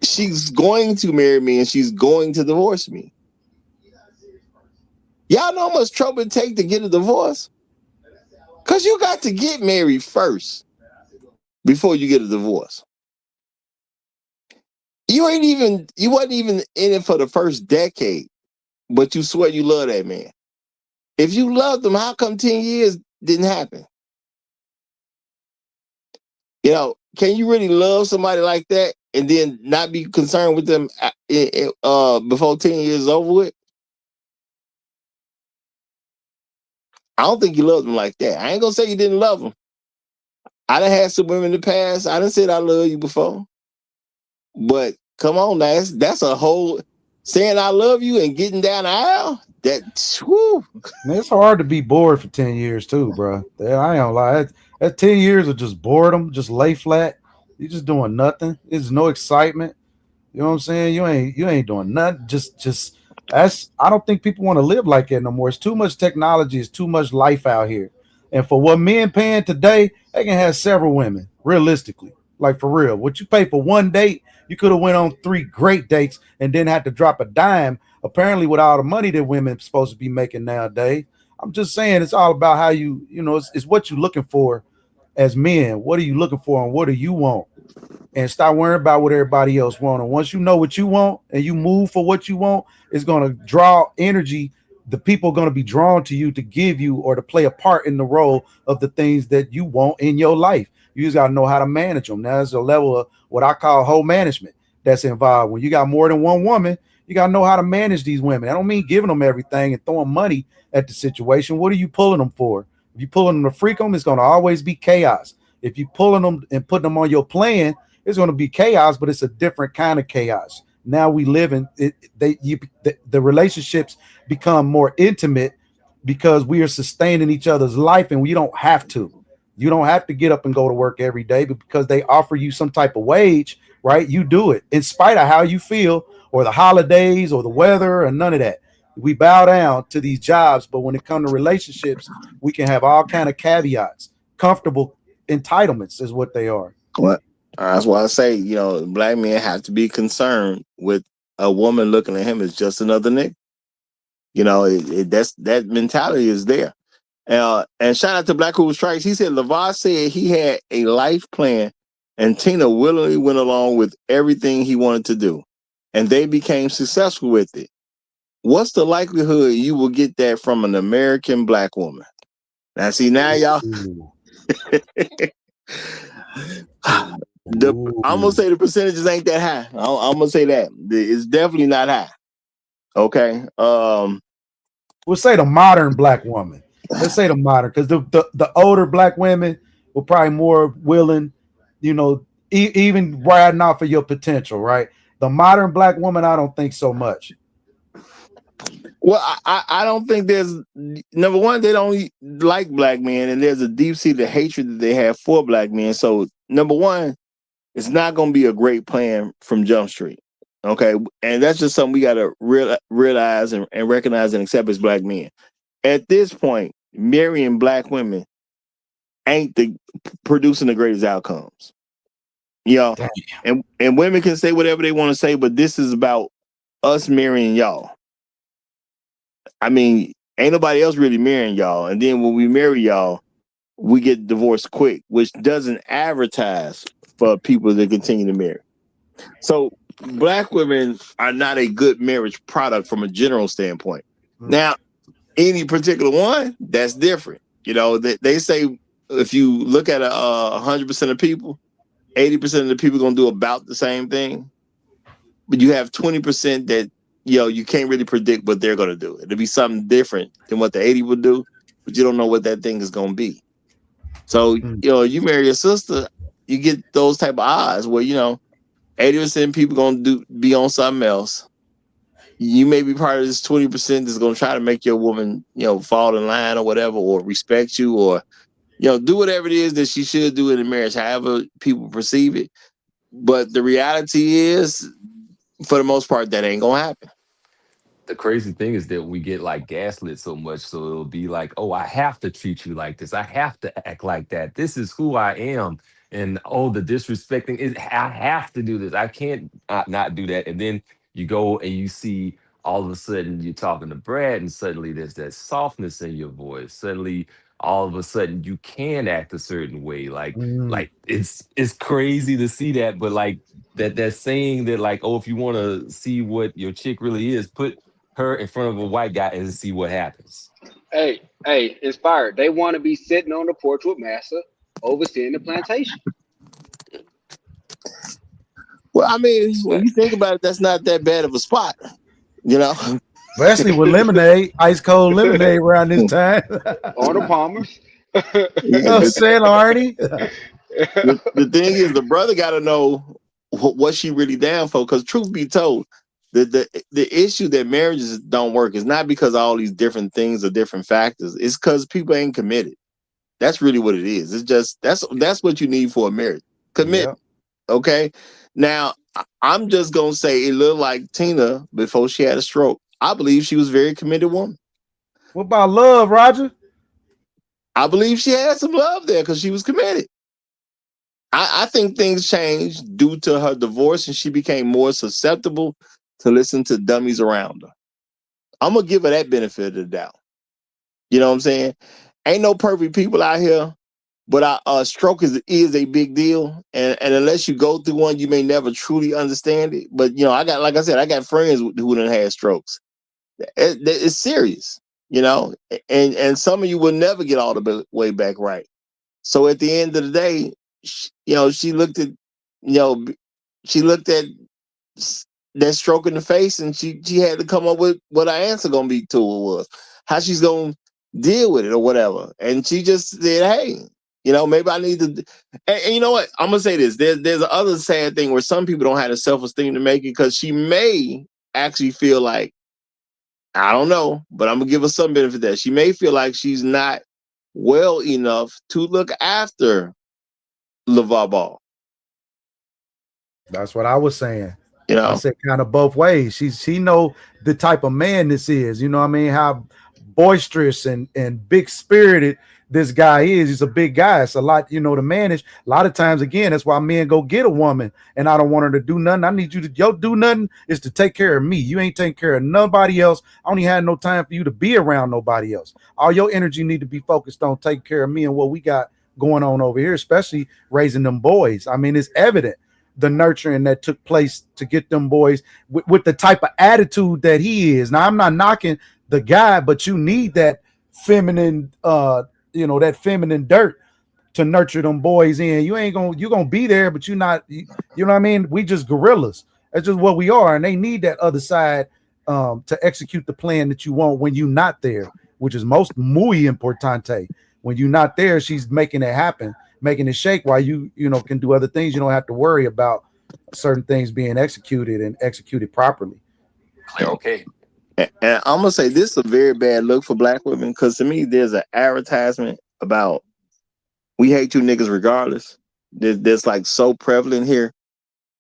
She's going to marry me and she's going to divorce me. Y'all know how much trouble it take to get a divorce? Because you got to get married first before you get a divorce. You wasn't even in it for the first decade, but you swear you love that man. If you loved him, how come 10 years didn't happen? Can you really love somebody like that and then not be concerned with them before 10 years is over with? I don't think you loved them like that. I ain't gonna say you didn't love them. I done had some women in the past. I done said I love you before. But come on, now, that's a whole saying I love you and getting down the aisle. Whew. It's hard to be bored for 10 years too, bro. I ain't gonna lie. That 10 years of just boredom, just lay flat. You just doing nothing. There's no excitement. You know what I'm saying? You ain't doing nothing. Just that's I don't think people want to live like that no more. It's too much technology, it's too much life out here. And for what men paying today, they can have several women, realistically. Like for real. What you pay for one date, you could have went on 3 great dates and then had to drop a dime, apparently with all the money that women supposed to be making nowadays. I'm just saying it's all about how it's what you're looking for as men. What are you looking for and what do you want? and stop worrying about what everybody else wants. And once you know what you want and you move for what you want, it's going to draw energy. The people are going to be drawn to you to give you or to play a part in the role of the things that you want in your life. You just got to know how to manage them. Now, there's a level of what I call whole management that's involved. When you got more than one woman, you got to know how to manage these women. I don't mean giving them everything and throwing money at the situation. What are you pulling them for? If you pulling them to freak them, it's going to always be chaos. If you pulling them and putting them on your plan, it's going to be chaos, but it's a different kind of chaos. Now we live in it. The relationships become more intimate because we are sustaining each other's life, and we don't have to. You don't have to get up and go to work every day, but because they offer you some type of wage, right? You do it in spite of how you feel, or the holidays, or the weather, and none of that. We bow down to these jobs, but when it comes to relationships, we can have all kind of caveats. Comfortable entitlements is what they are. What? That's why I say, black men have to be concerned with a woman looking at him as just another nigga. That mentality is there. And shout out to Black Hoover Strikes. He said Lavar said he had a life plan, and Tina willingly went along with everything he wanted to do, and they became successful with it. What's the likelihood you will get that from an American black woman? Now, see, now y'all. I'm gonna say the percentages ain't that high. I'm gonna say that it's definitely not high. Okay. We'll say the modern black woman. Let's say the modern, because the older black women were probably more willing, even riding off of your potential, right? The modern black woman, I don't think so much. Well, I don't think there's, number one, they don't like black men, and there's a deep-seated hatred that they have for black men. So, number one, it's not going to be a great plan from Jump Street. Okay. And that's just something we got to realize and recognize and accept as black men. At this point, marrying black women ain't producing the greatest outcomes. And women can say whatever they want to say, but this is about us marrying y'all. I mean, ain't nobody else really marrying y'all. And then when we marry y'all, we get divorced quick, which doesn't advertise for people to continue to marry. So black women are not a good marriage product from a general standpoint. Now, any particular one, that's different. They say if you look at 100% of people, 80% of the people are going to do about the same thing. But you have 20% that, you can't really predict what they're going to do. It'll be something different than what the 80 would do, but you don't know what that thing is going to be. So, you marry your sister, you get those type of odds where, 80% of people going to be on something else. You may be part of this 20% that's going to try to make your woman, fall in line or whatever, or respect you, or, do whatever it is that she should do in a marriage, however people perceive it. But the reality is, for the most part, that ain't going to happen. The crazy thing is that we get like gaslit so much, so it'll be like, oh, I have to treat you like this, I have to act like that, this is who I am. And oh, the disrespecting is, I have to do this, I can't not do that. And then you go and you see all of a sudden you're talking to Brad, and suddenly there's that softness in your voice. Suddenly, all of a sudden, you can act a certain way. Like it's crazy to see that, but like that saying that, like, oh, if you want to see what your chick really is, put her in front of a white guy and see what happens. Hey, inspired. They want to be sitting on the porch with Massa, overseeing the plantation. Well, I mean, when you think about it, that's not that bad of a spot, Especially with lemonade, ice cold lemonade around this time. On the Palmers. I'm saying, Artie. The thing is, the brother got to know what she really down for. Because truth be told, the issue that marriages don't work is not because of all these different things or different factors. It's because people ain't committed. That's really what it is. It's just that's what you need for a marriage. Commitment. Yep. Okay. Now, I'm just gonna say it looked like Tina before she had a stroke. I believe she was a very committed woman. What about love, Roger? I believe she had some love there because she was committed. I think things changed due to her divorce, and she became more susceptible to listen to dummies around her. I'm gonna give her that benefit of the doubt. You know what I'm saying? Ain't no perfect people out here, But stroke is a big deal, and unless you go through one, you may never truly understand it. But I got, like I said, I got friends who done had strokes. It's serious, and some of you will never get all the way back right. So at the end of the day, she looked at, she looked at that stroke in the face, and she had to come up with what her answer gonna be to it was, how she's gonna deal with it or whatever. And she just said, "Hey, maybe I need to." And you know what? I'm gonna say this. There's another sad thing where some people don't have the self esteem to make it, because she may actually feel like, I don't know, but I'm gonna give her some benefit that she may feel like she's not well enough to look after LeVar Ball. That's what I was saying. You I know, said kind of both ways. She know the type of man this is. You know what I mean? How boisterous and big spirited this guy is. He's a big guy. It's a lot, to manage. A lot of times, again, that's why men go get a woman, and I don't want her to do nothing. I need you to do nothing is to take care of me. You ain't taking care of nobody else. I don't even have no time for you to be around nobody else. All your energy need to be focused on taking care of me and what we got going on over here, especially raising them boys. I mean, it's evident the nurturing that took place to get them boys with the type of attitude that he is. Now, I'm not knocking the guy, but you need that feminine, that feminine dirt to nurture them boys in. You're gonna be there, but you're not, you know what I mean? We just gorillas. That's just what we are. And they need that other side to execute the plan that you want when you're not there, which is muy importante. When you're not there, she's making it happen, making it shake while you can do other things. You don't have to worry about certain things being executed and executed properly. Okay. and I'm gonna say this is a very bad look for black women, because to me, there's an advertisement about we hate you niggas regardless. That's like so prevalent here,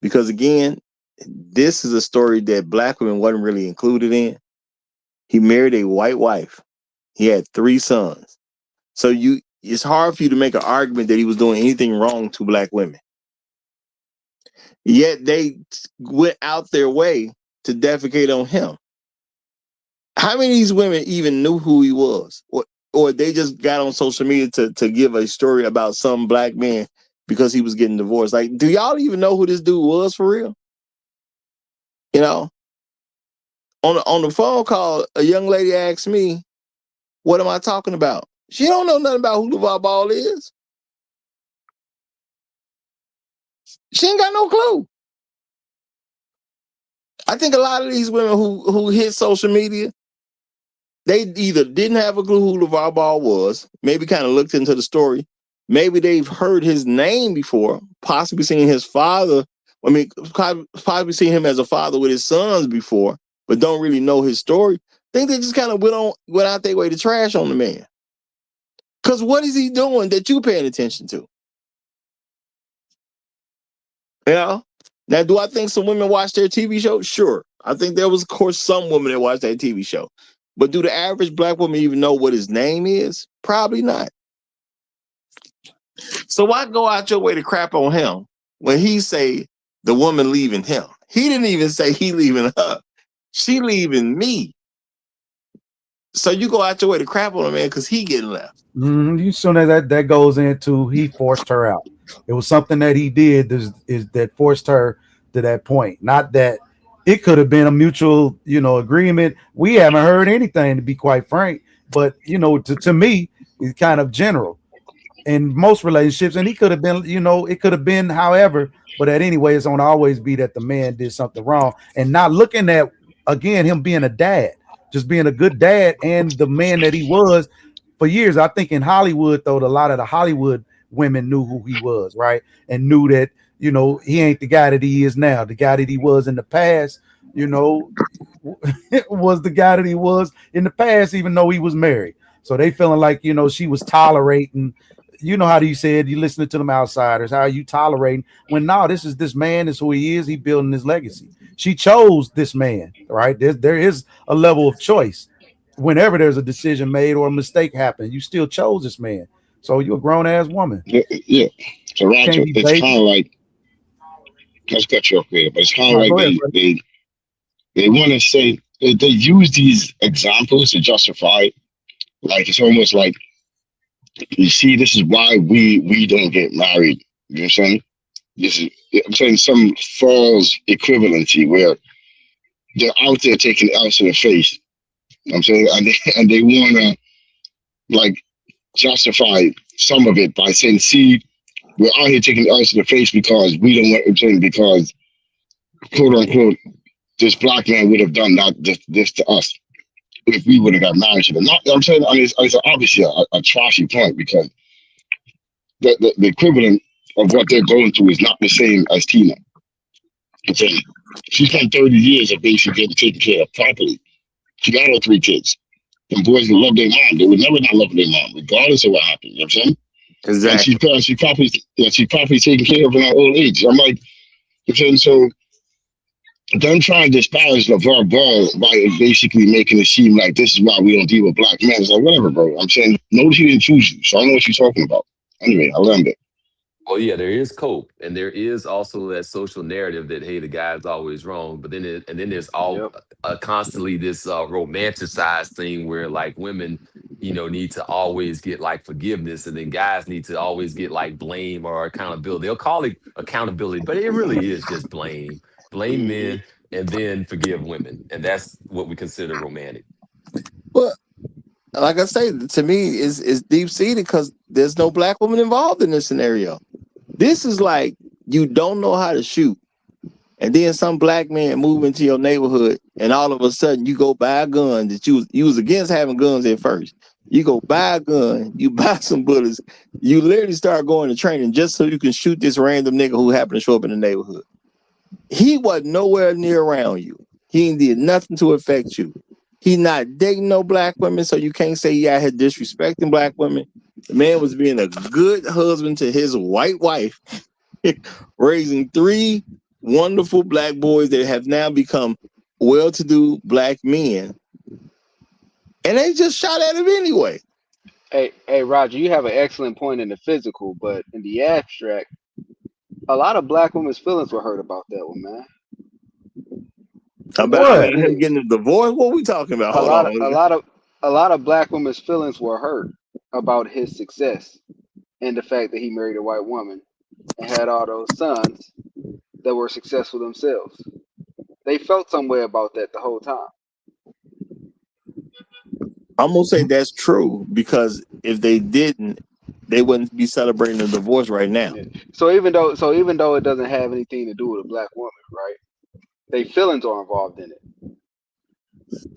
because again, this is a story that black women wasn't really included in. He married a white wife. He had 3 sons. So it's hard for you to make an argument that he was doing anything wrong to black women. Yet they went out their way to defecate on him. How many of these women even knew who he was? Or they just got on social media to give a story about some black man because he was getting divorced? Like, do y'all even know who this dude was for real? On the phone call, a young lady asked me, "What am I talking about?" She don't know nothing about who LeVar Ball is. She ain't got no clue. I think a lot of these women who hit social media, they either didn't have a clue who LeVar Ball was, maybe kind of looked into the story, maybe they've heard his name before, possibly seen his father. I mean, possibly seen him as a father with his sons before, but don't really know his story. I think they just kind of went out their way to trash on the man. Because what is he doing that you paying attention to? Now, do I think some women watch their TV show? Sure. I think there was, of course, some women that watch that TV show. But do the average black woman even know what his name is? Probably not. So why go out your way to crap on him when he say the woman leaving him? He didn't even say he leaving her. She leaving me. So you go out your way to crap on him, man, because he getting left. You soon as that goes into he forced her out. It was something that he did is that forced her to that point. Not that it could have been a mutual, agreement. We haven't heard anything, to be quite frank. But to me, it's kind of general in most relationships. And he could have been, it could have been however. But at anyway, it's going to always be that the man did something wrong, and not looking at again him being a dad, just being a good dad and the man that he was for years. I think in Hollywood, though, a lot of the Hollywood women knew who he was, right? And knew that, he ain't the guy that he is now. The guy that he was in the past, was the guy that he was in the past, even though he was married. So they feeling like, she was tolerating, how do you say it? You listening to them outsiders, how are you tolerating when no, this man is who he is. He building his legacy. She chose this man, right? There is a level of choice. Whenever there's a decision made or a mistake happened, you still chose this man. So you're a grown ass woman. Yeah. So Roger, it's kind of like, let's cut you off here, but it's kind of like they want to say they use these examples to justify. Like it's almost like You see, this is why we don't get married. You know what I'm saying? This is I'm saying some false equivalency where they're out there taking L's to the face. You know what I'm saying, and they wanna like justify some of it by saying, see, we're out here taking L's to the face because we don't want I'm saying because quote unquote this black man would have done that this to us if we would have got married to them. Not, I'm saying, I mean, it's obviously a trashy point because the equivalent of what they're going through is not the same as Tina. I'm saying she spent 30 years of basically getting taken care of properly. She got her 3 kids. And boys that love their mom. They would never not love their mom, regardless of what happened. You know what I'm saying? And Exactly. she probably taken care of in her old age. I'm like, you know what I'm saying? So them trying to disparage LeVar Ball by basically making it seem like this is why we don't deal with black men. It's like, whatever, bro. I'm saying, notice he didn't choose you, so I know what you're talking about. Anyway, I learned it. Well, yeah, there is cope, and there is also that social narrative that hey, the guy's always wrong. But then there's all Yep. constantly this romanticized thing where like women, need to always get like forgiveness, and then guys need to always get like blame or accountability. They'll call it accountability, but it really is just blame. Blame Hmm. men and then forgive women, and that's what we consider romantic. But like I say, to me, is deep seated because there's no black woman involved in this scenario. This is like you don't know how to shoot, and then some black man move into your neighborhood, and all of a sudden you go buy a gun that you was against having guns at first. You go buy a gun, you buy some bullets, you literally start going to training just so you can shoot this random nigga who happened to show up in the neighborhood. He wasn't nowhere near around you. He ain't did nothing to affect you. He not dating no black women, so you can't say he out here disrespecting black women. The man was being a good husband to his white wife, raising 3 wonderful black boys that have now become well-to-do black men. And they just shot at him anyway. Hey, Roger, you have an excellent point in the physical, but in the abstract, a lot of black women's feelings were hurt about that one, man. What? About him getting a divorce. What are we talking about? A Hold lot, on. a lot of black women's feelings were hurt about his success and the fact that he married a white woman and had all those sons that were successful themselves. They felt some way about that the whole time. I'm gonna say that's true because if they didn't, they wouldn't be celebrating the divorce right now. Yeah. So even though it doesn't have anything to do with a black woman, right? They feelings are involved in it. So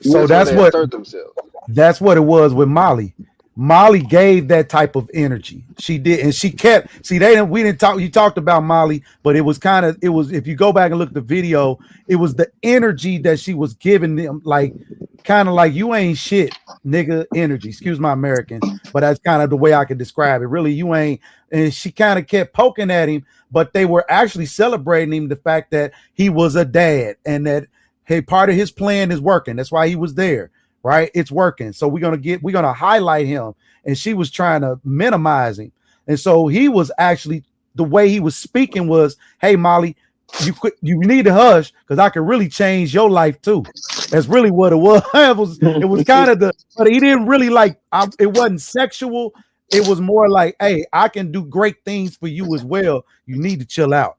That's where that's they what assert themselves. That's what it was with Molly. Molly gave that type of energy. She did, and she kept. See, we didn't talk. You talked about Molly, but it was if you go back and look at the video, it was the energy that she was giving them, like kind of like you ain't shit, nigga energy. Excuse my American, but that's kind of the way I could describe it. Really, you ain't. And she kind of kept poking at him, but they were actually celebrating him the fact that he was a dad and that hey, part of his plan is working. That's why he was there. Right, it's working. So we're gonna highlight him, and she was trying to minimize him, and so he was actually the way he was speaking was, "Hey, Molly, you need to hush because I can really change your life too." That's really what it was. It was kind of but he didn't really it wasn't sexual. It was more like, "Hey, I can do great things for you as well. You need to chill out."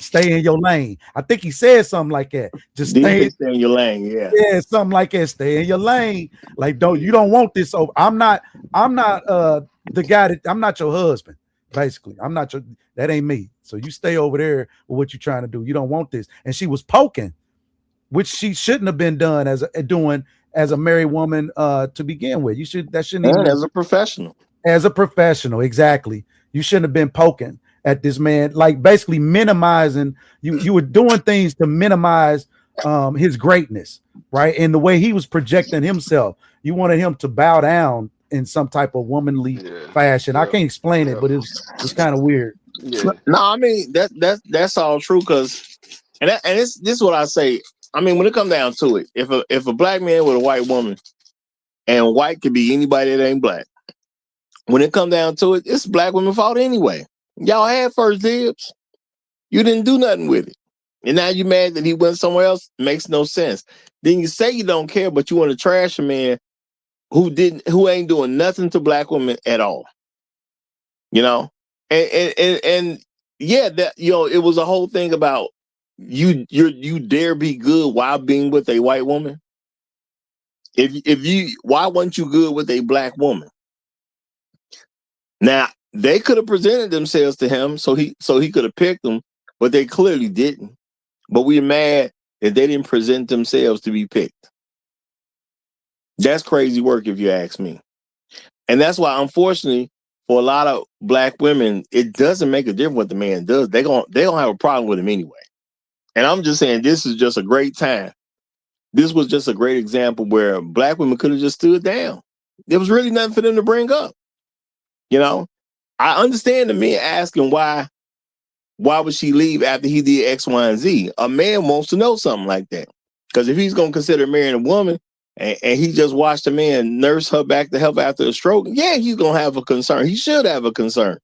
Stay in your lane. I think he said something like that. Just Stay in your lane, yeah, something like that. Stay in your lane. Like you don't want this over. I'm not the guy I'm not your husband. Basically, I'm not that ain't me. So you stay over there with what you're trying to do. You don't want this. And she was poking, which she shouldn't have been doing as a married woman to begin with. That shouldn't even as a professional. As a professional, exactly. You shouldn't have been poking at this man, like basically minimizing. You were doing things to minimize his greatness, right? And the way he was projecting himself, you wanted him to bow down in some type of womanly fashion. I can't explain it, but it's kind of weird. Yeah. No, I mean that's all true because, this is what I say. I mean, when it comes down to it, if a black man with a white woman, and white could be anybody that ain't black, when it comes down to it, it's black women's fault anyway. Y'all had first dibs. You didn't do nothing with it. And now you mad that he went somewhere else? Makes no sense. Then you say you don't care, but you want to trash a man who ain't doing nothing to black women at all. You know, and yeah, that it was a whole thing about you dare be good while being with a white woman. If you why weren't you good with a black woman? Now they could have presented themselves to him so he could have picked them, but they clearly didn't. But we're mad that they didn't present themselves to be picked. That's crazy work if you ask me. And that's why, unfortunately, for a lot of black women, it doesn't make a difference what the man does. They don't have a problem with him anyway. And I'm just saying this is just a great time. This was just a great example where black women could have just stood down. There was really nothing for them to bring up. You know, I understand the men asking why would she leave after he did X, Y, and Z? A man wants to know something like that. Because if he's going to consider marrying a woman and he just watched a man nurse her back to health after a stroke, yeah, he's going to have a concern. He should have a concern.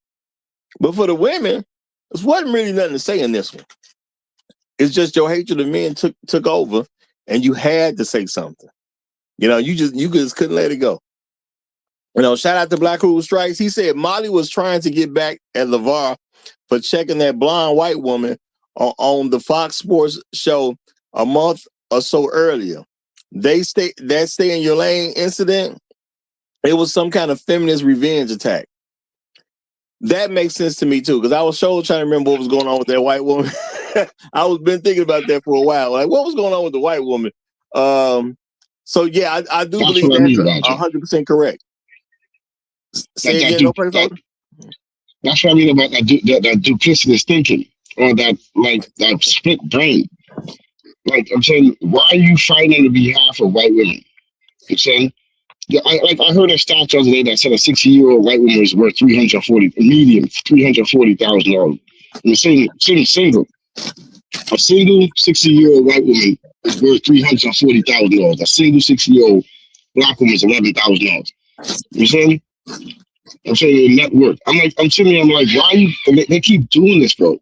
But for the women, there wasn't really nothing to say in this one. It's just your hatred of men took over and you had to say something. You know, you just couldn't let it go. You know, shout out to Black Rule Strikes. He said Molly was trying to get back at Lavar for checking that blonde white woman on the Fox Sports show a month or so earlier. Stay in your lane incident. It was some kind of feminist revenge attack. That makes sense to me too, because I was trying to remember what was going on with that white woman. I was been thinking about that for a while. Like, what was going on with the white woman? So yeah, I do believe that's 100% correct. Say again, no place over. That's what I mean about that duplicitous thinking, or that split brain. Like I'm saying, why are you fighting on behalf of white women? I'm saying, I heard a stat the other day that said a 60-year-old white woman is worth $340,000. I'm saying single. A single 60-year-old white woman is worth $340,000. A single 60-year-old black woman is $11,000. You saying? I'm saying network. I'm sitting there. I'm like, why are you? They keep doing this, bro.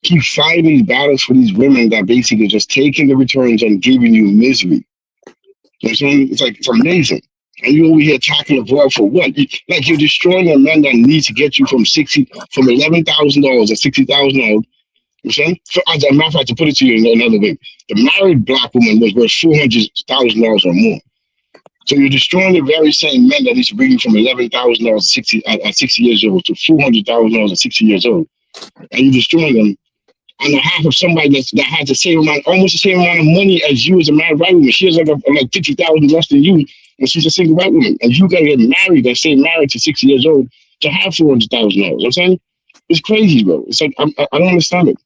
Keep fighting these battles for these women that basically just taking the returns and giving you misery. You know what I'm saying? It's like, it's amazing. And you over here attacking the world for what? You're destroying a man that needs to get you from $11,000 to $60,000. You know what I'm saying? So, as a matter of fact, to put it to you in another way, the married black woman was worth $400,000 or more. So you're destroying the very same men that needs to bring you from $11,000 at 60 years old to $400,000 at 60 years old, and you're destroying them on behalf of somebody that has the same amount, almost the same amount of money as you as a married white woman. She has like $50,000 less than you, and she's a single white woman, and you gotta get married and stay married to 60 years old to have $400,000. You know what I'm saying? It's crazy, bro. It's like I don't understand it.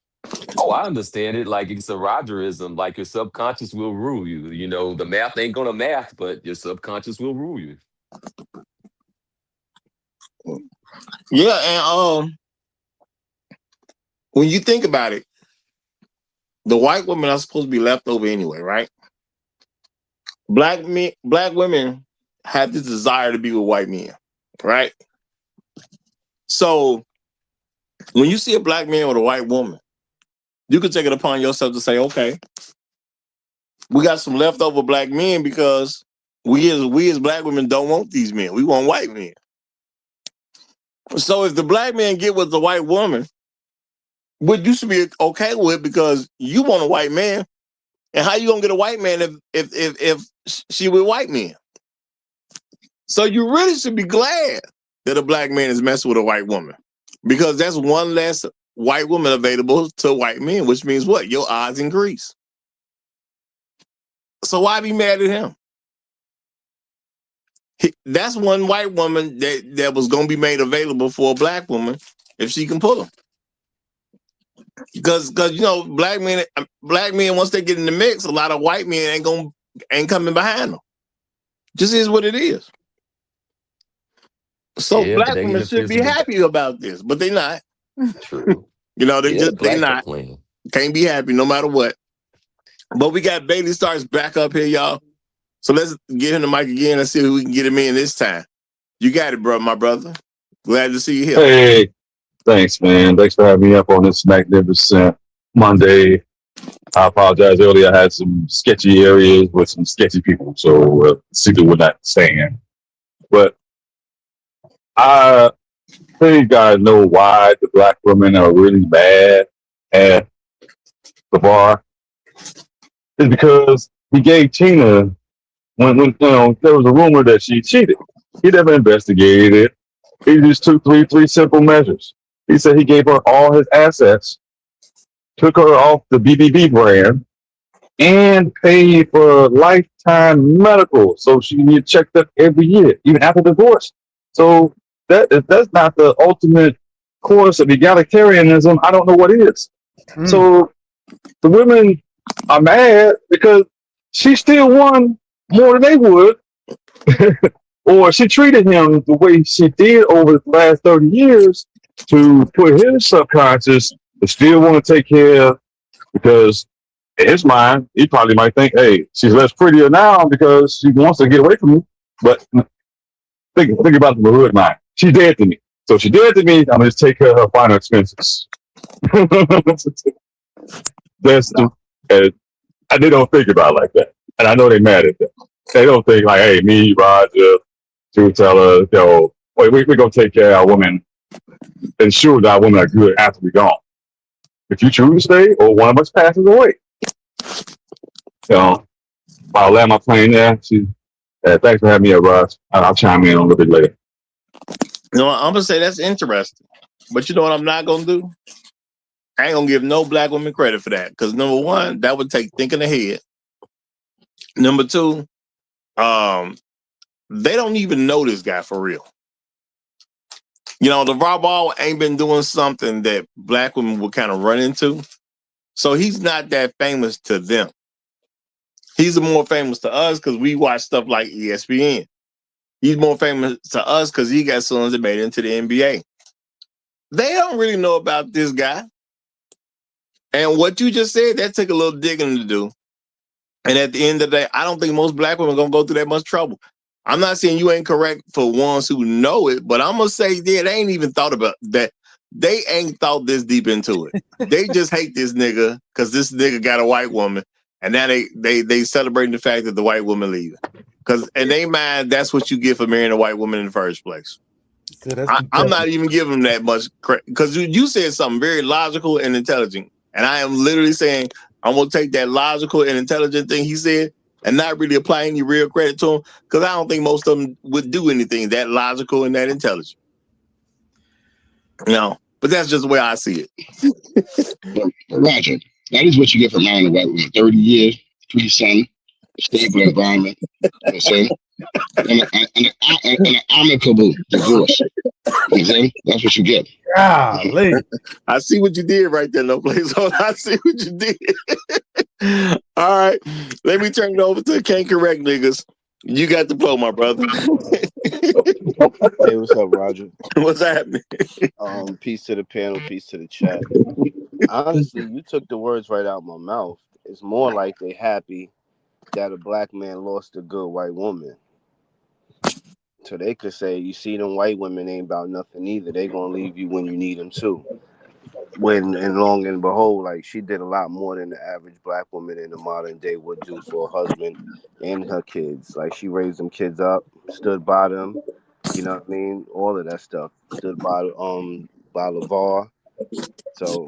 Oh, I understand it. Like it's a Rogerism. Like your subconscious will rule you. You know, the math ain't gonna math, but your subconscious will rule you. Yeah, and when you think about it, the white women are supposed to be left over anyway, right? Black women have this desire to be with white men, right? So when you see a black man with a white woman, you can take it upon yourself to say, okay, we got some leftover black men because we as black women don't want these men. We want white men. So if the black man get with the white woman, what you should be okay with because you want a white man, and how you gonna get a white man if she with white men? So you really should be glad that a black man is messing with a white woman, because that's one less white woman available to white men, which means what? Your odds increase. So why be mad at him? That's one white woman that was going to be made available for a black woman if she can pull them. Because you know, black men once they get in the mix, a lot of white men ain't coming behind them. Just is what it is. So Yeah, but black they in women the should be physical. happy about this, but they not. True. You know, Yeah, the they black are not. playing. Can't be happy no matter what. But we got Bailey Starks back up here, y'all. So let's get him the mic again and see if we can get him in this time. You got it, bro, my brother. Glad to see you here. Hey, thanks, man. Thanks for having me up on this magnificent Monday. I apologize earlier. I had some sketchy areas with some sketchy people, so signal would not stand. But I think I know why the black women are really mad at Lavar. Is because he gave Tina when there was a rumor that she cheated. He never investigated it. He just took three simple measures. He said he gave her all his assets, took her off the BBB brand, and paid for lifetime medical, so she can get checked up every year, even after divorce. So if that's not the ultimate course of egalitarianism, I don't know what is. So the women are mad because she still won more than they would, or she treated him the way she did over the last 30 years to put his subconscious to still want to take care of, because in his mind, he probably might think, hey, she's less prettier now because she wants to get away from me. But think about the hood mind. She's dead to me. So she's dead to me, I'm going to just take care of her final expenses. That's the, and they don't think about it like that. And I know they're mad at that. They don't think like, hey, me, Roger, to tell her, wait, we're going to take care of our women, ensure that our women are good after we're gone. If you choose to stay or one of us passes away. So I'll land my plane there. Thanks for having me, Ross. I'll chime in a little bit later. I'm gonna say that's interesting, but you know what I'm not gonna do? I ain't gonna give no black women credit for that, because number one, that would take thinking ahead. Number two, they don't even know this guy for real. LeVar Ball ain't been doing something that black women would kind of run into, so he's not that famous to them. He's more famous to us because we watch stuff like ESPN. He's more famous to us because he got sons that made it into the NBA. They don't really know about this guy. And what you just said, that took a little digging to do. And at the end of the day, I don't think most black women are going to go through that much trouble. I'm not saying you ain't correct for ones who know it, but I'm going to say, yeah, they ain't even thought about that. They ain't thought this deep into it. They just hate this nigga because this nigga got a white woman. And now they celebrating the fact that the white woman leaving. Because in their mind, that's what you get for marrying a white woman in the first place. I'm not even giving them that much credit, because you said something very logical and intelligent. And I am literally saying I'm going to take that logical and intelligent thing he said and not really apply any real credit to him, because I don't think most of them would do anything that logical and that intelligent. No, but that's just the way I see it. Roger, that is what you get for marrying a white woman. 30 years, 3 sons, stable environment, and an amicable divorce. That's what you get. Golly. I see what you did right there, no place on. I see what you did. All right. Let me turn it over to Can't Correct Niggas. You got the flow, my brother. Hey, what's up, Roger? What's happening? Peace to the panel, peace to the chat. Honestly, you took the words right out my mouth. It's more like they happy that a black man lost a good white woman. So they could say, you see, them white women ain't about nothing either. They gonna leave you when you need them too. When and long and behold, like, she did a lot more than the average black woman in the modern day would do for her husband and her kids. Like, she raised them kids up, stood by them, you know what I mean? All of that stuff. Stood by Lavar. So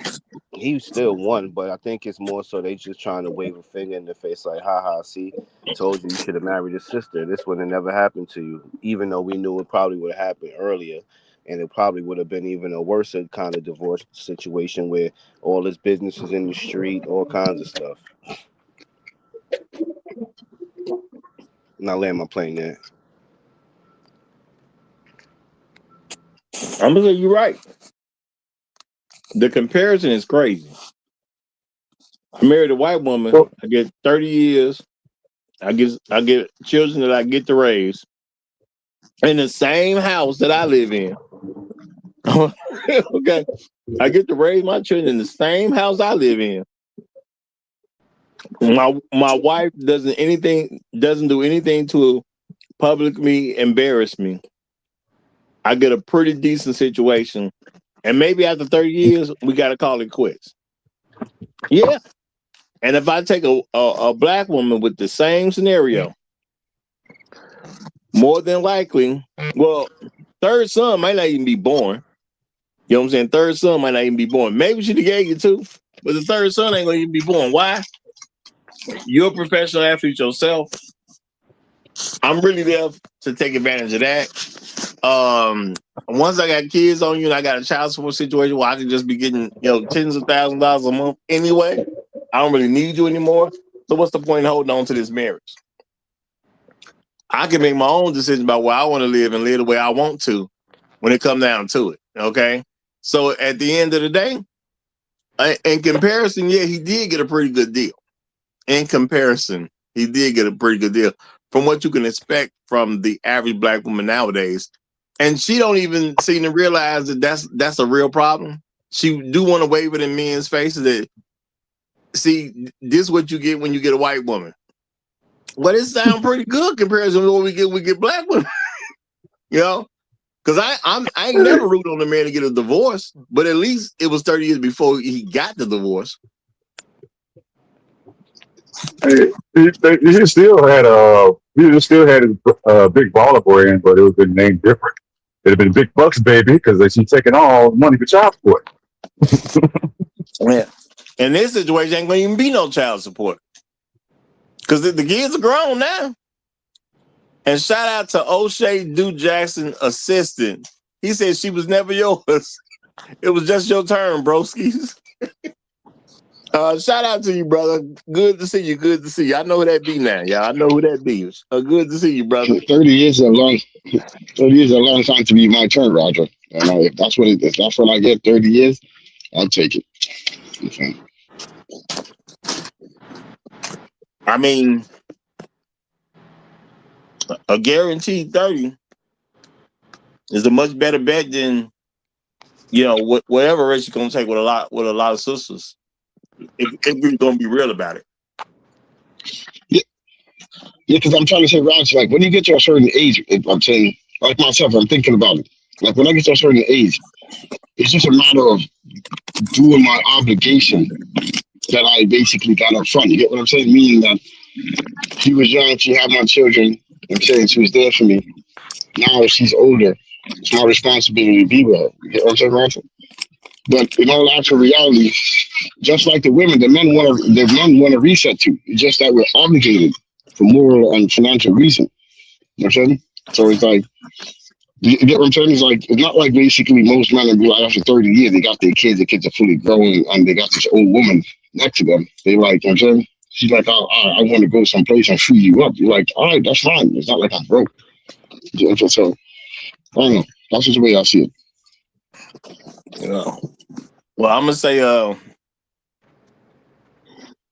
he still won, but I think it's more so they just trying to wave a finger in the face, like, haha, see, told you should have married his sister. This would have never happened to you, even though we knew it probably would have happened earlier. And it probably would have been even a worse kind of divorce situation where all his business is in the street, all kinds of stuff. And I land my plane there. I'm gonna say you're right. The comparison is crazy. I married a white woman. I get 30 years. I get children that I get to raise in the same house that I live in. Okay, I get to raise my children in the same house I live in. My wife doesn't do anything to publicly embarrass me. I get a pretty decent situation, and maybe after 30 years, we got to call it quits. Yeah, And if I take a black woman with the same scenario, more than likely, well, third son might not even be born. You know what I'm saying? Third son might not even be born. Maybe she gave you two, but the third son ain't gonna even be born. Why? You're a professional athlete yourself. I'm really there to take advantage of that. Once I got kids on you and I got a child support situation where I can just be getting, tens of thousands of dollars a month anyway, I don't really need you anymore. So what's the point in holding on to this marriage? I can make my own decision about where I want to live and live the way I want to when it comes down to it. Okay. So at the end of the day, in comparison, yeah, he did get a pretty good deal. In comparison, he did get a pretty good deal from what you can expect from the average black woman nowadays. And she don't even seem to realize that that's a real problem. She do want to wave it in men's faces that, see, this is what you get when you get a white woman. Well, it sounds pretty good compared to what we get black women. Because I ain't never rooted on the man to get a divorce, but at least it was 30 years before he got the divorce. He still had his big baller brand, but it would have been named different. It'd have been Big Bucks Baby because she's taking all the money for child support. Yeah. In this situation, ain't gonna even be no child support because the kids are grown now. And shout out to O'Shea Dew Jackson assistant. He said she was never yours. It was just your turn, broskies. Shout out to you, brother. Good to see you. Good to see you. I know who that be now. Yeah, I know who that be. Good to see you, brother. 30 years is a long 30 years is a long time to be my turn, Roger. And if that's what I get, 30 years, I'll take it. Okay. I mean, a guaranteed 30 is a much better bet than whatever race you're gonna take with a lot of sisters. If we're gonna be real about it. Yeah, because I'm trying to say, Roger, like when you get to a certain age, I'm saying, like myself, I'm thinking about it. Like when I get to a certain age, it's just a matter of doing my obligation that I basically got up front. You get what I'm saying? Meaning that she was young, she had my children. I'm saying she was there for me. Now she's older. It's my responsibility to be with her. You get what I'm saying, Roger? But in all actual reality, just like the men want to reset too. It's just that we're obligated for moral and financial reason. You know what I'm saying? So it's like, you get what I'm saying? It's not like basically most men would be like after 30 years, they got their kids are fully grown, and they got this old woman next to them. They like, you know what I'm saying? She's like, I want to go someplace and free you up. You're like, all right, that's fine. It's not like I'm broke. You know what I'm saying? So, I don't know. That's just the way I see it. Yeah. Well, I'm gonna say,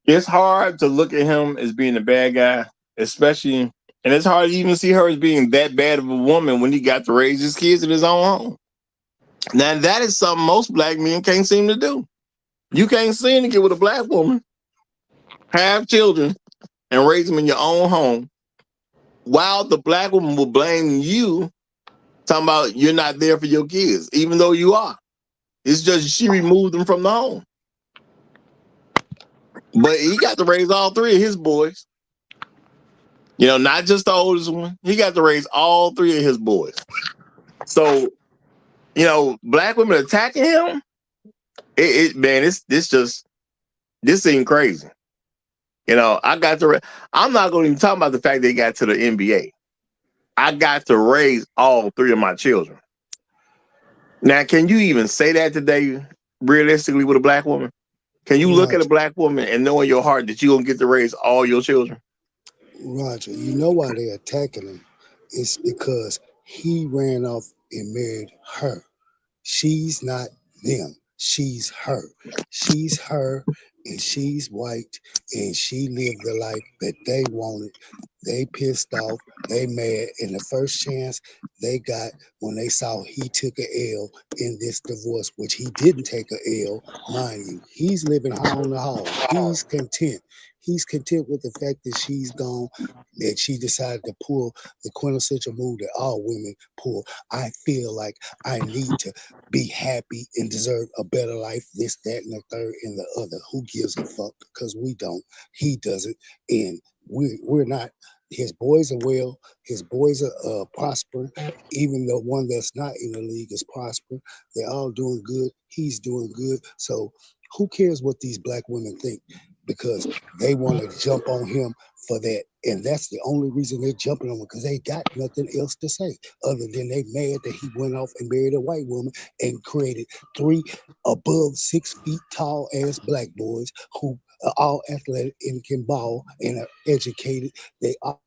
it's hard to look at him as being a bad guy, especially, and it's hard to even see her as being that bad of a woman when he got to raise his kids in his own home. Now, that is something most black men can't seem to do. You can't seem to get with a black woman, have children, and raise them in your own home, while the black woman will blame you, talking about you're not there for your kids, even though you are. It's just she removed them from the home. But he got to raise all three of his boys. Not just the oldest one. He got to raise all three of his boys. So, black women attacking him, this seemed crazy. I'm not going to even talk about the fact they got to the NBA. I got to raise all three of my children. Now, can you even say that today, realistically, with a black woman? Can you look at a black woman and know in your heart that you're going to get to raise all your children? Roger, you know why they're attacking him? It's because he ran off and married her. She's not them. She's her. She's her, and she's white, and she lived the life that they wanted. They pissed off. They mad. And the first chance they got when they saw he took a L in this divorce, which he didn't take a L, mind you. He's living home to home. He's content. He's content with the fact that she's gone, that she decided to pull the quintessential move that all women pull. I feel like I need to be happy and deserve a better life, this, that, and the third, and the other. Who gives a fuck? Because we don't. He doesn't. And we're not. His boys are well. His boys are prospering. Even the one that's not in the league is prospering. They're all doing good. He's doing good. So who cares what these black women think? Because they want to jump on him for that. And that's the only reason they're jumping on him, because they got nothing else to say other than they mad that he went off and married a white woman and created 3 above 6 feet tall ass black boys who are all athletic and can ball and are educated. They are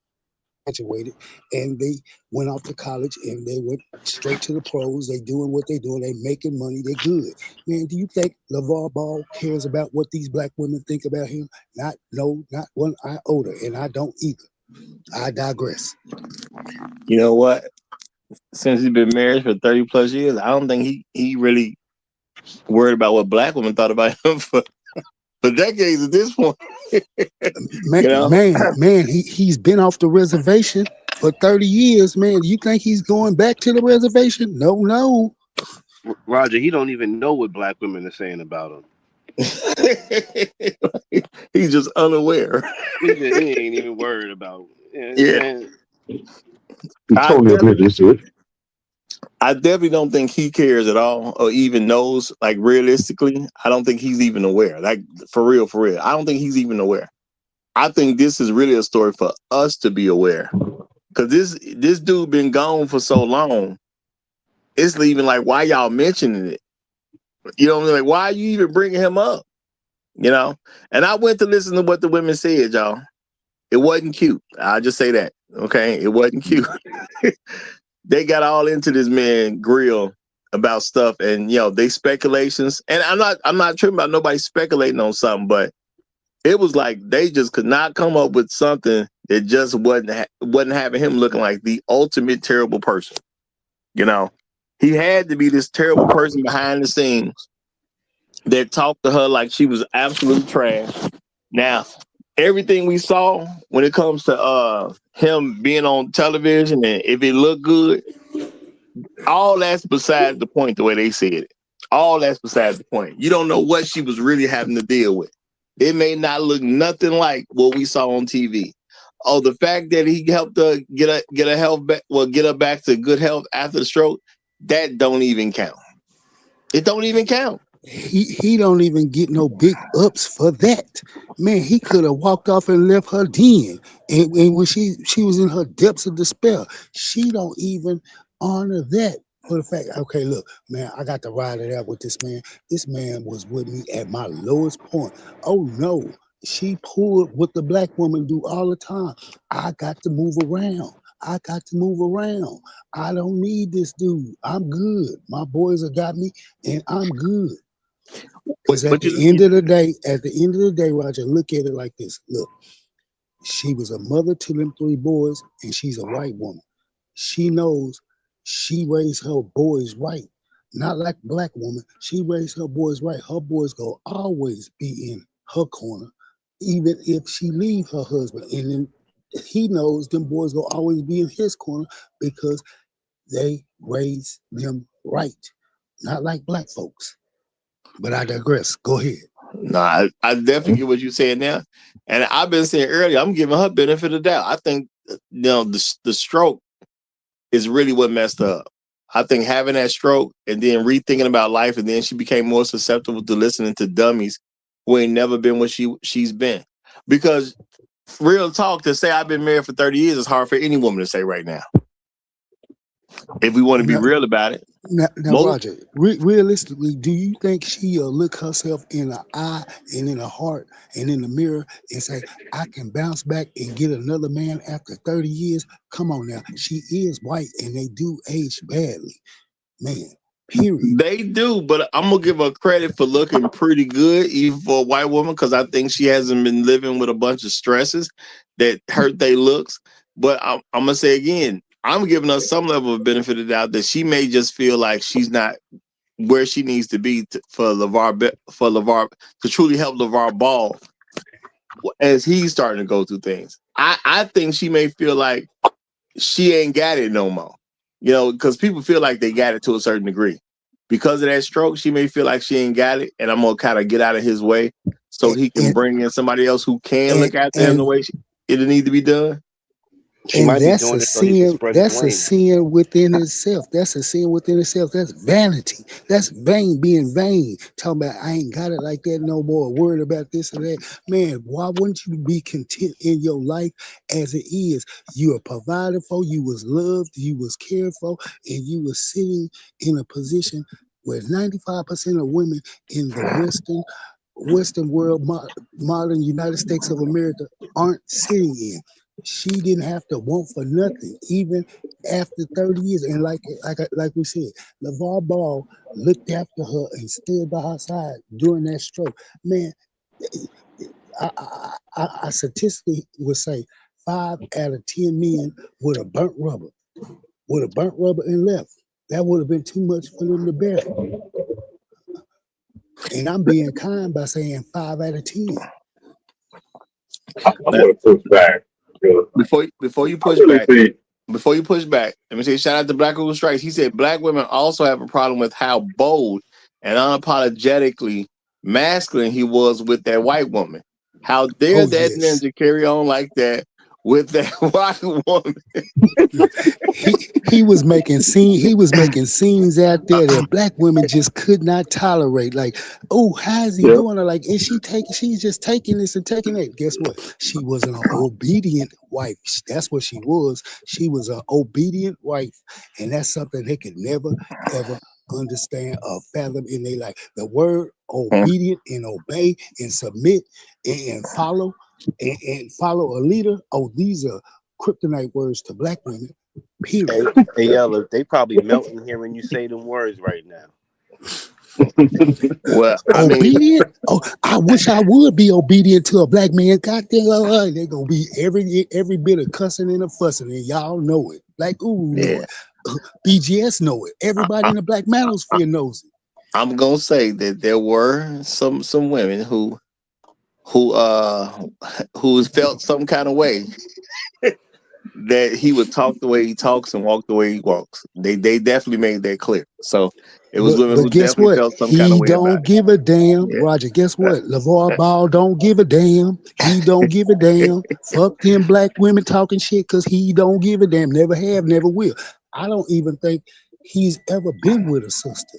graduated and they went off to college and they went straight to the pros. They doing what they doing. They making money. They good. Man, do you think LeVar Ball cares about what these black women think about him? Not one iota, and I don't either. I digress. You know what? Since he's been married for 30 plus years, I don't think he really worried about what black women thought about him for decades at this point. Man, he's been off the reservation for 30 years, man. You think he's going back to the reservation? No. Roger, he don't even know what black women are saying about him. He's just unaware. He ain't even worried about it. Yeah. Totally oblivious to it. I definitely don't think he cares at all or even knows, like, realistically. I don't think he's even aware. Like, for real. I don't think he's even aware. I think this is really a story for us to be aware. Because this dude been gone for so long. It's even like, why y'all mentioning it? You know what I mean? Like, why are you even bringing him up? You know? And I went to listen to what the women said, y'all. It wasn't cute. I'll just say that. Okay? It wasn't cute. They got all into this man grill about stuff, and they speculations. And I'm not tripping about nobody speculating on something, but it was like they just could not come up with something that just wasn't having him looking like the ultimate terrible person. He had to be this terrible person behind the scenes that talked to her like she was absolute trash. Now, everything we saw when it comes to him being on television, and if it looked good, all that's besides the point, the way they said it. All that's besides the point. You don't know what she was really having to deal with. It may not look nothing like what we saw on TV. Oh, the fact that he helped her get her health back, get her back to good health after the stroke, that don't even count. It don't even count. He don't even get no big ups for that. Man, he could have walked off and left her den. And when she was in her depths of despair, she don't even honor that for the fact, okay, look, man, I got to ride it out with this man. This man was with me at my lowest point. Oh no, she pulled what the black woman do all the time. I got to move around. I don't need this dude. I'm good. My boys have got me, and I'm good. Because at the end of the day, Roger, look at it like this. Look, she was a mother to them 3 boys, and she's a white woman. She knows she raised her boys right. Not like a black woman. She raised her boys right. Her boys go always be in her corner, even if she leave her husband. And then he knows them boys will always be in his corner because they raised them right. Not like black folks. But I digress. Go ahead. No, I definitely get what you're saying now. And I've been saying earlier, I'm giving her benefit of doubt. I think the stroke is really what messed her up. I think having that stroke and then rethinking about life, and then she became more susceptible to listening to dummies who ain't never been what she's been. Because real talk, to say I've been married for 30 years is hard for any woman to say right now. If we want to be real about it. Now Roger, realistically, do you think she'll look herself in the eye and in the heart and in the mirror and say, I can bounce back and get another man after 30 years? Come on now. She is white and they do age badly. Man, period. They do, but I'm going to give her credit for looking pretty good, even for a white woman, because I think she hasn't been living with a bunch of stresses that hurt their looks. But I'm going to say again, I'm giving her some level of benefit of doubt that she may just feel like she's not where she needs to be for LeVar to truly help LeVar Ball as he's starting to go through things. I think she may feel like she ain't got it no more. You know, because people feel like they got it to a certain degree. Because of that stroke, she may feel like she ain't got it, and I'm gonna kind of get out of his way so he can and bring in somebody else who can and look after him the and way it need to be done. She And might be that's a doing it so he can sin. spread his That's a wings. sin within itself. That's a sin within itself. That's vanity. That's vain, being vain. Talking about I ain't got it like that no more. Worried about this and that. Man, why wouldn't you be content in your life as it is? You are provided for. You was loved. You was cared for, and you was sitting in a position where 95% of women in the Western world, modern United States of America, aren't sitting in. She didn't have to want for nothing, even after 30 years. And like we said, LeVar Ball looked after her and stood by her side during that stroke. Man, I statistically would say 5 out of 10 men would have burnt rubber and left. That would have been too much for them to bear. And I'm being kind by saying 5 out of 10. I want to push back. Before you I push really back, think, let me say shout out to Black Google Strikes. He said black women also have a problem with how bold and unapologetically masculine he was with that white woman. How dare Oh that yes. ninja carry on like that with that white woman? He was making scenes out there that black women just could not tolerate. Like, oh, how's he yeah, doing? Or like, she's just taking this and taking that. Guess what? She was an obedient wife. That's what she was. She was an obedient wife. And that's something they could never ever understand or fathom in their life. The word obedient and obey and submit and follow and follow a leader. Oh, these are kryptonite words to black women. Hey, Period. hey, Yella, they probably melting hearing you say them words right now. Well, I mean, Obedient? Oh, I wish I would be obedient to a black man. Goddamn, they gonna be every bit of cussing and a fussing, and y'all know it. Like, ooh, know yeah, it. BGS know it. Everybody in the black manosphere knows it. I'm gonna say that there were some women who uh who felt some kind of way that he would talk the way he talks and walk the way he walks. They definitely made that clear. So it was women But who guess definitely what? felt some kind of He way about don't it. give a damn. Yeah. Roger, guess what? LeVar Ball don't give a damn. He don't give a damn. Fuck them black women talking shit because he don't give a damn. Never have, never will. I don't even think he's ever been with a sister.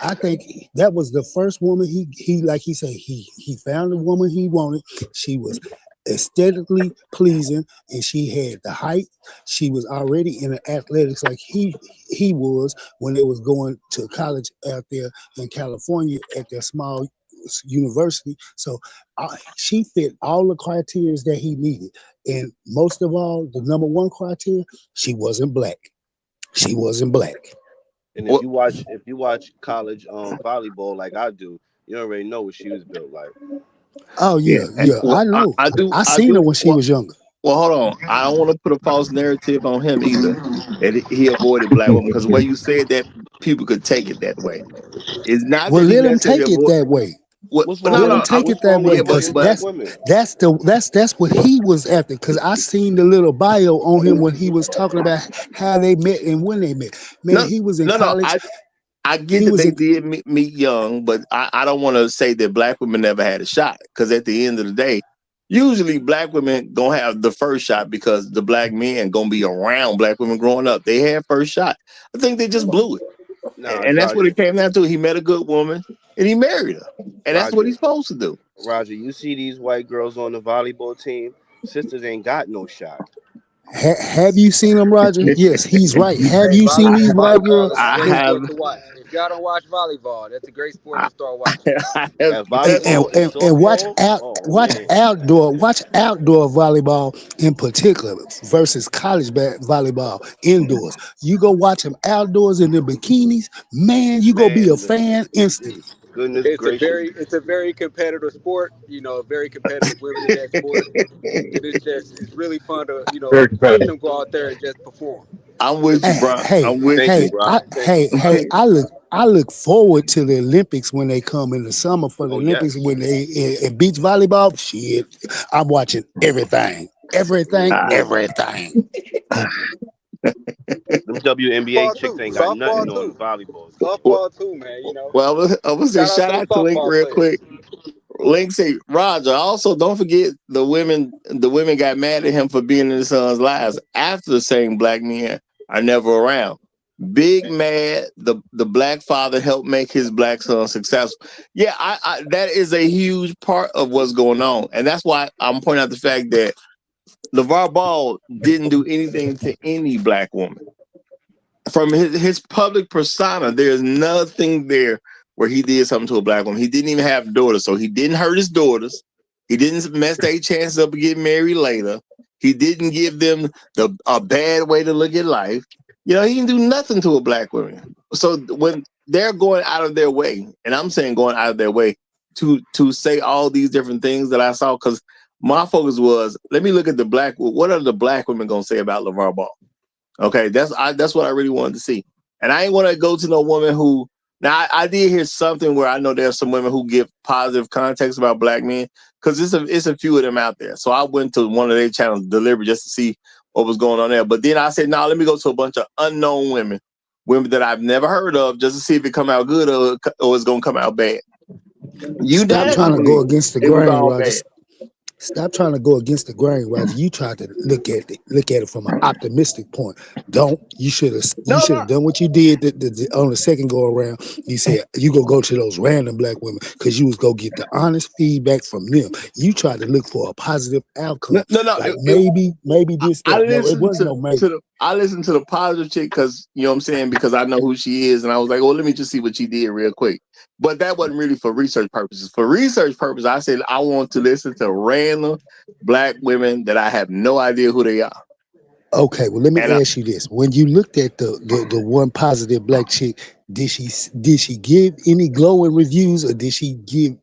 I think that was the first woman he like he said he found the woman he wanted. She was aesthetically pleasing and she had the height. She was already in the athletics like he was when they was going to college out there in California at their small university. So she fit all the criteria that he needed. And most of all, the number one criteria, she wasn't black. She wasn't black. And Well, if you watch college volleyball like I do, you already know what she was built like. Oh yeah. yeah, yeah. Well, I know. I I seen her do. when she was younger. Well, hold on. I don't want to put a false narrative on him either that he avoided black women because the way you said that, people could take it that way. It's not Well, that he let him necessarily take it avoided. that way. What's But wrong no, Let with him no. take it what's that wrong with way, Yeah, but cause avoiding but black that's women? that's what he was after. Cause I seen the little bio on him when he was talking about how they met and when they met. Man, no, he was in no. college. I get He that was they in. did meet young, but I don't want to say that black women never had a shot because at the end of the day, usually black women gonna have the first shot because the black men gonna be around black women growing up. They had first shot. I think they just blew it, Nah, and that's what Roger, it came down to. He met a good woman and he married her, and that's what Roger, he's supposed to do. Roger. You see these white girls on the volleyball team? Sisters ain't got no shot. Have you seen him, Roger? Yes, he's right. Have Hey, you seen these white volleyball girls? is a I great have, sport to watch. If y'all don't watch volleyball, that's a great sport I, to start watching. I have, That and, and, volleyball and and, and softball. Oh man, watch outdoor volleyball in particular versus college volleyball indoors. You go watch them outdoors in the bikinis, man. You go be a man, fan instantly. goodness gracious. It's a very competitive sport. You know, very competitive women in that sport, and it's really fun to very watch competitive. them go out there and just perform. I'm with you, Hey, bro. hey, I'm with Thank you, you. hey, bro. Thank you. hey, I look. I look forward to the Olympics when they come in the summer for the Oh Olympics yes. when they in beach volleyball. Shit, I'm watching everything, everything, Listen, everything. them WNBA Softball chicks too. ain't got Softball nothing on the too. volleyball team. Well, Softball too, man. You know. I was say Shout out shout to the out to Link softball real quick. players. Link say, Roger, also don't forget the women got mad at him for being in his son's lives after saying black men are never around. Big mad the black father helped make his black son successful. Yeah, I that is a huge part of what's going on. And that's why I'm pointing out the fact that LeVar Ball didn't do anything to any black woman from his public persona, there's nothing there where he did something to a black woman. He didn't even have daughters, so he didn't hurt his daughters. He didn't mess their chances up of getting married later. He didn't give them a bad way to look at life. You know, he didn't do nothing to a black woman. So when they're going out of their way, and I'm saying going out of their way to say all these different things that I saw, because my focus was, let me look at what are the black women gonna say about LeVar Ball? Okay, that's what I really wanted to see. And I ain't want to go to no woman who now I did hear something where I know there's some women who give positive context about black men because it's a few of them out there. So I went to one of their channels delivered just to see what was going on there. But then I said, no, let me go to a bunch of unknown women that I've never heard of, just to see if it come out good or it's gonna come out bad. Stop trying to go Unanimously, against the it was grain, all Roger. bad. Stop trying to go against the grain, Roger. You tried to look at it from an optimistic point. Don't you No, should no, have done what you did on the second go around. You said you go to those random black women because you was go get the honest feedback from them. You tried to look for a positive outcome, no. like maybe this I that. No, it listened wasn't no maybe. I listened to the positive chick because you know what I'm saying, because I know who she is, and I was like, well, let me just see what she did real quick. But that wasn't really for research purposes. For research purposes, I said I want to listen to random black women that I have no idea who they are. Okay, well let And me ask you this: when you looked at the one positive black chick, did she give any glowing reviews, or did she give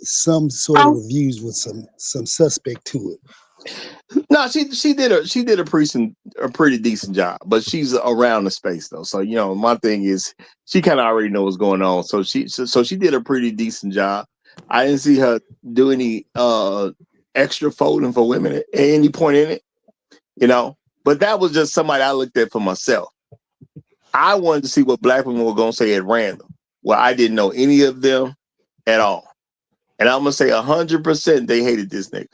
some sort of reviews with some suspect to it? no, she did a pretty decent job, but she's around the space though. So you know, my thing is she kind of already knows what's going on. So she did a pretty decent job. I didn't see her do any extra folding for women at any point in it, you know. But that was just somebody I looked at for myself. I wanted to see what black women were gonna say at random. Well, I didn't know any of them at all, and I'm gonna say 100% they hated this nigga.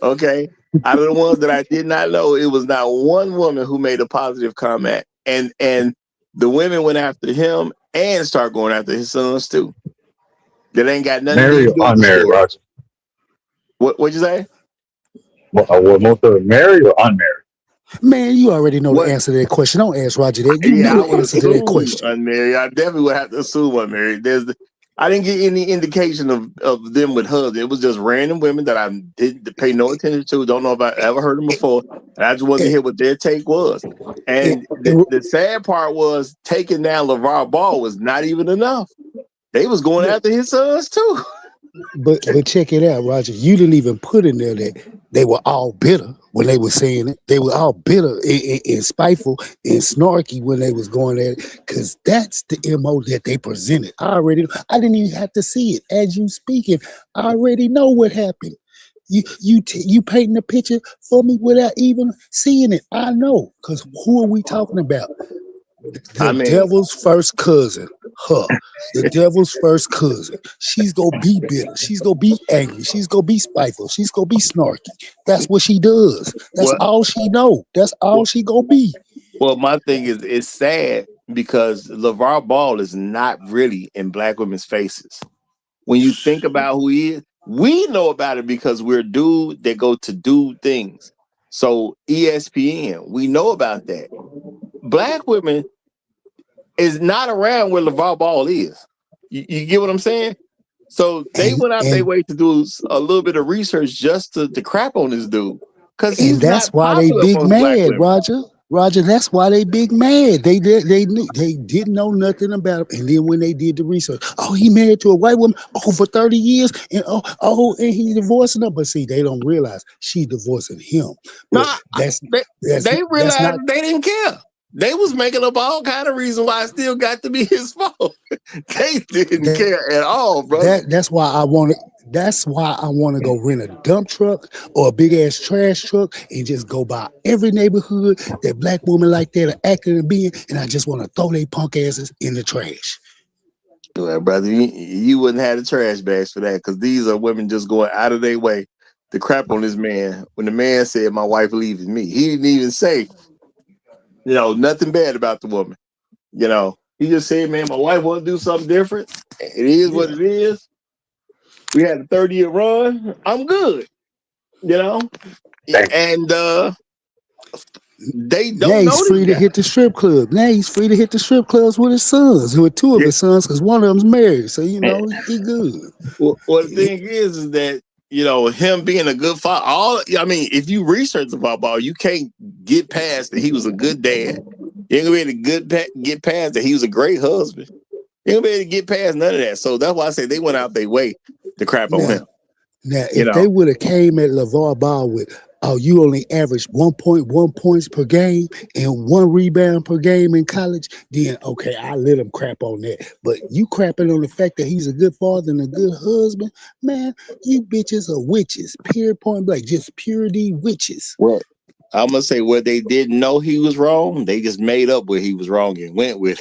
Okay. Out of the ones that I did not know, it was not one woman who made a positive comment. And the women went after him and start going after his sons too. That ain't got nothing to Married even or do with the unmarried, story. Roger? What'd you say? Well, most of them married or unmarried? Man, you already know the What? answer to that question. Don't ask Roger that. You Yeah, know I the would answer to that assume question. unmarried. I definitely would have to assume unmarried. I didn't get any indication of them with husbands. It was just random women that I didn't pay no attention to. Don't know if I ever heard them before. And I just wanted to And, hear what their take was. and, And and the sad part was taking down LeVar Ball was not even enough. They was going after his sons too. but check it out, Roger. You didn't even put in there that they were all bitter when they were saying it. They were all bitter and spiteful and snarky when they was going at it, because that's the MO that they presented. I didn't even have to see it as you speaking. I already know what happened. You painting a picture for me without even seeing it. I know, because who are we talking about? I The mean, devil's first cousin, her. The devil's first cousin. She's gonna be bitter. She's gonna be angry. She's gonna be spiteful. She's gonna be snarky. That's what she does. That's what all she know. That's all she gonna be. well, my thing is it's sad because LeVar Ball is not really in black women's faces. When you think about who he is, we know about it because we're dude that go to do things. So ESPN, we know about that. Black women is not around where LeVar Ball is. You get what I'm saying? So they And went out their and way to do a little bit of research just to crap on this dude because and he's not that's why they popular big amongst black mad, women. Roger. Roger, that's why they big mad. They didn't know nothing about him. And then when they did the research, oh, he married to a white woman, oh, for 30 years, and and he's divorcing her. But see, they don't realize she's divorcing him. But Nah, that's they, that's they that's realized not that they didn't care. They was making up all kind of reason why it still got to be his fault. They didn't care at all, brother. That's why I want to. That's why I want to go rent a dump truck or a big ass trash truck and just go by every neighborhood that black women like that are acting and being, and I just want to throw their punk asses in the trash. Well, brother, you wouldn't have the trash bags for that because these are women just going out of their way to crap on this man. When the man said, "My wife leaves me," he didn't even say, nothing bad about the woman. He just said, "Man, my wife want to do something different. It is what Yeah. it is. We had a 30-year run. I'm good." And they Now don't he's know this free to guy. hit the strip club. Now he's free to hit the strip clubs with his sons, with two of Yeah. his sons, because one of them's married. So And, he good. well, the thing is that him being a good father. If you research the football, you can't get past that he was a good dad. You ain't gonna be able to get past that he was a great husband. You ain't gonna be able to get past none of that. So that's why I say they went out their way to crap on Now, him. now, You if they know, would have came at LeVar Ball with, oh, you only averaged 1.1 points per game and 1 rebound per game in college, then okay, I let him crap on that. But you crapping on the fact that he's a good father and a good husband, man, you bitches are witches. Period, point blank, just purity witches. well, I'm gonna say where they didn't know he was wrong, they just made up where he was wrong and went with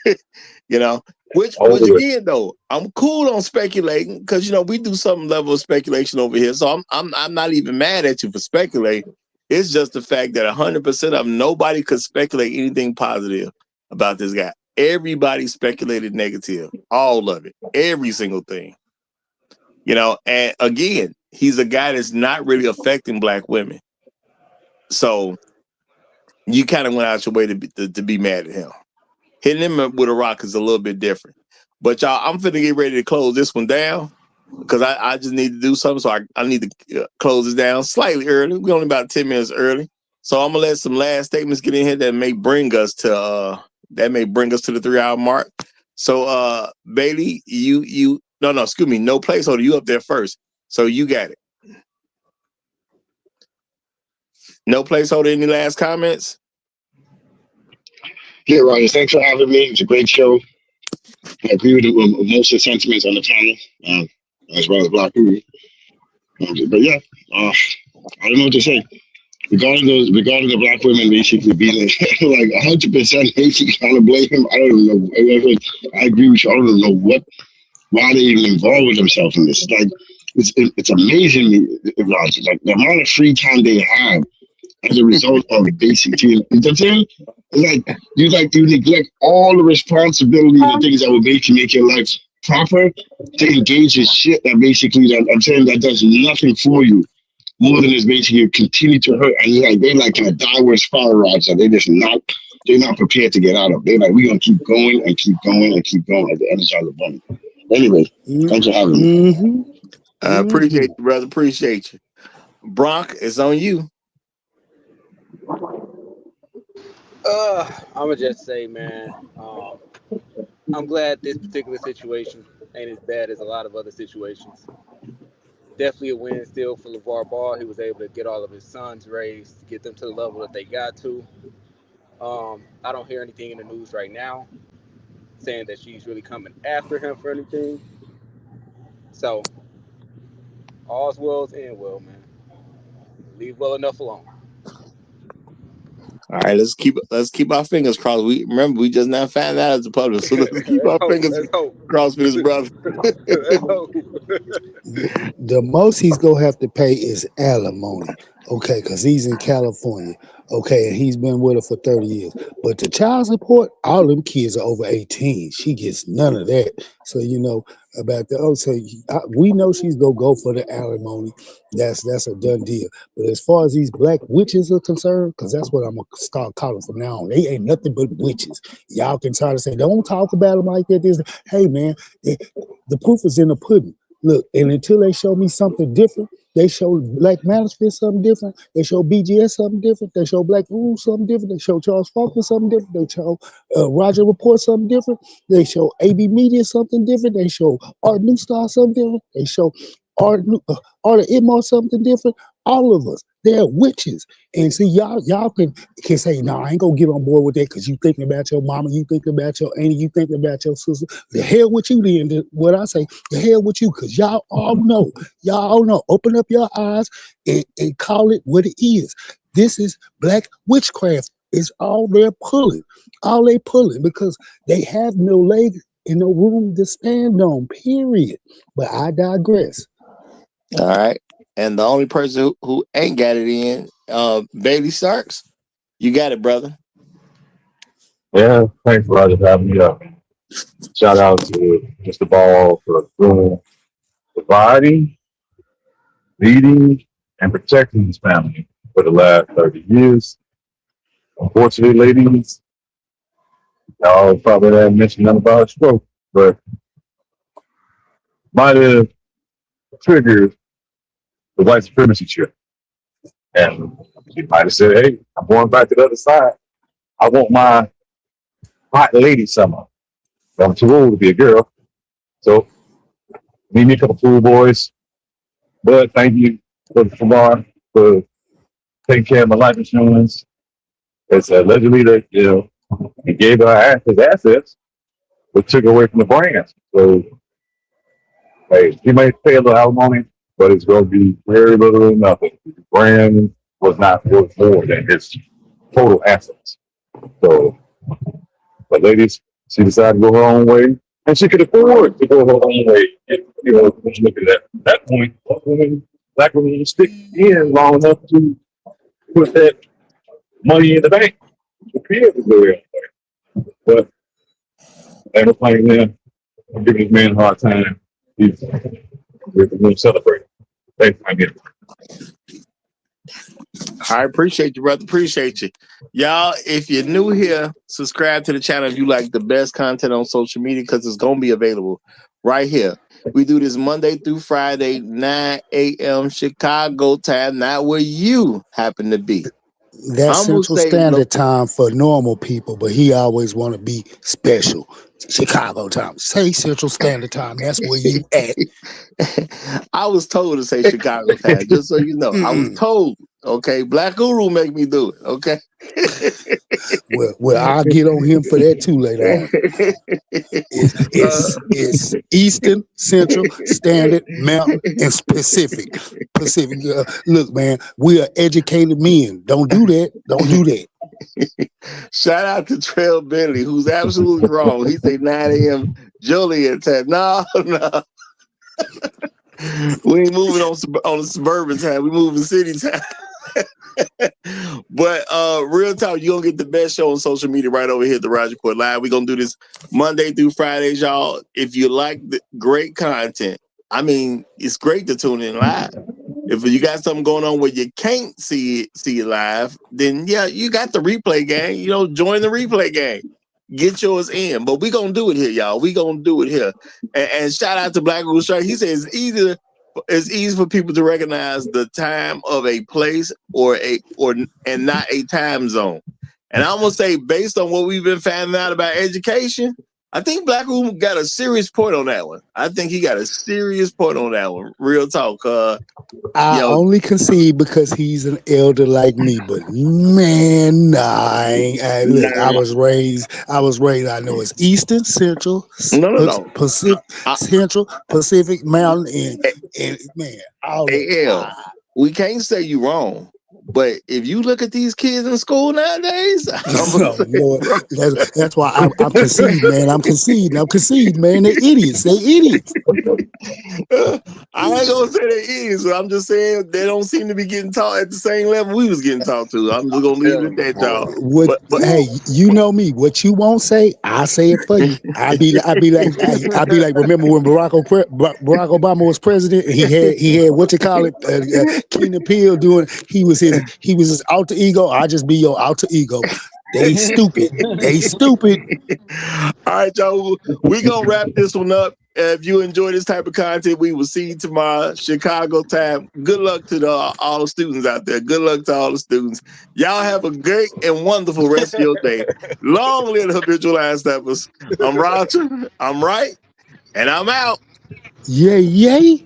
it. you know, which Over it. again though, I'm cool on speculating because we do some level of speculation over here. So I'm not even mad at you for speculating. It's just the fact that 100% of nobody could speculate anything positive about this guy. Everybody speculated negative, all of it, every single thing. And again, he's a guy that's not really affecting black women. So you kind of went out your way to be mad at him. Hitting him with a rock is a little bit different. But y'all, I'm finna get ready to close this one down because I just need to do something. So I need to close this down slightly early. We're only about 10 minutes early. So I'm gonna let some last statements get in here that may bring us to the 3-hour mark. So Bailey, you no, excuse me, no placeholder. You up there first. So you got it. No placeholder. Any last comments? Yeah, Ryan, thanks for having me. It's a great show. I agree with most of the sentiments on the panel, as well as Black Movie. But yeah, I don't know what to say. Regarding the black women basically being like 100% basically trying to blame him, I don't even know. I agree with you. I don't know why they even involved with themselves in this. It's amazing, Roger. Like the amount of free time they have as a result of basically, you know what I'm saying? You neglect all the responsibility and things that would make your life proper to engage in shit that basically that I'm saying that does nothing for you more than is basically continue to hurt. And they're like in a downward spiral, Roger. They're not prepared to get out of. They're like, we're gonna keep going and keep going and keep going at the end of the bunny. Anyway, thanks for having me. Mm-hmm. Appreciate you, brother. Appreciate you. Bronk, it's on you. I'm gonna just say, man, I'm glad this particular situation ain't as bad as a lot of other situations. Definitely a win still for LeVar Ball. He was able to get all of his sons raised, get them to the level that they got to. I don't hear anything in the news right now saying that she's really coming after him for anything. So all's well's end well, man. Leave well enough alone. All right, let's keep our fingers crossed. We just not found out as a public, so let's keep Let's our hope. fingers Let's hope. crossed for this brother. Let's hope. The most he's gonna have to pay is alimony, okay, because he's in California, okay, and he's been with her for 30 years. But the child support, all them kids are over 18. She gets none of that. So about the we know she's gonna go for the alimony. That's a done deal. But as far as these black witches are concerned, because that's what I'm gonna start calling from now on. They ain't nothing but witches. Y'all can try to say, don't talk about them like that. Hey man, the proof is in the pudding. Look, and until they show me something different, they show Black Manosphere something different, they show BGS something different, they show Black Rule something different, they show Charles Faulkner something different, they show Roger Report something different, they show AB Media something different, they show Art New Star something different, they show Art of Immo something different. All of us. They're witches. And see, y'all can say, no, I ain't gonna get on board with that because you thinking about your mama, you thinking about your auntie, you thinking about your sister. The hell with you then. What I say, the hell with you, because y'all all know. Y'all all know. Open up your eyes and call it what it is. This is black witchcraft. It's all they're pulling. All they pulling because they have no leg and no room to stand on, period. But I digress. All right. And the only person who ain't got it in, Bailey Starks, you got it, brother. Yeah, thanks, Roger, for having me up. Shout out to Mr. Ball for providing, leading, and protecting his family for the last 30 years. Unfortunately, ladies, y'all probably haven't mentioned nothing about a stroke, but might have triggered the white supremacy trip. And she might have said, hey, I'm going back to the other side. I want my hot lady summer. But I'm too old to be a girl. So, meet me a couple pool boys. But thank you for taking care of my life insurance. It's allegedly that, he gave her his assets, but took away from the brand. So, hey, he may pay a little alimony, but it's going to be very little or nothing. The brand was not worth more than his total assets. So, but ladies, she decided to go her own way, and she could afford to go her own way. And, when you look at that point, black women will stick in long enough to put that money in the bank to be able to go their own way. But they were playing them. I'm giving this man a hard time. We're going to celebrate. Thanks, my gift. I appreciate you, brother. Appreciate you. Y'all, if you're new here, subscribe to the channel if you like the best content on social media because it's going to be available right here. We do this Monday through Friday, 9 a.m. Chicago time, not where you happen to be. That's Central Standard Time for normal people, but he always want to be special. Chicago time. Say Central Standard Time. That's where you at. I was told to say Chicago time, just so you know. I was told. Okay, Black Guru make me do it. Okay. Well, I'll get on him for that too later on. It's Eastern, Central, Standard, Mountain, and Pacific. Look, man, we are educated men. Don't do that. Don't do that. Shout out to Trail Bentley, who's absolutely wrong. He said 9 a.m. Joliet time. No. We ain't moving on the suburban time. We moving city time. But real talk, you're gonna get the best show on social media right over here at the Roger Report Live. We're gonna do this Monday through Fridays, y'all. If you like the great content, I mean, it's great to tune in live. If you got something going on where you can't see it live, then yeah, you got the replay gang. Join the replay gang. Get yours in. But we gonna do it here, y'all. We gonna do it here. And shout out to Black Rule Strike. He says it's easy for people to recognize the time of a place and not a time zone. And I'm gonna say, based on what we've been finding out about education, I think Black Room got a serious point on that one. I think he got a serious point on that one. Real talk. I only concede because he's an elder like me, but man, I was raised. I know it's Eastern, Central, Pacific, Central, Pacific, Mountain, and man, all of we can't say you wrong. But if you look at these kids in school nowadays, Lord, that's why I'm conceding, man. I'm conceding, man. They're idiots. I ain't gonna say they're idiots, but I'm just saying they don't seem to be getting taught at the same level we was getting taught to. I'm just gonna leave it at that, y'all. But hey, you know me. What you won't say, I say it for you. I be like, remember when Barack Obama was president? And he had what you call it, Keenan Peele doing. He was his alter ego. I just be your alter ego. They stupid. All right, y'all. We gonna wrap this one up. If you enjoy this type of content, we will see you tomorrow, Chicago time. Good luck to all the students out there. Good luck to all the students. Y'all have a great and wonderful rest of your day. Long live the habitual line steppers. I'm Roger. I'm right, and I'm out. Yay.